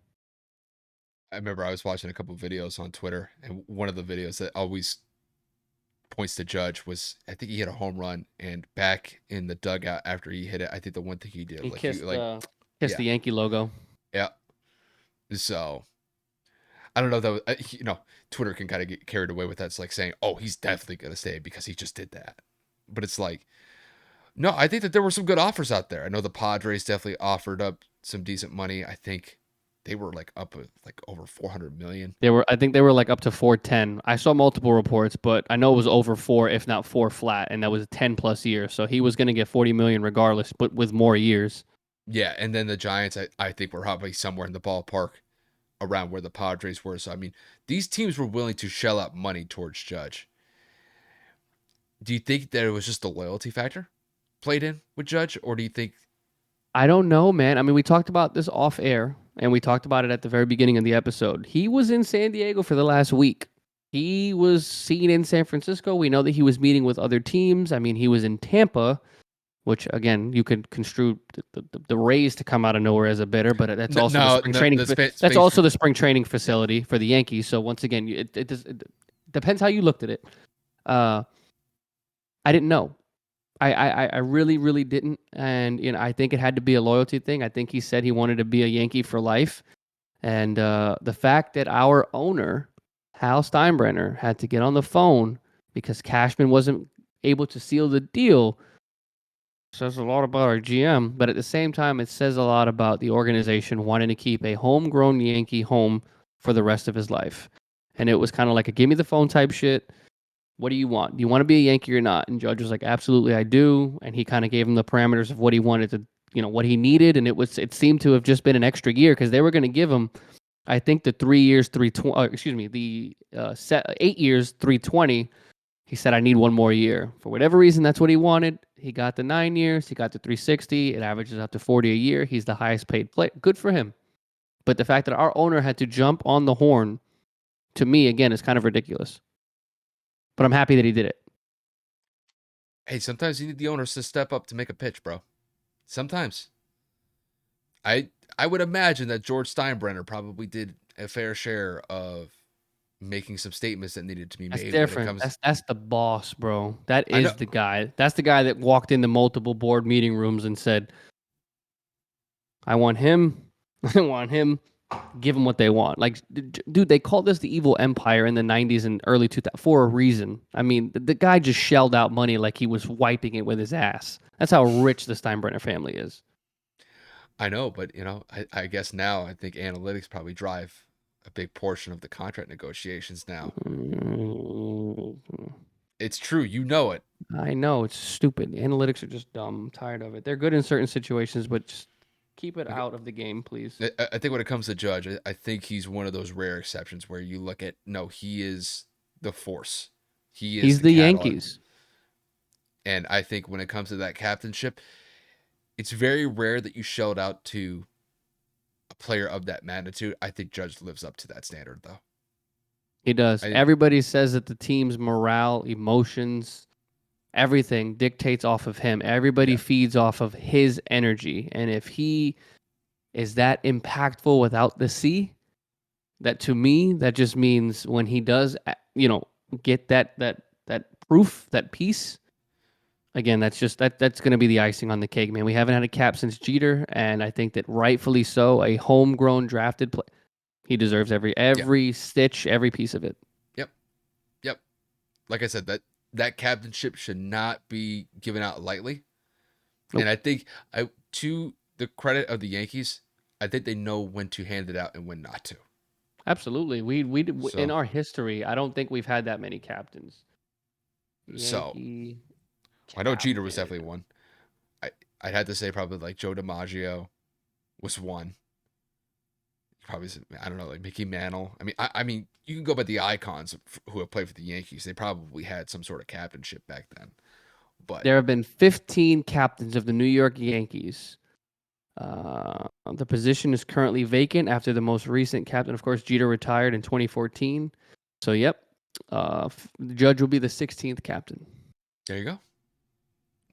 [SPEAKER 2] I remember I was watching a couple of videos on Twitter, and one of the videos that always points to Judge was, I think he hit a home run, and back in the dugout after he hit it, I think the one thing he did,
[SPEAKER 1] He
[SPEAKER 2] like,
[SPEAKER 1] kissed,
[SPEAKER 2] yeah,
[SPEAKER 1] the Yankee logo.
[SPEAKER 2] yeah. So I don't know if that was, Twitter can kind of get carried away with that. It's like saying, oh, he's definitely going to stay because he just did that. But it's like, no, I think that there were some good offers out there. I know the Padres definitely offered up some decent money. I think they were like up with like over 400 million.
[SPEAKER 1] I think they were like up to 410. I saw multiple reports, but I know it was over 4, if not 4 flat, and that was 10 plus years. So he was going to get 40 million regardless, but with more years.
[SPEAKER 2] Yeah, and then the Giants, I think were probably somewhere in the ballpark around where the Padres were. So I mean, these teams were willing to shell out money towards Judge. Do you think that it was just the loyalty factor played in with Judge, or do you think?
[SPEAKER 1] I don't know, man. I mean, we talked about this off air, and we talked about it at the very beginning of the episode. He was in San Diego for the last week. He was seen in San Francisco. We know that he was meeting with other teams. I mean, he was in Tampa, which again, you could construe the Rays to come out of nowhere as a bidder, but that's also the spring training. That's also the spring training facility for the Yankees. So once again, it depends how you looked at it. I didn't know. I really didn't, and I think it had to be a loyalty thing. I think he said he wanted to be a Yankee for life, and the fact that our owner Hal Steinbrenner had to get on the phone because Cashman wasn't able to seal the deal says a lot about our GM. But at the same time, it says a lot about the organization wanting to keep a homegrown Yankee home for the rest of his life. And it was kind of like a give me the phone type shit. What do you want? Do you want to be a Yankee or not? And Judge was like, absolutely, I do. And he kind of gave him the parameters of what he wanted to, what he needed. And it seemed to have just been an extra year because they were going to give him, I think, the 3 years, 320, the 8 years, 320. He said, I need one more year. For whatever reason, that's what he wanted. He got the 9 years. He got the 360. It averages up to 40 a year. He's the highest paid player. Good for him. But the fact that our owner had to jump on the horn, to me, again, is kind of ridiculous. But I'm happy that he did it.
[SPEAKER 2] Hey, sometimes you need the owners to step up to make a pitch, bro. Sometimes. I would imagine that George Steinbrenner probably did a fair share of making some statements that needed to be
[SPEAKER 1] That's
[SPEAKER 2] made
[SPEAKER 1] different.
[SPEAKER 2] when it comes.
[SPEAKER 1] That's the boss, bro. That
[SPEAKER 2] I know.
[SPEAKER 1] is the guy. That's the guy that walked into multiple board meeting rooms and said, I want him. I want him. Give them what they want. Like, dude, they called this the evil empire in the 90s and early 2000s for a reason. I mean, the guy just shelled out money like he was wiping it with his ass. That's how rich the Steinbrenner family is.
[SPEAKER 2] I know, but I guess now I think analytics probably drive a big portion of the contract negotiations now. It's true, you know it.
[SPEAKER 1] I know it's stupid. Analytics are just dumb. I'm tired of it. They're good in certain situations, but just keep it out of the game, please.
[SPEAKER 2] I think when it comes to Judge, I think he's one of those rare exceptions where you look at, no, he is the force.
[SPEAKER 1] He's the Yankees.
[SPEAKER 2] And I think when it comes to that captainship, it's very rare that you shelled out to a player of that magnitude. I think Judge lives up to that standard, though.
[SPEAKER 1] He does. Everybody says that the team's morale, emotions, everything dictates off of him. Everybody feeds off of his energy. And if he is that impactful without the C, that to me, that just means when he does, get that proof, that piece, again, that's going to be the icing on the cake, man. We haven't had a cap since Jeter, and I think that rightfully so. A homegrown drafted play, he deserves
[SPEAKER 2] Yeah.
[SPEAKER 1] every stitch, every piece of it.
[SPEAKER 2] Yep. Yep. Like I said, that captainship should not be given out lightly.
[SPEAKER 1] Nope.
[SPEAKER 2] And I think to the credit of the Yankees, I think they know when to hand it out and when not to.
[SPEAKER 1] Absolutely. We in
[SPEAKER 2] So
[SPEAKER 1] our history, I don't think we've had that many captains.
[SPEAKER 2] so
[SPEAKER 1] Yankee
[SPEAKER 2] I know Jeter was
[SPEAKER 1] captain.
[SPEAKER 2] definitely one. I I'd have to say probably like Joe DiMaggio was one. Probably I don't know, like Mickey Mantle. I mean you can go by the icons who have played for the Yankees. They probably had some sort of captainship back then. But
[SPEAKER 1] There have been 15 captains of the New York Yankees. The position is currently vacant after the most recent captain. Of course, Jeter retired in 2014. So, yep, the Judge will be the 16th captain.
[SPEAKER 2] there you go.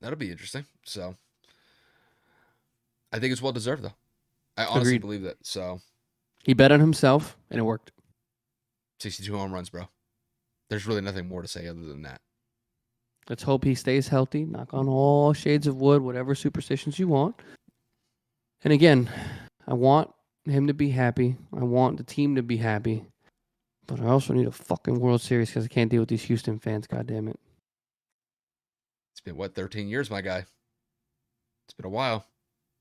[SPEAKER 2] That'll be interesting. So I think it's well deserved though. I honestly
[SPEAKER 1] Agreed.
[SPEAKER 2] believe that. So
[SPEAKER 1] He bet on himself, and it worked.
[SPEAKER 2] 62 home runs, bro. There's really nothing more to say other than that.
[SPEAKER 1] Let's hope he stays healthy. Knock on all shades of wood, whatever superstitions you want. And again, I want him to be happy. I want the team to be happy. But I also need a fucking World Series because I can't deal with these Houston fans. God damn it.
[SPEAKER 2] It's been what, 13 years, my guy. It's been a while.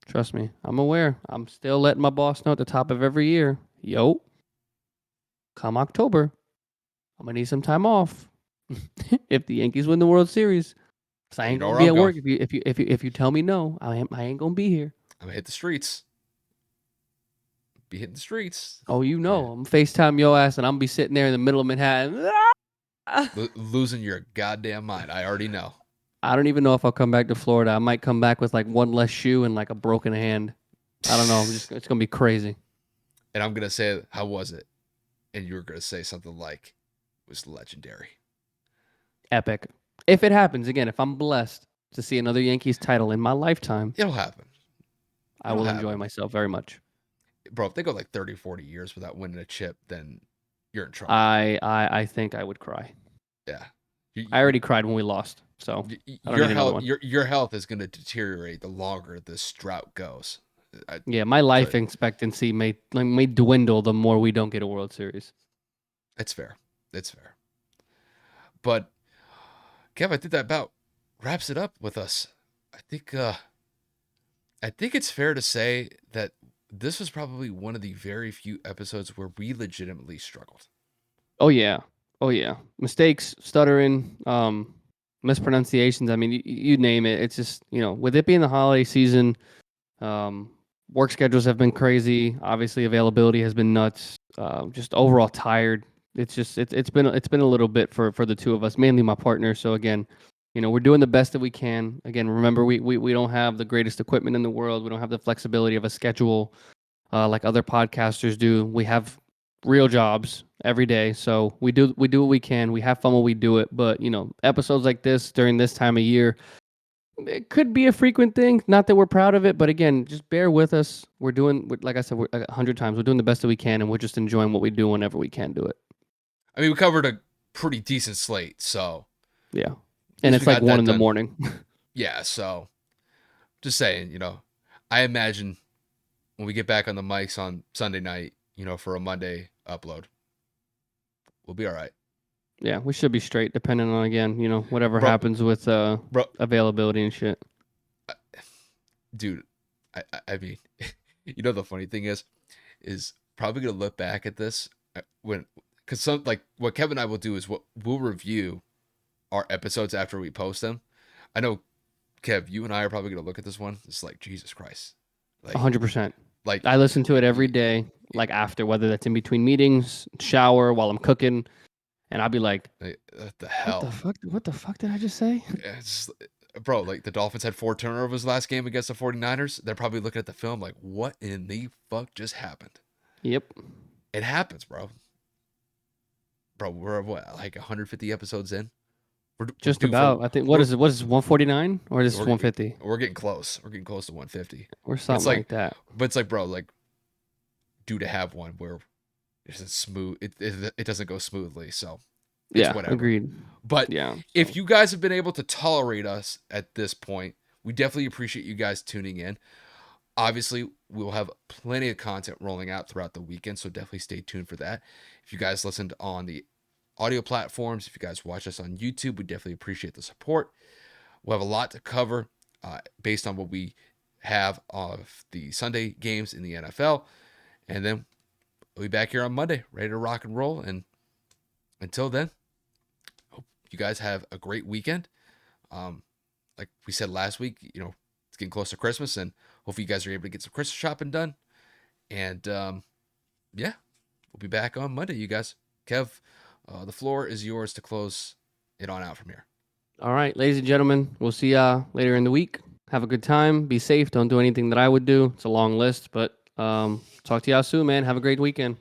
[SPEAKER 1] Trust me, I'm aware. I'm still letting my boss know at the top of every year. Yo, come October, I'm gonna need some time off. If the Yankees win the World Series, cause I
[SPEAKER 2] And you
[SPEAKER 1] ain't
[SPEAKER 2] know
[SPEAKER 1] gonna
[SPEAKER 2] where
[SPEAKER 1] be
[SPEAKER 2] I'm
[SPEAKER 1] at
[SPEAKER 2] going.
[SPEAKER 1] work if you tell me no. I ain't gonna be here.
[SPEAKER 2] I'm gonna hit the streets. Be hitting the streets.
[SPEAKER 1] Oh, you
[SPEAKER 2] Yeah.
[SPEAKER 1] know, I'm FaceTime your ass, and I'm gonna be sitting there in the middle of Manhattan.
[SPEAKER 2] Losing your goddamn mind. I already know.
[SPEAKER 1] I don't even know if I'll come back to Florida. I might come back with like one less shoe and like a broken hand. I don't know. It's gonna be crazy.
[SPEAKER 2] And I'm gonna say, how was it? And you're gonna say something like, it was legendary.
[SPEAKER 1] Epic. If it happens again, if I'm blessed to see another Yankees title in my lifetime,
[SPEAKER 2] It'll happen.
[SPEAKER 1] I
[SPEAKER 2] It'll
[SPEAKER 1] will enjoy
[SPEAKER 2] happen.
[SPEAKER 1] myself very much.
[SPEAKER 2] Bro, if they go like 30, 40 years without winning a chip, then you're in trouble.
[SPEAKER 1] I think I would cry.
[SPEAKER 2] Yeah. You,
[SPEAKER 1] I
[SPEAKER 2] you,
[SPEAKER 1] already cried when we lost, so I don't
[SPEAKER 2] your
[SPEAKER 1] need another
[SPEAKER 2] health
[SPEAKER 1] one.
[SPEAKER 2] your health is gonna deteriorate the longer this drought goes. I,
[SPEAKER 1] Yeah, my
[SPEAKER 2] so
[SPEAKER 1] life expectancy may dwindle the more we don't get a World Series.
[SPEAKER 2] it's fair. It's fair. But Kev, I think that about wraps it up with us. I think I think it's fair to say that this was probably one of the very few episodes where we legitimately struggled.
[SPEAKER 1] Oh yeah, oh yeah. Mistakes, stuttering, mispronunciations. I mean, you name it. It's just with it being the holiday season, um, work schedules have been crazy. Obviously, availability has been nuts. Just overall tired. It's been a little bit for the two of us, mainly my partner. So again, we're doing the best that we can. Again, remember we don't have the greatest equipment in the world. We don't have the flexibility of a schedule like other podcasters do. We have real jobs every day, so we do what we can. We have fun while we do it. But episodes like this during this time of year, it could be a frequent thing. Not that we're proud of it, but again, just bear with us. Like I said, we're 100 times. We're doing the best that we can, and we're just enjoying what we do whenever we can do it.
[SPEAKER 2] I mean, we covered a pretty decent slate, so
[SPEAKER 1] Yeah,
[SPEAKER 2] at
[SPEAKER 1] and
[SPEAKER 2] least we
[SPEAKER 1] it's like
[SPEAKER 2] got
[SPEAKER 1] one
[SPEAKER 2] that
[SPEAKER 1] in the
[SPEAKER 2] done.
[SPEAKER 1] morning.
[SPEAKER 2] Yeah, so just saying, I imagine when we get back on the mics on Sunday night, for a Monday upload, we'll be all right.
[SPEAKER 1] Yeah, we should be straight, depending on again, whatever
[SPEAKER 2] Bro,
[SPEAKER 1] happens with
[SPEAKER 2] bro,
[SPEAKER 1] availability and shit.
[SPEAKER 2] dude, I mean, the funny thing is probably gonna look back at this when, because some like what Kevin and I will do is we'll review our episodes after we post them. I know, Kev, you and I are probably gonna look at this one. It's like Jesus Christ, like
[SPEAKER 1] 100%.
[SPEAKER 2] like
[SPEAKER 1] I listen to it every day, like after, whether that's in between meetings, shower, while I'm cooking, and I'll be like,
[SPEAKER 2] what the
[SPEAKER 1] "What the
[SPEAKER 2] hell?
[SPEAKER 1] fuck? What the fuck did I just say?"
[SPEAKER 2] It's, bro, like the Dolphins had 4 turnovers last game against the 49ers. They're probably looking at the film like, what in the fuck just happened?
[SPEAKER 1] Yep.
[SPEAKER 2] It happens, bro. Bro, we're what, like 150 episodes in? We're
[SPEAKER 1] Just
[SPEAKER 2] due for
[SPEAKER 1] about. I think what
[SPEAKER 2] we're
[SPEAKER 1] is it? What is it, 149 or is this
[SPEAKER 2] we're
[SPEAKER 1] 150
[SPEAKER 2] we're getting close. We're getting close to 150.
[SPEAKER 1] or
[SPEAKER 2] But it's
[SPEAKER 1] something
[SPEAKER 2] like,
[SPEAKER 1] like that?
[SPEAKER 2] bro, like due to have one where it's smooth. It doesn't go smoothly. So it's
[SPEAKER 1] Yeah,
[SPEAKER 2] whatever.
[SPEAKER 1] agreed.
[SPEAKER 2] But
[SPEAKER 1] Yeah.
[SPEAKER 2] if
[SPEAKER 1] So
[SPEAKER 2] you guys have been able to tolerate us at this point, we definitely appreciate you guys tuning in. Obviously, we'll have plenty of content rolling out throughout the weekend, so definitely stay tuned for that. If you guys listened on the audio platforms, if you guys watch us on YouTube, we definitely appreciate the support. We'll have a lot to cover based on what we have of the Sunday games in the NFL. And then we'll be back here on Monday, ready to rock and roll. And until then, hope you guys have a great weekend. Um, like we said last week, it's getting close to Christmas, and hopefully you guys are able to get some Christmas shopping done. And yeah, we'll be back on Monday, you guys. Kev, the floor is yours to close it on out from here.
[SPEAKER 1] all right, ladies and gentlemen, we'll see ya later in the week. Have a good time. Be safe. Don't do anything that I would do. It's a long list, but talk to y'all soon, man. Have a great weekend.